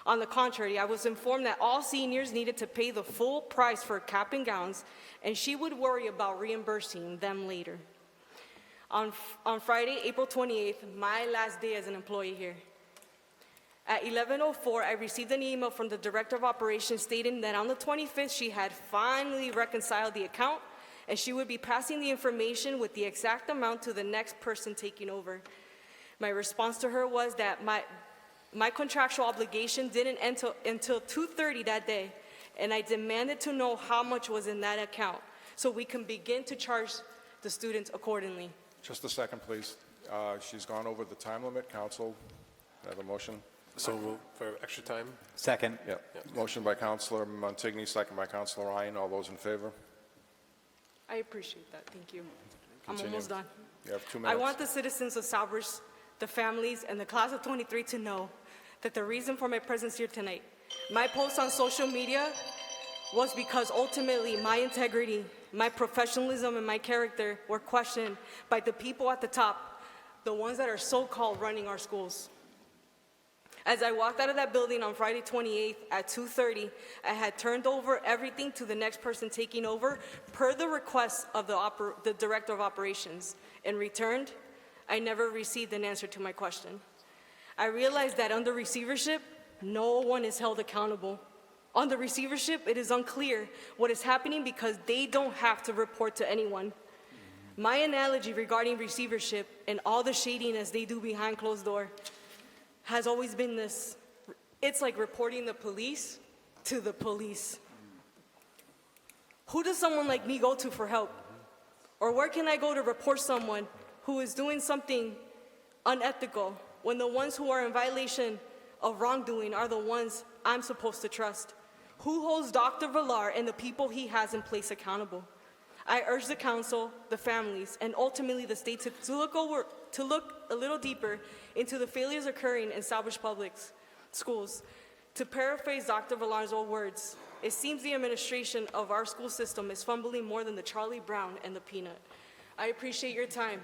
On the contrary, I was informed that all seniors needed to pay the full price for cap and gowns, and she would worry about reimbursing them later. On Friday, April 28th, my last day as an employee here, at 11:04, I received an email from the director of operations stating that on the 25th, she had finally reconciled the account and she would be passing the information with the exact amount to the next person taking over. My response to her was that my contractual obligation didn't end until 2:30 that day, and I demanded to know how much was in that account so we can begin to charge the students accordingly. Just a second, please. She's gone over the time limit. Council, I have a motion. So move for extra time? Second. Yeah. Motion by Councilor Montigny, second by Councilor Ryan. All those in favor? I appreciate that, thank you. I'm Continue. almost done. You have 2 I minutes. want the citizens of Southbridge, the families, and the class of 23 to know that the reason for my presence here tonight, my post on social media, was because ultimately my integrity, my professionalism, and my character were questioned by the people at the top, the ones that are so-called running our schools. As I walked out of that building on Friday 28th at 2:30, I had turned over everything to the next person taking over per the request of the director of operations. In return, I never received an answer to my question. I realized that under receivership, no one is held accountable. On the receivership, it is unclear what is happening because they don't have to report to anyone. My analogy regarding receivership and all the shadiness they do behind closed door has always been this. It's like reporting the police to the police. Who does someone like me go to for help? Or where can I go to report someone who is doing something unethical when the ones who are in violation of wrongdoing are the ones I'm supposed to trust? Who holds Dr. Villar and the people he has in place accountable? I urge the council, the families, and ultimately the state to look a little deeper into the failures occurring in Southbridge Public Schools. To paraphrase Dr. Villar's old words, it seems the administration of our school system is fumbling more than the Charlie Brown and the Peanut. I appreciate your time.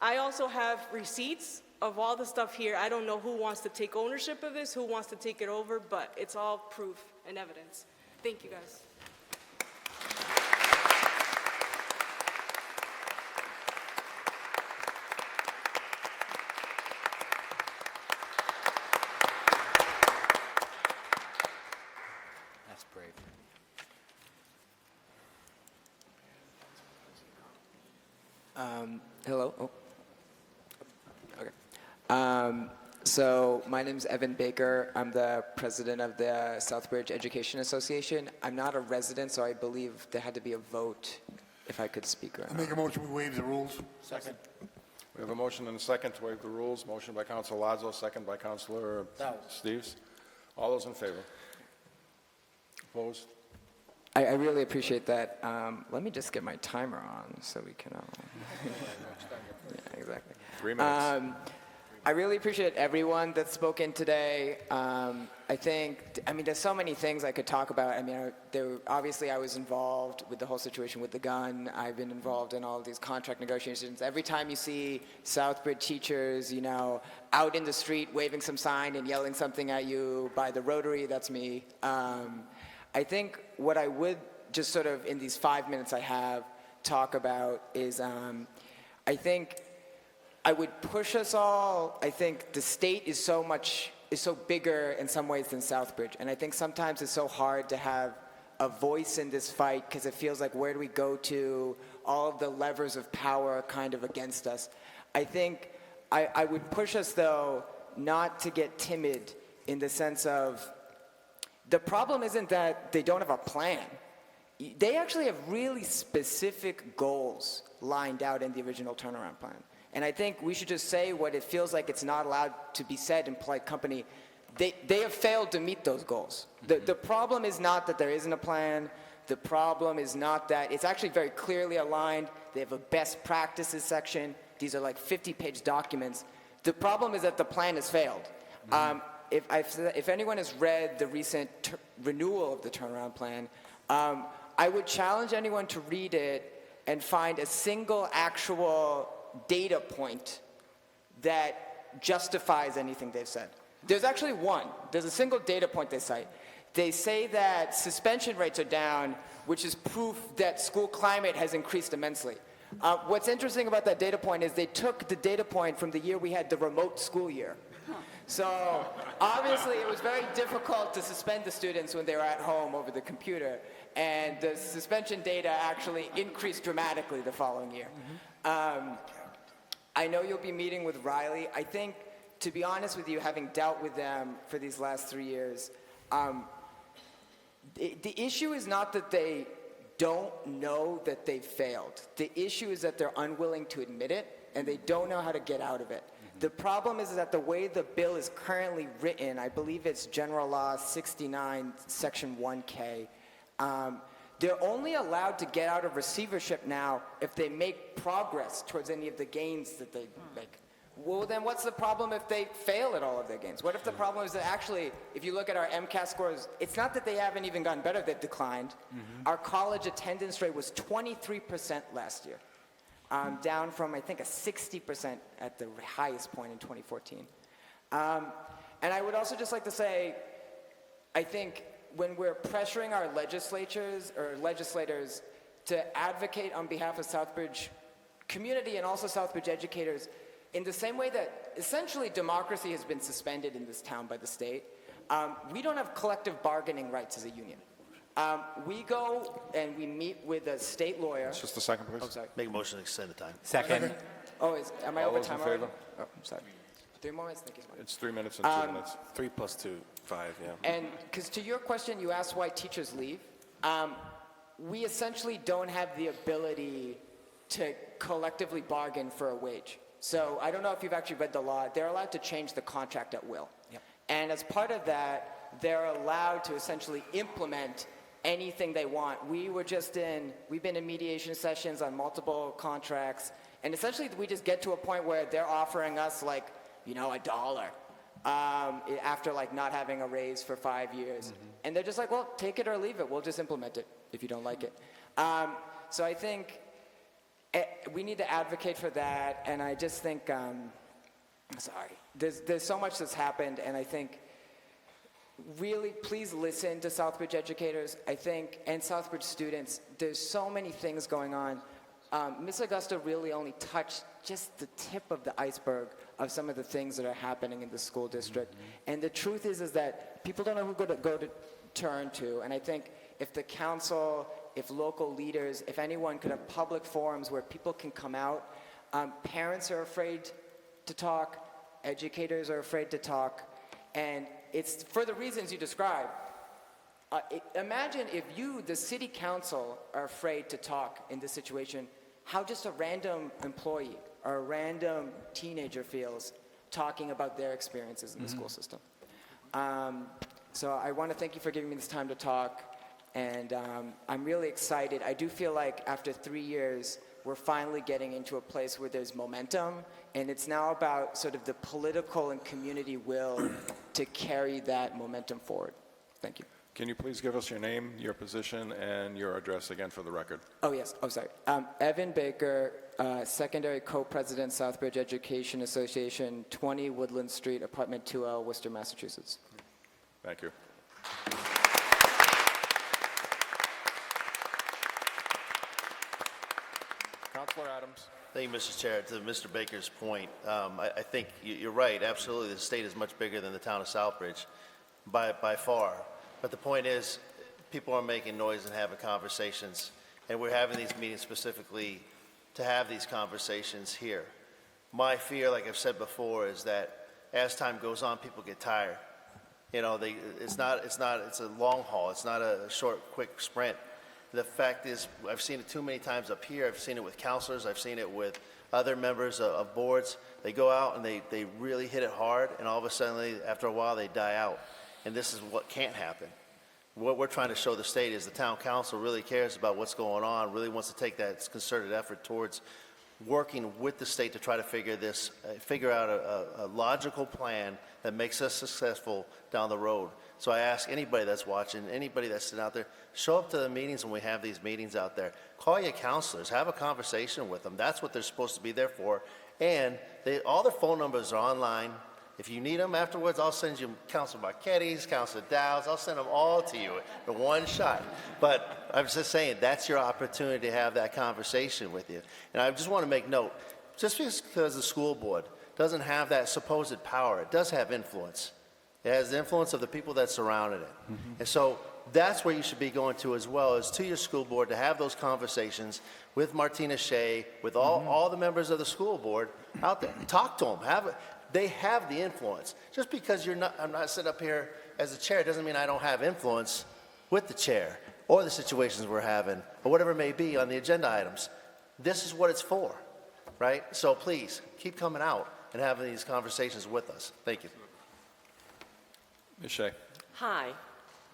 I also have receipts of all the stuff here. I don't know who wants to take ownership of this, who wants to take it over, but it's all proof and evidence. Thank you, guys. That's brave. Hello. Oh. Okay. So my name is Evan Baker. I'm the president of the Southbridge Education Association. I'm not a resident, so I believe there had to be a vote if I could speak right I make a motion we waive the rules. Second. We have a motion and a second to waive the rules. Motion by Councilor Lazo, second by Councilor Steves. All those in favor? Opposed? I really appreciate that. Let me just get my timer on so we can. Yeah, exactly. 3 minutes. I really appreciate everyone that's spoken today. There's so many things I could talk about. Obviously I was involved with the whole situation with the gun. I've been involved in all of these contract negotiations. Every time you see Southbridge teachers, out in the street waving some sign and yelling something at you by the Rotary, that's me. I think what I would just sort of in these 5 minutes I have talk about is I think I would push us all. I think the state is so bigger in some ways than Southbridge. And I think sometimes it's so hard to have a voice in this fight because it feels like where do we go to? All of the levers of power are kind of against us. I think I would push us, though, not to get timid in the sense of the problem isn't that they don't have a plan. They actually have really specific goals lined out in the original turnaround plan. And I think we should just say what it feels like it's not allowed to be said in polite company. They have failed to meet those goals. The problem is not that there isn't a plan. The problem is not that it's actually very clearly aligned. They have a best practices section. These are like 50-page documents. The problem is that the plan has failed. If anyone has read the recent renewal of the turnaround plan, I would challenge anyone to read it and find a single actual data point that justifies anything they've said. There's actually one. There's a single data point they cite. They say that suspension rates are down, which is proof that school climate has increased immensely. What's interesting about that data point is they took the data point from the year we had the remote school year. So obviously it was very difficult to suspend the students when they were at home over the computer, and the suspension data actually increased dramatically the following year. I know you'll be meeting with Riley. I think, to be honest with you, having dealt with them for these last 3 years, the issue is not that they don't know that they've failed. The issue is that they're unwilling to admit it, and they don't know how to get out of it. The problem is that the way the bill is currently written, I believe it's General Law 69, Section 1K, they're only allowed to get out of receivership now if they make progress towards any of the gains that they make. Well, then what's the problem if they fail at all of their gains? What if the problem is that actually, if you look at our MCAS scores, it's not that they haven't even gotten better, they've declined. Our college attendance rate was 23% last year. Down from, I think, a 60% at the highest point in 2014. And I would also just like to say, I think when we're pressuring our legislators to advocate on behalf of Southbridge community and also Southbridge educators, in the same way that essentially democracy has been suspended in this town by the state, We don't have collective bargaining rights as a union. We go and we meet with a state lawyer. Just a second, please. Oh, sorry. Make a motion to extend the time. Second. Oh, am I All over those in time already? favor? Oh, I'm sorry. 3 more minutes? Thank you so much. It's 3 minutes and 2 minutes. 3 plus 2, 5, yeah. And because to your question, you asked why teachers leave. We essentially don't have the ability to collectively bargain for a wage. So I don't know if you've actually read the law. They're allowed to change the contract at will. Yep. And as part of that, they're allowed to essentially implement anything they want. We've been in mediation sessions on multiple contracts, and essentially we just get to a point where they're offering us like, $1 after like not having a raise for 5 years. And they're just like, well, take it or leave it. We'll just implement it if you don't like it. So I think we need to advocate for that, and I just think, there's so much that's happened, and I think really please listen to Southbridge educators, I think, and Southbridge students. There's so many things going on. Ms. Augusta really only touched just the tip of the iceberg of some of the things that are happening in the school district. And the truth is that people don't know who to go to turn to, and I think if the council, if local leaders, if anyone could have public forums where people can come out. Parents are afraid to talk, educators are afraid to talk, and it's for the reasons you described. Imagine if you, the city council, are afraid to talk in this situation, how just a random employee or a random teenager feels talking about their experiences in the school system. So I want to thank you for giving me this time to talk. And I'm really excited. I do feel like after 3 years, we're finally getting into a place where there's momentum, and it's now about sort of the political and community will to carry that momentum forward. Thank you. Can you please give us your name, your position, and your address again for the record? Oh, yes. Oh, sorry. Evan Baker, Secondary Co-President, Southbridge Education Association, 20 Woodland Street, Apartment 2L, Worcester, Massachusetts. Thank you. Councilor Adams. Thank you, Mr. Chair. To Mr. Baker's point, I think you're right. Absolutely, the state is much bigger than the town of Southbridge by far. But the point is, people are making noise and having conversations, and we're having these meetings specifically to have these conversations here. My fear, like I've said before, is that as time goes on, people get tired. It's a long haul. It's not a short, quick sprint. The fact is, I've seen it too many times up here. I've seen it with counselors. I've seen it with other members of boards. They go out and they really hit it hard, and all of a sudden, after a while, they die out. And this is what can't happen. What we're trying to show the state is the town council really cares about what's going on, really wants to take that concerted effort towards working with the state to try to figure out a logical plan that makes us successful down the road. So I ask anybody that's watching, anybody that's sitting out there, show up to the meetings when we have these meetings out there. Call your counselors, have a conversation with them. That's what they're supposed to be there for. And all their phone numbers are online. If you need them afterwards, I'll send you Counselor Marchetti's, Counselor Dow's. I'll send them all to you in one shot. But I'm just saying, that's your opportunity to have that conversation with you. And I just want to make note, just because the school board doesn't have that supposed power, it does have influence. It has the influence of the people that surrounded it. And so that's where you should be going to as well, is to your school board to have those conversations with Martina Shea, with all the members of the school board out there. Talk to them. They have the influence. Just because I'm not sitting up here as the chair doesn't mean I don't have influence with the chair or the situations we're having or whatever it may be on the agenda items. This is what it's for, right? So please, keep coming out and having these conversations with us. Thank you. Ms. Shea. Hi,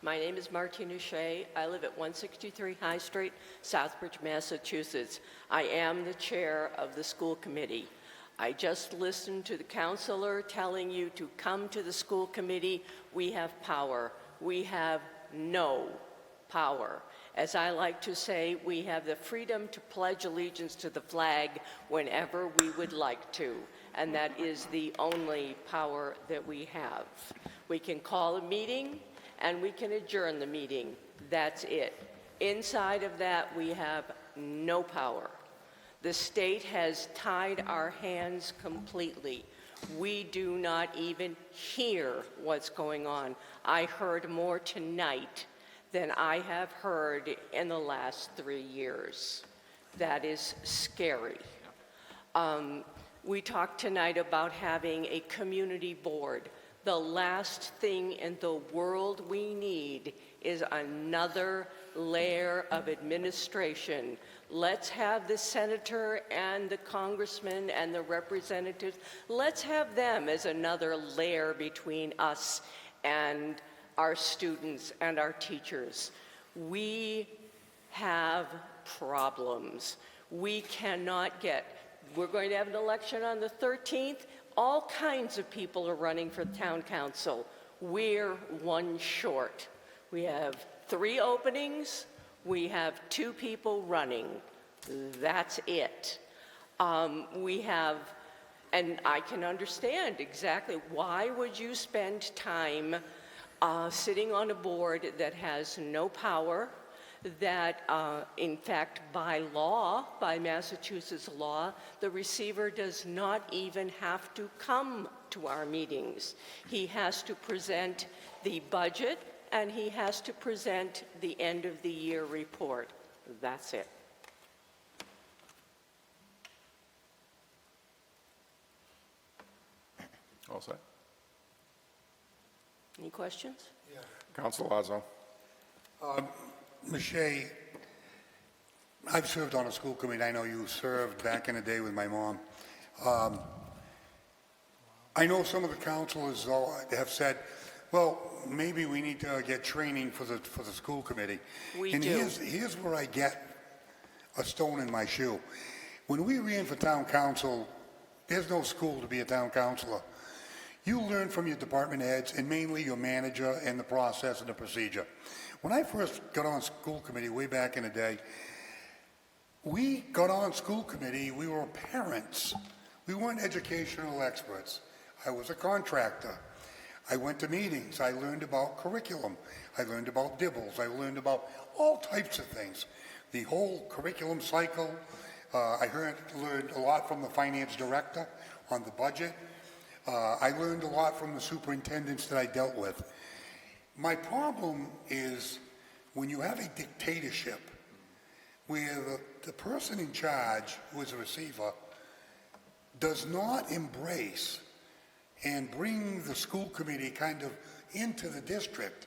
my name is Martina Shea. I live at 163 High Street, Southbridge, Massachusetts. I am the chair of the school committee. I just listened to the counselor telling you to come to the school committee. We have power. We have no power. As I like to say, we have the freedom to pledge allegiance to the flag whenever we would like to, and that is the only power that we have. We can call a meeting, and we can adjourn the meeting. That's it. Inside of that, we have no power. The state has tied our hands completely. We do not even hear what's going on. I heard more tonight than I have heard in the last 3 years. That is scary. We talked tonight about having a community board. The last thing in the world we need is another layer of administration. Let's have the senator and the congressman and the representatives, let's have them as another layer between us and our students and our teachers. We have problems. We cannot get, we're going to have an election on the 13th. All kinds of people are running for town council. We're one short. We have 3 openings. We have 2 people running. That's it. We have, and I can understand exactly why would you spend time sitting on a board that has no power, that in fact by law, by Massachusetts law, the receiver does not even have to come to our meetings. He has to present the budget and he has to present the end of the year report. That's it. All set? Any questions? Council Lazo. Ms. Shea, I've served on a school committee. I know you served back in the day with my mom. I know some of the councilors have said, well, maybe we need to get training for the school committee. We and do. Here's where I get a stone in my shoe. When we ran for town council, there's no school to be a town councilor. You learn from your department heads and mainly your manager and the process and the procedure. When I first got on school committee way back in the day, we got on school committee, we were parents. We weren't educational experts. I was a contractor. I went to meetings. I learned about curriculum. I learned about dibbles. I learned about all types of things. The whole curriculum cycle. I learned a lot from the finance director on the budget. I learned a lot from the superintendents that I dealt with. My problem is when you have a dictatorship where the person in charge, who is a receiver, does not embrace and bring the school committee kind of into the district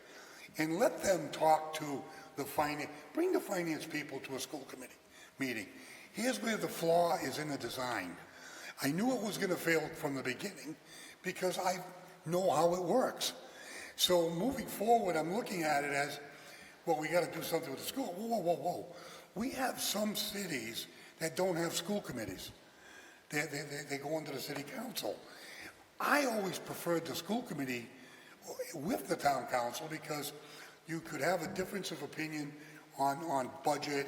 and let them talk to the finance, bring the finance people to a school committee meeting. Here's where the flaw is in the design. I knew it was going to fail from the beginning because I know how it works. So moving forward, I'm looking at it as, well, we got to do something with the school. Whoa, whoa, whoa, whoa. We have some cities that don't have school committees. They go under the city council. I always preferred the school committee with the town council because you could have a difference of opinion on budget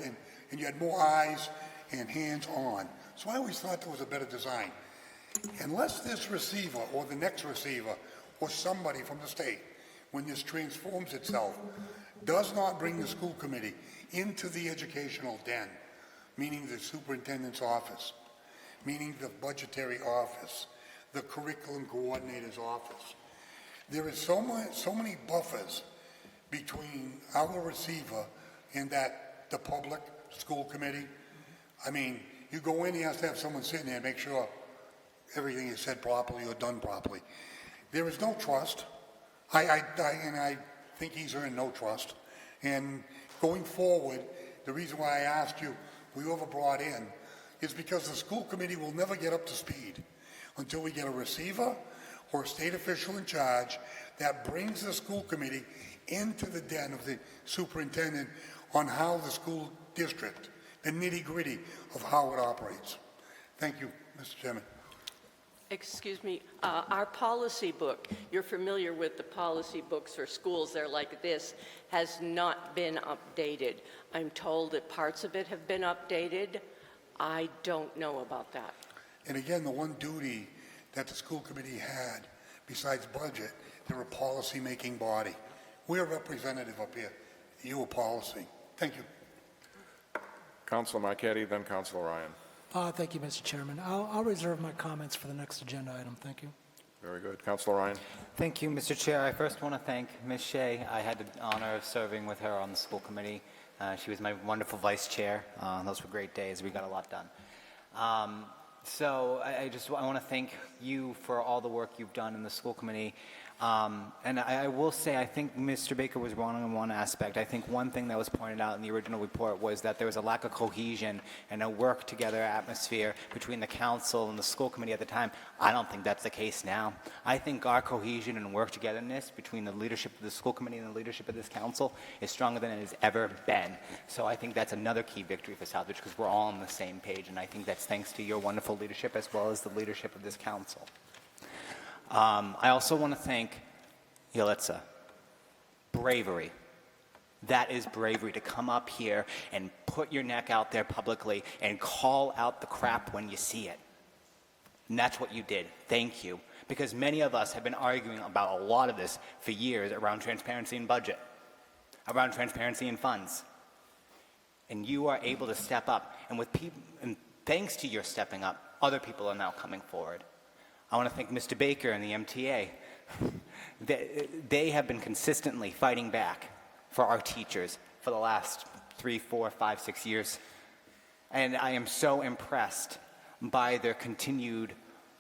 and you had more eyes and hands on. So I always thought that was a better design. Unless this receiver or the next receiver or somebody from the state, when this transforms itself, does not bring the school committee into the educational den, meaning the superintendent's office, meaning the budgetary office, the curriculum coordinator's office. There is so many buffers between our receiver and the public school committee. I mean, you go in, he has to have someone sitting there and make sure everything is said properly or done properly. There is no trust. I think he's earned no trust. And going forward, the reason why I asked you, were you ever brought in, is because the school committee will never get up to speed until we get a receiver or a state official in charge that brings the school committee into the den of the superintendent on how the school district, the nitty-gritty of how it operates. Thank you, Mr. Chairman. Excuse me, our policy book, you're familiar with the policy books for schools, they're like this, has not been updated. I'm told that parts of it have been updated. I don't know about that. And again, the one duty that the school committee had, besides budget, they're a policy-making body. We're representative up here. You a policy. Thank you. Councilor Marquetti, then Councilor Ryan. Thank you, Mr. Chairman. I'll reserve my comments for the next agenda item. Thank you. Very good. Councilor Ryan. Thank you, Mr. Chair. I first want to thank Ms. Shea. I had the honor of serving with her on the school committee. She was my wonderful vice chair. Those were great days. We got a lot done. So I want to thank you for all the work you've done in the school committee. And I will say, I think Mr. Baker was wrong on one aspect. I think one thing that was pointed out in the original report was that there was a lack of cohesion and a work-together atmosphere between the council and the school committee at the time. I don't think that's the case now. I think our cohesion and work-togetherness between the leadership of the school committee and the leadership of this council is stronger than it has ever been. So I think that's another key victory for Southbridge because we're all on the same page, and I think that's thanks to your wonderful leadership as well as the leadership of this council. I also want to thank Yelitsa. Bravery. That is bravery, to come up here and put your neck out there publicly and call out the crap when you see it. And that's what you did. Thank you. Because many of us have been arguing about a lot of this for years around transparency in budget, around transparency in funds. And you are able to step up. And thanks to your stepping up, other people are now coming forward. I want to thank Mr. Baker and the MTA. They have been consistently fighting back for our teachers for the last 3, 4, 5, 6 years. And I am so impressed by their continued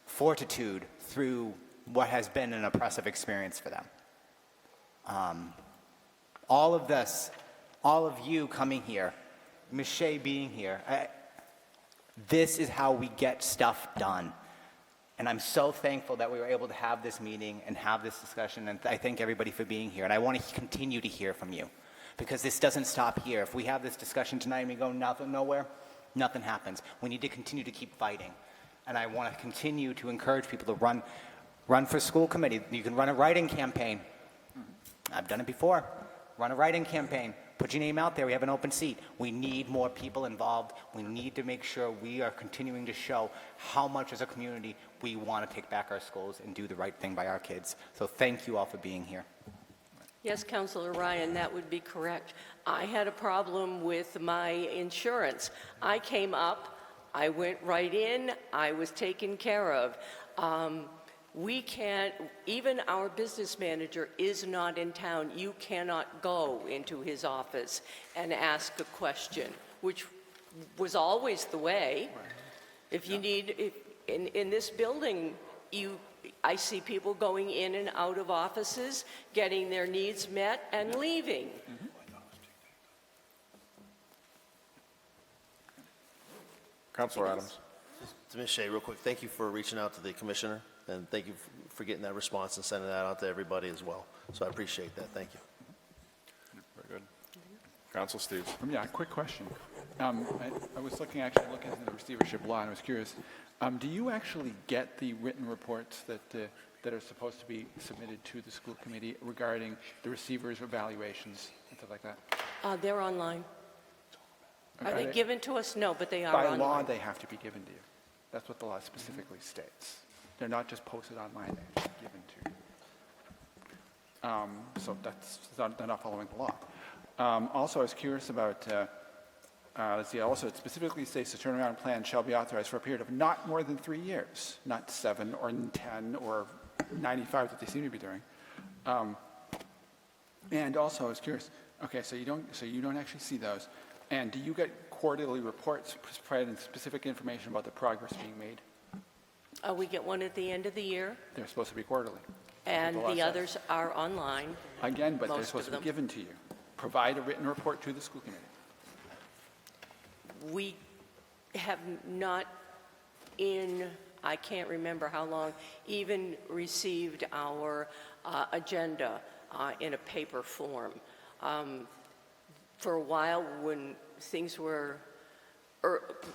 fortitude through what has been an oppressive experience for them. All of this, all of you coming here, Ms. Shea being here, this is how we get stuff done. And I'm so thankful that we were able to have this meeting and have this discussion, and I thank everybody for being here. And I want to continue to hear from you, because this doesn't stop here. If we have this discussion tonight and we go nowhere, nothing happens. We need to continue to keep fighting. And I want to continue to encourage people to run for school committee. You can run a write-in campaign. I've done it before. Run a write-in campaign. Put your name out there. We have an open seat. We need more people involved. We need to make sure we are continuing to show how much as a community we want to take back our schools and do the right thing by our kids. So thank you all for being here. Yes, Councilor Ryan, that would be correct. I had a problem with my insurance. I came up, I went right in, I was taken care of. We can't, even our business manager is not in town. You cannot go into his office and ask a question, which was always the way. If you need, in this building, I see people going in and out of offices, getting their needs met and leaving. Councilor Adams. To Ms. Shea, real quick, thank you for reaching out to the commissioner, and thank you for getting that response and sending that out to everybody as well. So I appreciate that. Thank you. Very good. Councilor Steves. Yeah, quick question. I was looking at the receivership law, and I was curious. Do you actually get the written reports that are supposed to be submitted to the school committee regarding the receiver's evaluations and stuff like that? They're online. Are they given to us? No, but they are By online. law, they have to be given to you. That's what the law specifically states. They're not just posted online, they're just given to you. So they're not following the law. Also, I was curious about, let's see, also it specifically states the turnaround plan shall be authorized for a period of not more than 3 years, not 7 or 10 or 95 that they seem to be doing. And also, I was curious, okay, so you don't actually see those. And do you get quarterly reports providing specific information about the progress being made? We get one at the end of the year, They're supposed to be quarterly. and The law the says. others are online. Again, but they're Most supposed of to be them. given to you. Provide a written report to the school committee. We have not I can't remember how long, even received our agenda in a paper form. For a while, when things were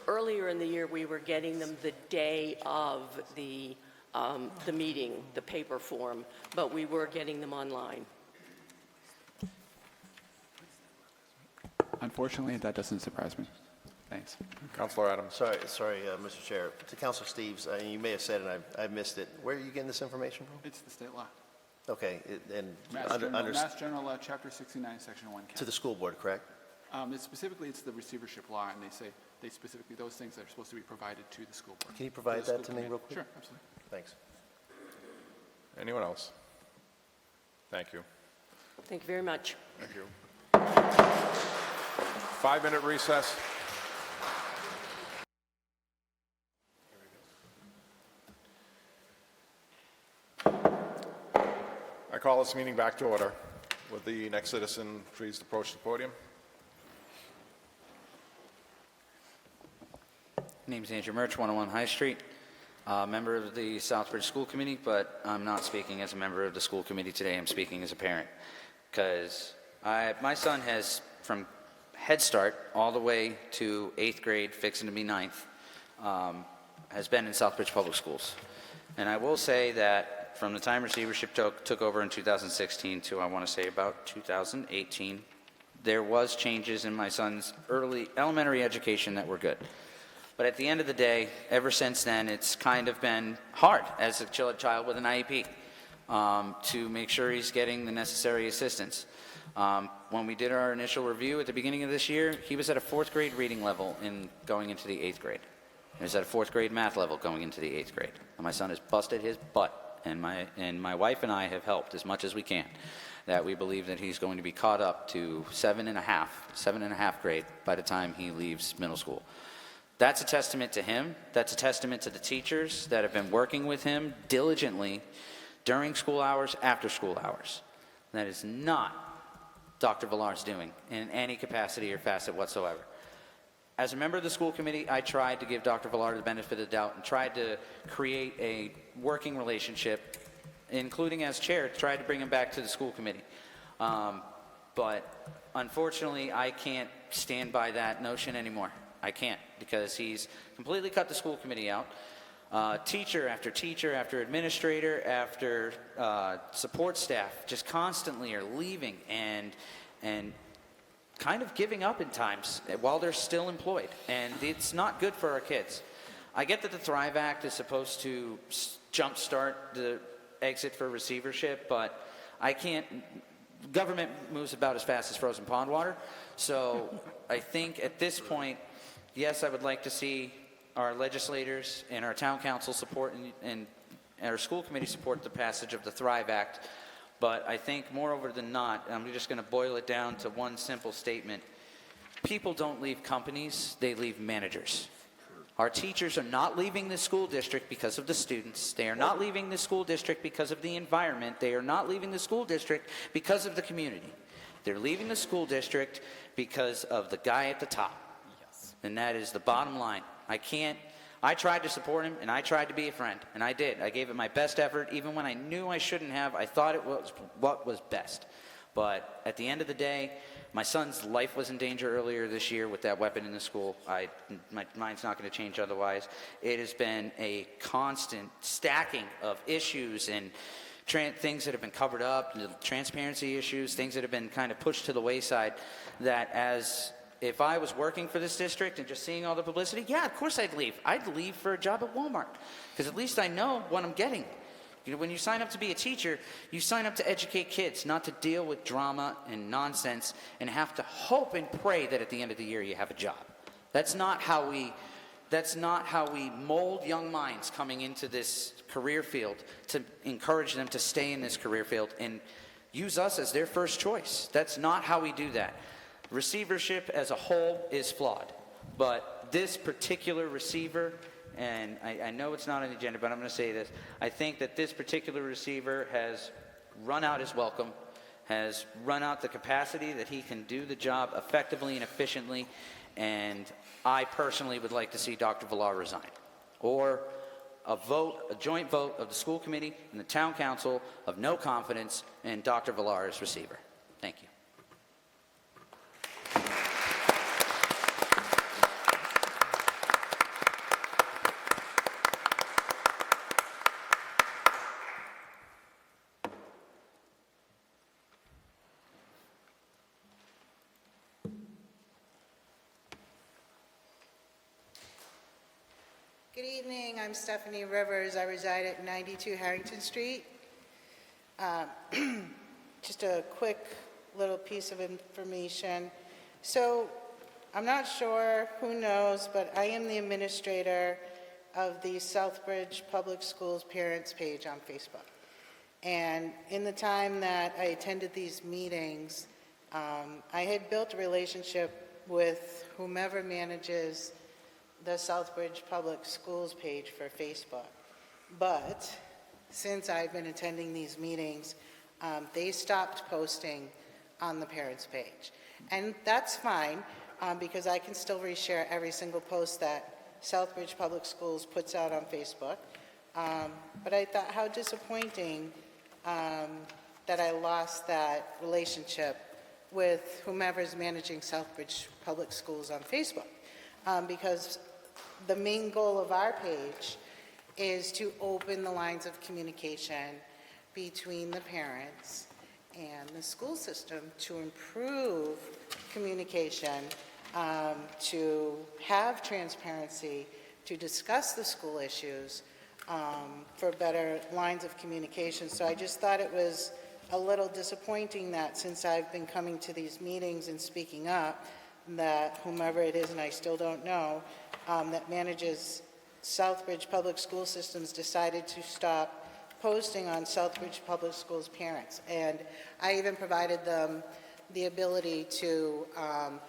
earlier in the year, we were getting them the day of the meeting, the paper form, but we were getting them online. Unfortunately, that doesn't surprise me. Thanks. Councilor Adams. Sorry, Mr. Chair. To Councilor Steves, you may have said it and I missed it. Where are you getting this information from? It's the state law. Okay, and Mass General Law, Chapter 69, Section 1. to the school board, correct? Specifically, it's the receivership law, and they say they specifically, those things that are supposed to be provided to the school board. Can you provide the that school to me committee. real quick? Sure, absolutely. Thanks. Anyone else? Thank you. Thank you very much. Thank you. 5-minute recess. I call this meeting back to order. Would the next citizen please approach the podium? Name's Andrew Murch, 101 High Street. Member of the Southbridge School Committee, but I'm not speaking as a member of the school committee today. I'm speaking as a parent. Because my son has, from Head Start all the way to 8th grade, fixing to be 9th, has been in Southbridge Public Schools. And I will say that from the time receivership took over in 2016 to, I want to say, about 2018, there was changes in my son's early elementary education that were good. But at the end of the day, ever since then, it's kind of been hard as a child with an IEP to make sure he's getting the necessary assistance. When we did our initial review at the beginning of this year, he was at a 4th grade reading level going into the 8th grade. He was at a 4th grade math level going into the 8th grade. And my son has busted his butt, and my wife and I have helped as much as we can, that we believe that he's going to be caught up to 7.5 grade by the time he leaves middle school. That's a testament to him. That's a testament to the teachers that have been working with him diligently during school hours, after school hours. That is not Dr. Villar's doing in any capacity or facet whatsoever. As a member of the school committee, I tried to give Dr. Villar the benefit of the doubt and tried to create a working relationship, including as chair, tried to bring him back to the school committee. But unfortunately, I can't stand by that notion anymore. I can't, because he's completely cut the school committee out. Teacher after administrator after support staff just constantly are leaving and kind of giving up in times while they're still employed. And it's not good for our kids. I get that the Thrive Act is supposed to jumpstart the exit for receivership, but I can't. Government moves about as fast as frozen pond water. So I think at this point, yes, I would like to see our legislators and our town council support and our school committee support the passage of the Thrive Act. But I think moreover than not, I'm just going to boil it down to one simple statement. People don't leave companies, they leave managers. Our teachers are not leaving the school district because of the students. They are not leaving the school district because of the environment. They are not leaving the school district because of the community. They're leaving the school district because of the guy at the top. And that is the bottom line. I tried to support him, and I tried to be a friend, and I did. I gave it my best effort, even when I knew I shouldn't have. I thought it was what was best. But at the end of the day, my son's life was in danger earlier this year with that weapon in the school. My mind's not going to change otherwise. It has been a constant stacking of issues and things that have been covered up, transparency issues, things that have been kind of pushed to the wayside, that if I was working for this district and just seeing all the publicity, yeah, of course I'd leave. I'd leave for a job at Walmart, because at least I know what I'm getting. You know, when you sign up to be a teacher, you sign up to educate kids, not to deal with drama and nonsense and have to hope and pray that at the end of the year you have a job. That's not how we mold young minds coming into this career field, to encourage them to stay in this career field and use us as their first choice. That's not how we do that. Receivership as a whole is flawed, but this particular receiver, and I know it's not on the agenda, but I'm going to say this. I think that this particular receiver has run out his welcome, has run out the capacity that he can do the job effectively and efficiently, and I personally would like to see Dr. Villar resign, or a joint vote of the school committee and the town council of no confidence in Dr. Villar as receiver. Thank you. Good evening, I'm Stephanie Rivers. I reside at 92 Harrington Street. Just a quick little piece of information. So I'm not sure who knows, but I am the administrator of the Southbridge Public Schools Parents page on Facebook. And in the time that I attended these meetings, I had built a relationship with whomever manages the Southbridge Public Schools page for Facebook. But since I've been attending these meetings, they stopped posting on the parents page. And that's fine, because I can still reshare every single post that Southbridge Public Schools puts out on Facebook. But I thought how disappointing that I lost that relationship with whomever's managing Southbridge Public Schools on Facebook. Because the main goal of our page is to open the lines of communication between the parents and the school system to improve communication, to have transparency, to discuss the school issues, for better lines of communication. So I just thought it was a little disappointing that since I've been coming to these meetings and speaking up, that whomever it is, and I still don't know, that manages Southbridge Public School Systems decided to stop posting on Southbridge Public Schools parents. And I even provided them the ability to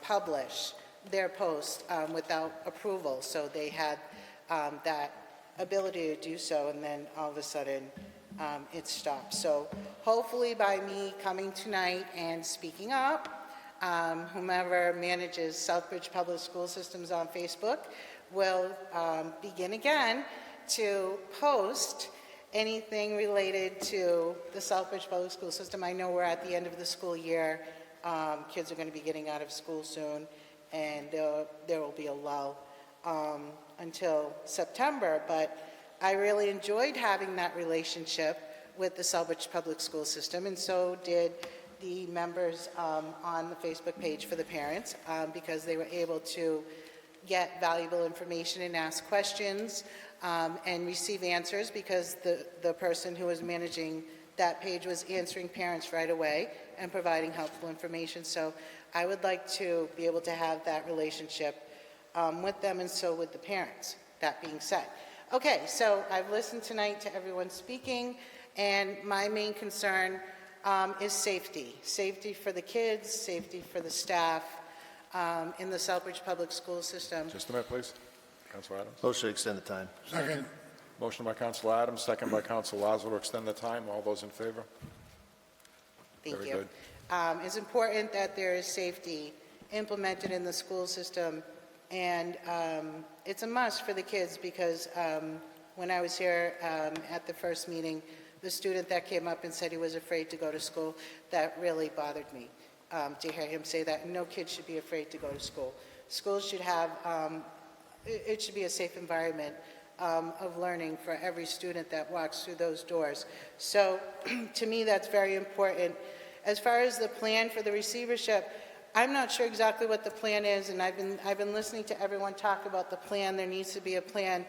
publish their post without approval. So they had that ability to do so, and then all of a sudden it stopped. So hopefully by me coming tonight and speaking up, whomever manages Southbridge Public School Systems on Facebook will begin again to post anything related to the Southbridge Public School System. I know we're at the end of the school year. Kids are going to be getting out of school soon, and there will be a lull until September, but I really enjoyed having that relationship with the Southbridge Public School System, and so did the members on the Facebook page for the parents, because they were able to get valuable information and ask questions and receive answers, because the person who was managing that page was answering parents right away and providing helpful information. So I would like to be able to have that relationship with them, and so with the parents. That being said, okay, so I've listened tonight to everyone speaking, and my main concern is safety. Safety for the kids, safety for the staff in the Southbridge Public School System. Just a minute, please. Councilor Adams. Motion to extend the time. Second. Motion by Councilor Adams, second by Councilor Lazo to extend the time. All those in favor? Thank Very you. good. It's important that there is safety implemented in the school system, and it's a must for the kids, because when I was here at the first meeting, the student that came up and said he was afraid to go to school, that really bothered me to hear him say that. No kid should be afraid to go to school. Schools should have, it should be a safe environment of learning for every student that walks through those doors. So to me, that's very important. As far as the plan for the receivership, I'm not sure exactly what the plan is, and I've been listening to everyone talk about the plan. There needs to be a plan.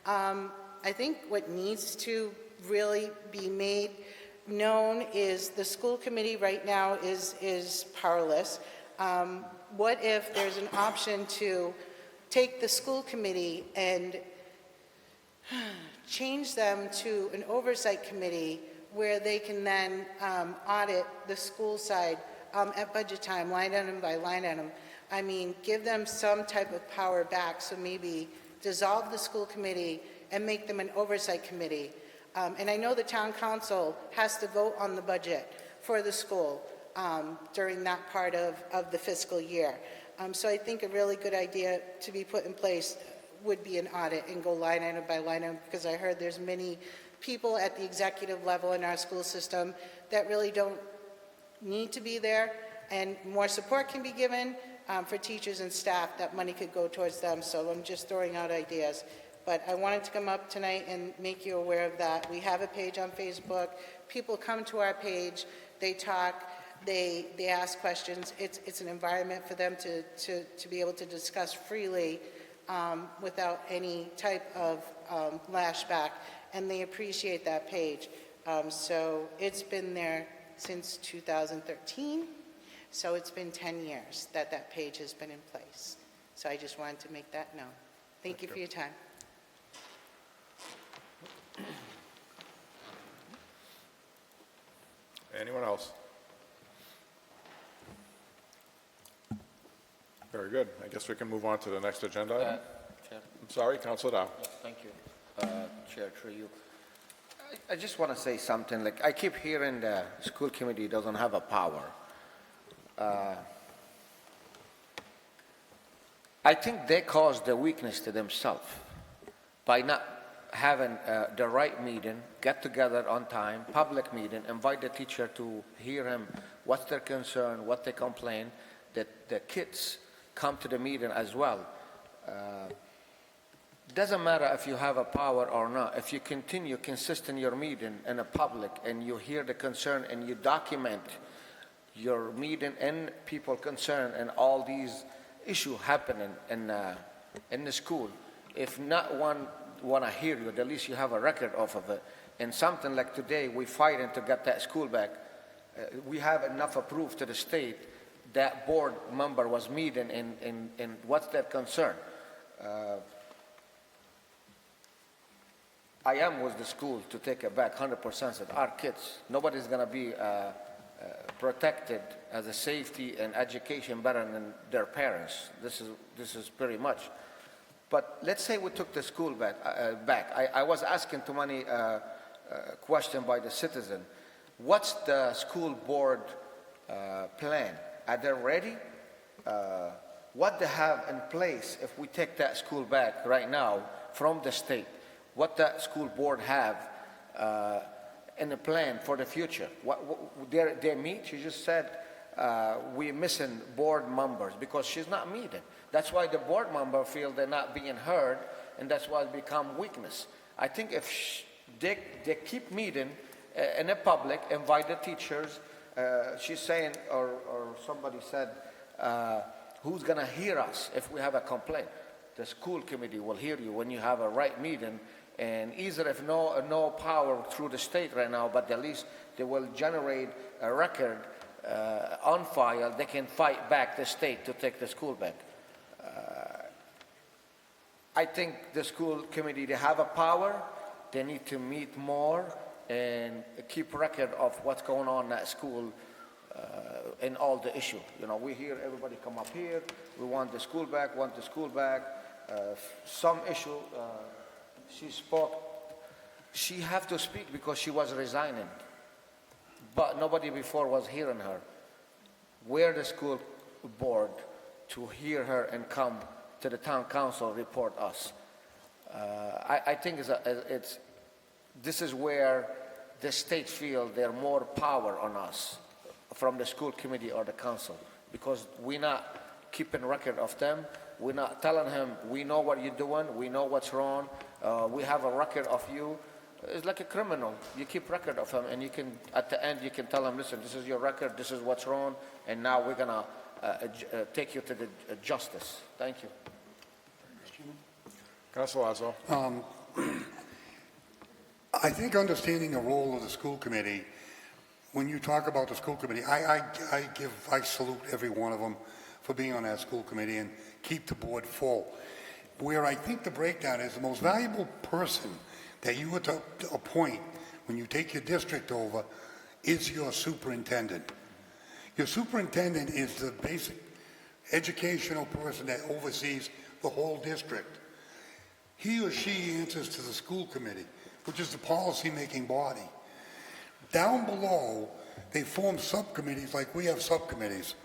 I think what needs to really be made known is the school committee right now is powerless. What if there's an option to take the school committee and change them to an oversight committee where they can then audit the school side at budget time, line item by line item? I mean, give them some type of power back, so maybe dissolve the school committee and make them an oversight committee. And I know the town council has to vote on the budget for the school during that part of the fiscal year. So I think a really good idea to be put in place would be an audit and go line item by line item, because I heard there's many people at the executive level in our school system that really don't need to be there, and more support can be given for teachers and staff. That money could go towards them. So I'm just throwing out ideas. But I wanted to come up tonight and make you aware of that. We have a page on Facebook. People come to our page, they talk, they ask questions. It's an environment for them to be able to discuss freely without any type of lashback, and they appreciate that page. So it's been there since 2013. So it's been 10 years that that page has been in place. So I just wanted to make that known. Thank you for your time. Anyone else? Very good. I guess we can move on to the next agenda item. Chair. I'm sorry, Councilor Dow. Yes, thank you, Chair, through you. I just want to say something, like, I keep hearing the school committee doesn't have a power. I think they caused the weakness to themselves by not having the right meeting, get together on time, public meeting, invite the teacher to hear him, what's their concern, what they complain, that the kids come to the meeting as well. Doesn't matter if you have a power or not. If you continue consistent your meeting in a public and you hear the concern and you document your meeting and people concerned and all these issues happening in the school, if not one want to hear you, at least you have a record of it. And something like today, we're fighting to get that school back. We have enough approved to the state. That board member was meeting and what's their concern? I am with the school to take it back 100% that our kids, nobody's going to be protected as a safety and education better than their parents. This is pretty much. But let's say we took the school back. I was asking too many questions by the citizen. What's the school board plan? Are they ready? What they have in place if we take that school back right now from the state? What that school board have in a plan for the future? They meet? She just said we're missing board members because she's not meeting. That's why the board member feel they're not being heard, and that's why it become weakness. I think if they keep meeting in the public, invite the teachers. She's saying, or somebody said, who's going to hear us if we have a complaint? The school committee will hear you when you have a right meeting. And either if no power through the state right now, but at least they will generate a record on file, they can fight back the state to take the school back. I think the school committee, they have a power. They need to meet more and keep record of what's going on at school and all the issue. You know, we hear everybody come up here. We want the school back, some issue, she spoke. She have to speak because she was resigning. But nobody before was hearing her. Where the school board to hear her and come to the town council report us. I think this is where the state feel they're more power on us from the school committee or the council, because we're not keeping record of them. We're not telling him, we know what you're doing, we know what's wrong, we have a record of you. It's like a criminal. You keep record of him, and you can, at the end, you can tell him, listen, this is your record, this is what's wrong, and now we're gonna take you to the justice. Thank you. Councilor Lazo. I think understanding the role of the school committee, when you talk about the school committee, I salute every one of them for being on that school committee and keep the board full. Where I think the breakdown is, the most valuable person that you would appoint when you take your district over is your superintendent. Your superintendent is the basic educational person that oversees the whole district. He or she answers to the school committee, which is the policy-making body. Down below, they form subcommittees like we have subcommittees.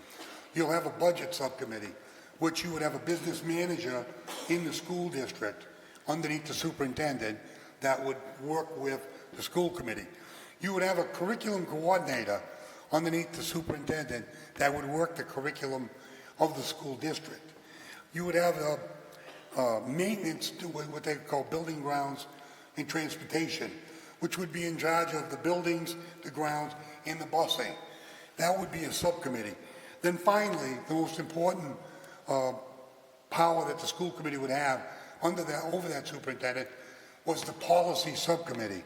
You'll have a budget subcommittee, which you would have a business manager in the school district underneath the superintendent that would work with the school committee. You would have a curriculum coordinator underneath the superintendent that would work the curriculum of the school district. You would have a maintenance, what they call building grounds and transportation, which would be in charge of the buildings, the grounds, and the busing. That would be a subcommittee. Then finally, the most important power that the school committee would have over that superintendent was the policy subcommittee,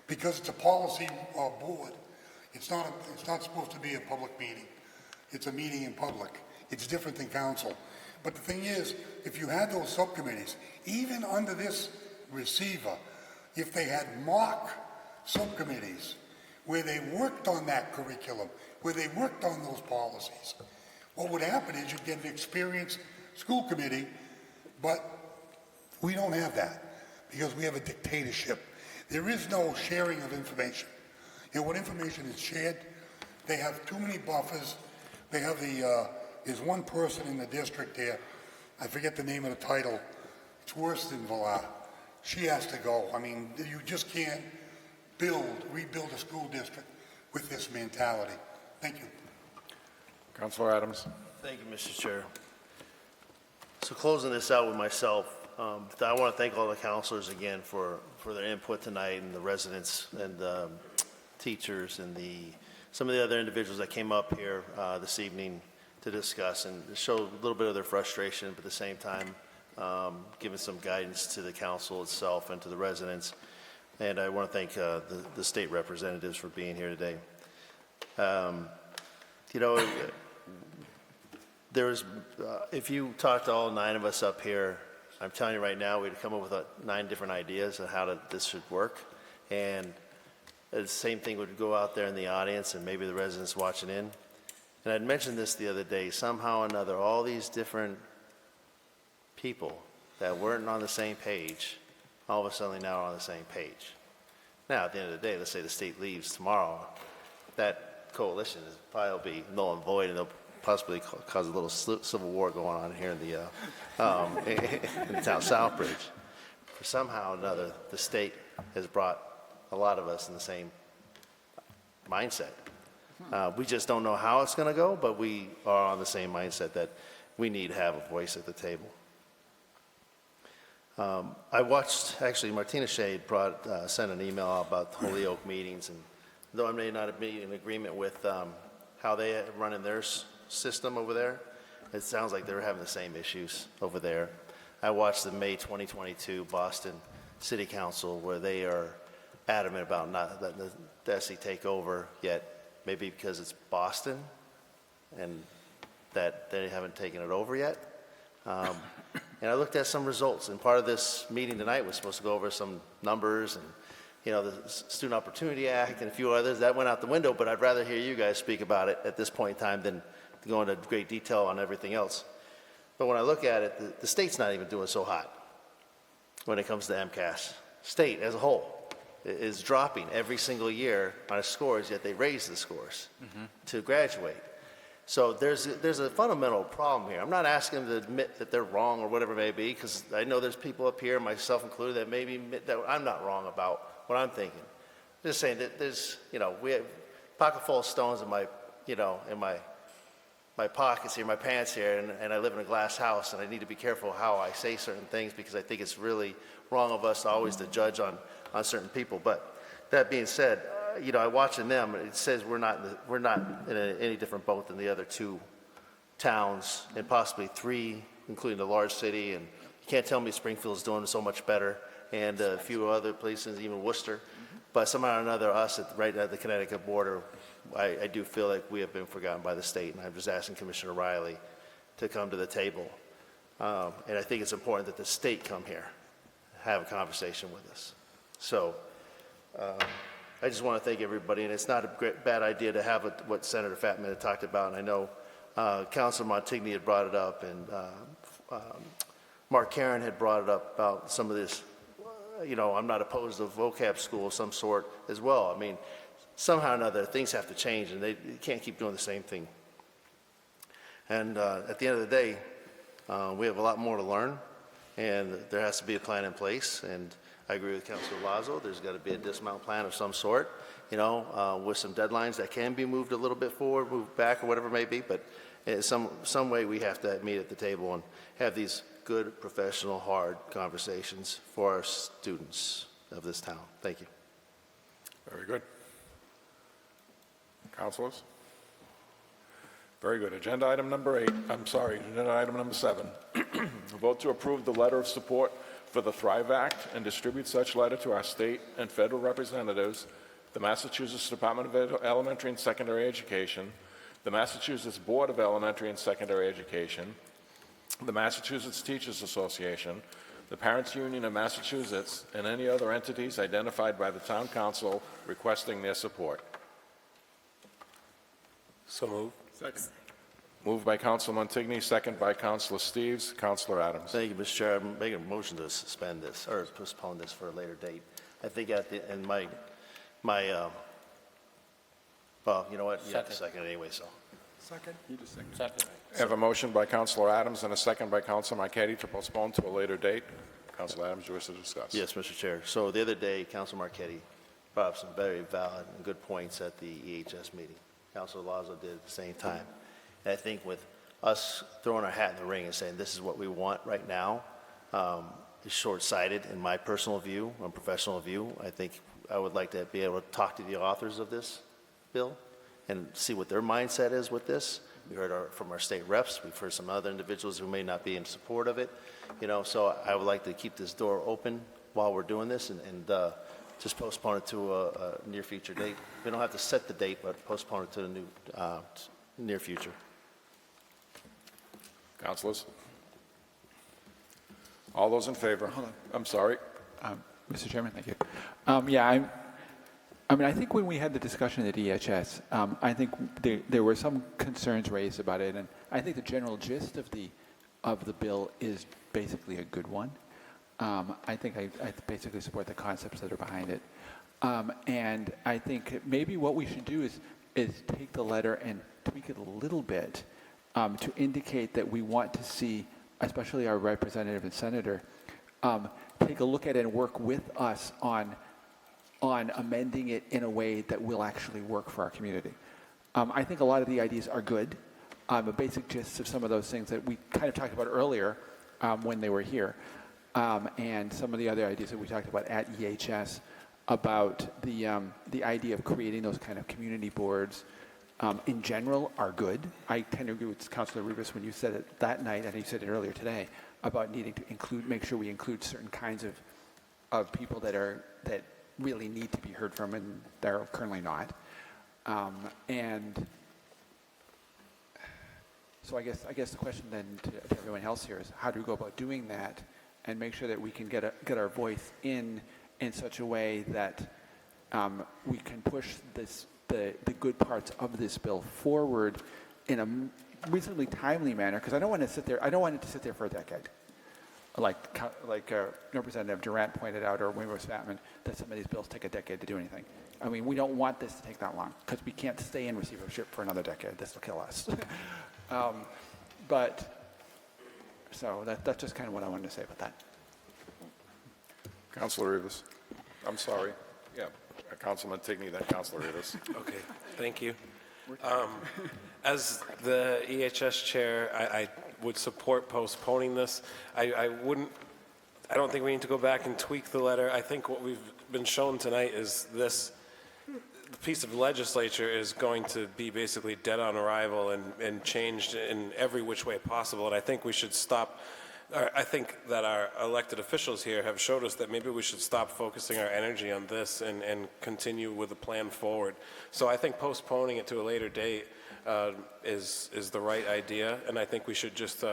because it's a policy board. It's not supposed to be a public meeting. It's a meeting in public. It's different than council. But the thing is, if you had those subcommittees, even under this receiver, if they had mock subcommittees where they worked on that curriculum, where they worked on those policies, what would happen is you'd get an experienced school committee, but we don't have that because we have a dictatorship. There is no sharing of information. You know, when information is shared, they have too many buffers. They have there's one person in the district there, I forget the name of the title, it's worse than Villar. She has to go. I mean, you just can't rebuild a school district with this mentality. Thank you. Councilor Adams. Thank you, Mr. Chair. So closing this out with myself, I want to thank all the counselors again for their input tonight, and the residents and the teachers and some of the other individuals that came up here this evening to discuss and show a little bit of their frustration, but at the same time giving some guidance to the council itself and to the residents. And I want to thank the state representatives for being here today. You know, if you talk to all 9 of us up here, I'm telling you right now, we'd come up with 9 different ideas on how this should work. And the same thing would go out there in the audience and maybe the residents watching in. And I'd mentioned this the other day, somehow or another, all these different people that weren't on the same page, all of a sudden now are on the same page. Now, at the end of the day, let's say the state leaves tomorrow, that coalition is probably will be null and void, and they'll possibly cause a little civil war going on here in the in the town of Southbridge. For somehow or another, the state has brought a lot of us in the same mindset. We just don't know how it's going to go, but we are on the same mindset that we need to have a voice at the table. I watched, actually, Martina Shade sent an email out about the Holyoke meetings, and though I may not be in agreement with how they run in their system over there, it sounds like they're having the same issues over there. I watched the May 2022 Boston City Council, where they are adamant about not letting the DESE take over yet, maybe because it's Boston and that they haven't taken it over yet. And I looked at some results, and part of this meeting tonight was supposed to go over some numbers and, you know, the Student Opportunity Act and a few others. That went out the window, but I'd rather hear you guys speak about it at this point in time than to go into great detail on everything else. But when I look at it, the state's not even doing so hot when it comes to MCAS. State as a whole is dropping every single year on its scores, yet they raise the scores to graduate. So there's a fundamental problem here. I'm not asking them to admit that they're wrong or whatever it may be, because I know there's people up here, myself included, that maybe admit that I'm not wrong about what I'm thinking. I'm just saying that there's, you know, we have a pocket full of stones in my, you know, in my pockets here, my pants here, and I live in a glass house, and I need to be careful how I say certain things, because I think it's really wrong of us always to judge on certain people. But that being said, you know, I watching them, it says we're not in any different boat than the other 2 towns, and possibly 3, including the large city. And you can't tell me Springfield's doing so much better, and a few other places, even Worcester. But somehow or another, us right at the Connecticut border, I do feel like we have been forgotten by the state, and I'm just asking Commissioner Riley to come to the table. And I think it's important that the state come here, have a conversation with us. So I just want to thank everybody, and it's not a bad idea to have what Senator Fatman had talked about. And I know Councilor Montigny had brought it up, and Mark Karen had brought it up about some of this. You know, I'm not opposed to vocab school of some sort as well. I mean, somehow or another, things have to change, and they can't keep doing the same thing. And at the end of the day, we have a lot more to learn, and there has to be a plan in place. And I agree with Councilor Lazo. There's got to be a dismount plan of some sort, you know, with some deadlines that can be moved a little bit forward, moved back, or whatever it may be. But in some way, we have to meet at the table and have these good, professional, hard conversations for our students of this town. Thank you. Very good. Councilors? Very good. Agenda item number 7. Vote to approve the letter of support for the Thrive Act and distribute such letter to our state and federal representatives, the Massachusetts Department of Elementary and Secondary Education, the Massachusetts Board of Elementary and Secondary Education, the Massachusetts Teachers Association, the Parents Union of Massachusetts, and any other entities identified by the Town Council requesting their support. So moved. Second. Moved by Councilor Montigny, second by Councilor Steves. Councilor Adams. Thank you, Mr. Chair. I'm making a motion to suspend this, or postpone this for a later date. I think in my, well, you know what? You have to second it anyway, so. Second? You just second. Second. I have a motion by Councilor Adams and a second by Councilor Marquetti to postpone to a later date. Councilor Adams, you wish to discuss? Yes, Mr. Chair. So the other day, Councilor Marquetti brought up some very valid and good points at the EHS meeting. Councilor Lazo did at the same time. And I think with us throwing our hat in the ring and saying this is what we want right now is short-sighted in my personal view, my professional view. I think I would like to be able to talk to the authors of this bill and see what their mindset is with this. We heard from our state reps. We've heard some other individuals who may not be in support of it. You know, so I would like to keep this door open while we're doing this and just postpone it to a near future date. We don't have to set the date, but postpone it to the near future. Councilors? All those in favor? Hold on. I'm sorry. Mr. Chairman, thank you. I think when we had the discussion at EHS, I think there were some concerns raised about it, and I think the general gist of the bill is basically a good one. I think I basically support the concepts that are behind it. And I think maybe what we should do is take the letter and tweak it a little bit to indicate that we want to see, especially our representative and senator, take a look at it and work with us on amending it in a way that will actually work for our community. I think a lot of the ideas are good. A basic gist of some of those things that we kind of talked about earlier when they were here, and some of the other ideas that we talked about at EHS about the idea of creating those kind of community boards in general are good. I tend to agree with Councilor Rivas when you said it that night, and you said it earlier today, about needing to make sure we include certain kinds of people that really need to be heard from, and they're currently not. And so I guess the question then to everyone else here is, how do we go about doing that and make sure that we can get our voice in such a way that we can push the good parts of this bill forward in a reasonably timely manner? Because I don't want it to sit there for a decade. Like Representative Durant pointed out, or William Fatman, that some of these bills take a decade to do anything. I mean, we don't want this to take that long, because we can't stay in receivership for another decade. This will kill us. So that's just kind of what I wanted to say about that. Councilor Rivas. I'm sorry. Yeah, Councilman Tigney, then Councilor Rivas. Okay, thank you. As the EHS chair, I would support postponing this. I don't think we need to go back and tweak the letter. I think what we've been shown tonight is this piece of legislature is going to be basically dead on arrival and changed in every which way possible. And I think we should stop. I think that our elected officials here have showed us that maybe we should stop focusing our energy on this and continue with the plan forward. So I think postponing it to a later date is the right idea, and I think we should just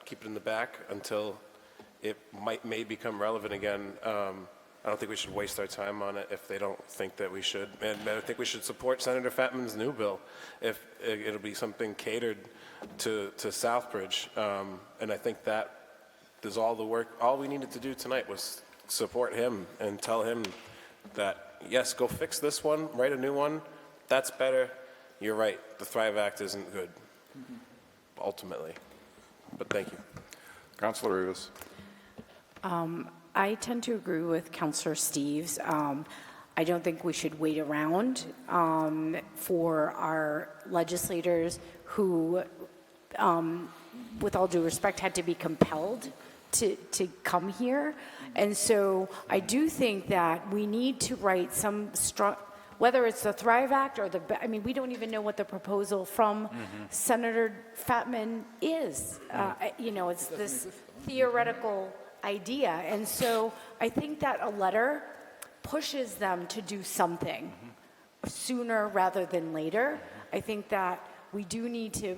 keep it in the back until it may become relevant again. I don't think we should waste our time on it if they don't think that we should. And I think we should support Senator Fatman's new bill if it'll be something catered to Southbridge. And I think that there's all the work. All we needed to do tonight was support him and tell him that, yes, go fix this one, write a new one. That's better. You're right. The Thrive Act isn't good, ultimately. But thank you. Councilor Rivas. I tend to agree with Councilor Steves. I don't think we should wait around for our legislators who, with all due respect, had to be compelled to come here. And so I do think that we need to write some strong, whether it's the Thrive Act or we don't even know what the proposal from Senator Fatman is. It's this theoretical idea. And so I think that a letter pushes them to do something sooner rather than later. I think that we do need to,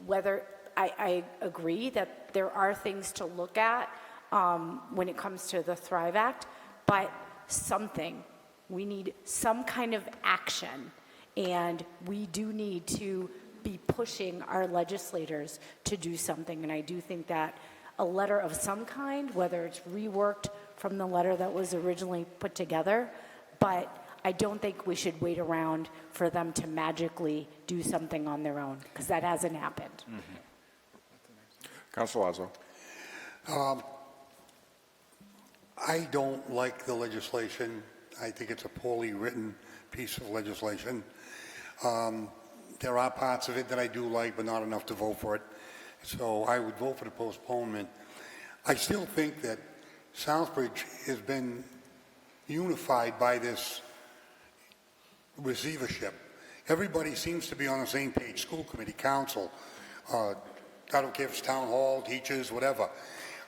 whether, I agree that there are things to look at when it comes to the Thrive Act, but we need some kind of action, and we do need to be pushing our legislators to do something. And I do think that a letter of some kind, whether it's reworked from the letter that was originally put together, but I don't think we should wait around for them to magically do something on their own, because that hasn't happened. Council Lazo. I don't like the legislation. I think it's a poorly written piece of legislation. There are parts of it that I do like, but not enough to vote for it. So I would vote for the postponement. I still think that Southbridge has been unified by this receivership. Everybody seems to be on the same page, school committee, council, I don't care if it's town hall, teachers, whatever.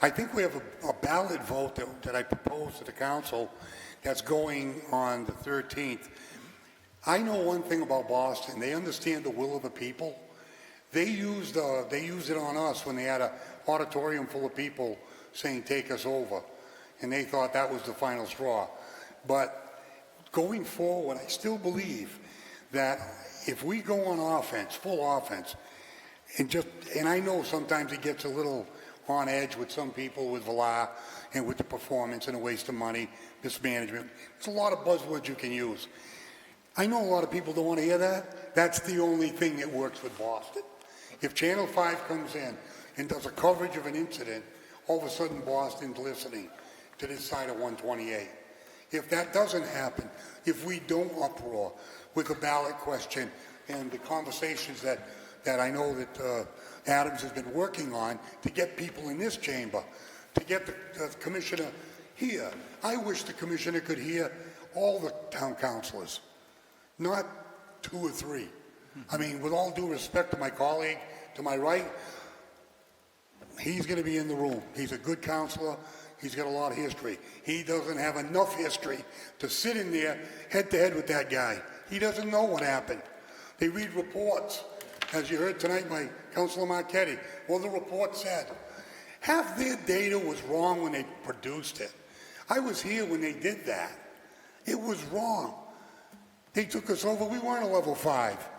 I think we have a ballot vote that I proposed to the council that's going on the 13th. I know one thing about Boston. They understand the will of the people. They used it on us when they had an auditorium full of people saying, take us over. And they thought that was the final straw. But going forward, I still believe that if we go on offense, full offense, and I know sometimes it gets a little on edge with some people with Villar and with the performance and a waste of money, mismanagement. There's a lot of buzzwords you can use. I know a lot of people don't want to hear that. That's the only thing that works with Boston. If Channel 5 comes in and does a coverage of an incident, all of a sudden Boston's listening to this side of 128. If that doesn't happen, if we don't uproar with the ballot question and the conversations that I know that Adams has been working on to get people in this chamber, to get the commissioner here. I wish the commissioner could hear all the town councilors, not 2 or 3. I mean, with all due respect to my colleague to my right, he's going to be in the room. He's a good counselor. He's got a lot of history. He doesn't have enough history to sit in there head to head with that guy. He doesn't know what happened. They read reports, as you heard tonight by Councilor Marchetti. Well, the report said half their data was wrong when they produced it. I was here when they did that. It was wrong. They took us over. We weren't a level 5.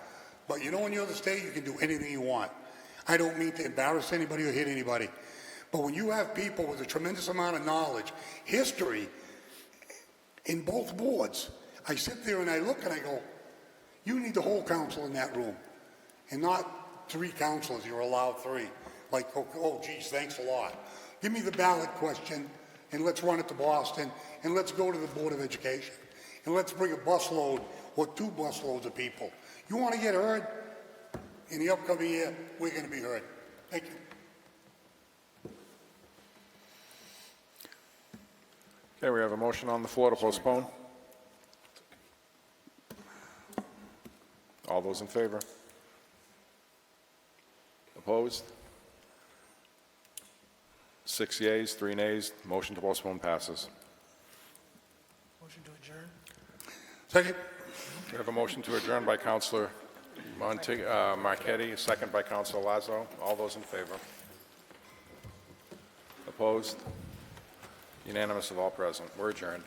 But you know, when you're the state, you can do anything you want. I don't mean to embarrass anybody or hit anybody. But when you have people with a tremendous amount of knowledge, history, in both boards, I sit there and I look and I go, you need the whole council in that room. And not 3 councilors, you're allowed 3. Like, oh geez, thanks a lot. Give me the ballot question and let's run it to Boston and let's go to the Board of Education. And let's bring a busload or 2 busloads of people. You want to get heard? In the upcoming year, we're going to be heard. Thank you. Okay, we have a motion on the floor to postpone. All those in favor? Opposed? 6 yeas, 3 nays. Motion to postpone passes. Motion to adjourn? Second. We have a motion to adjourn by Councilor Marchetti, second by Councilor Lazo. All those in favor? Opposed? Unanimous of all present. We're adjourned.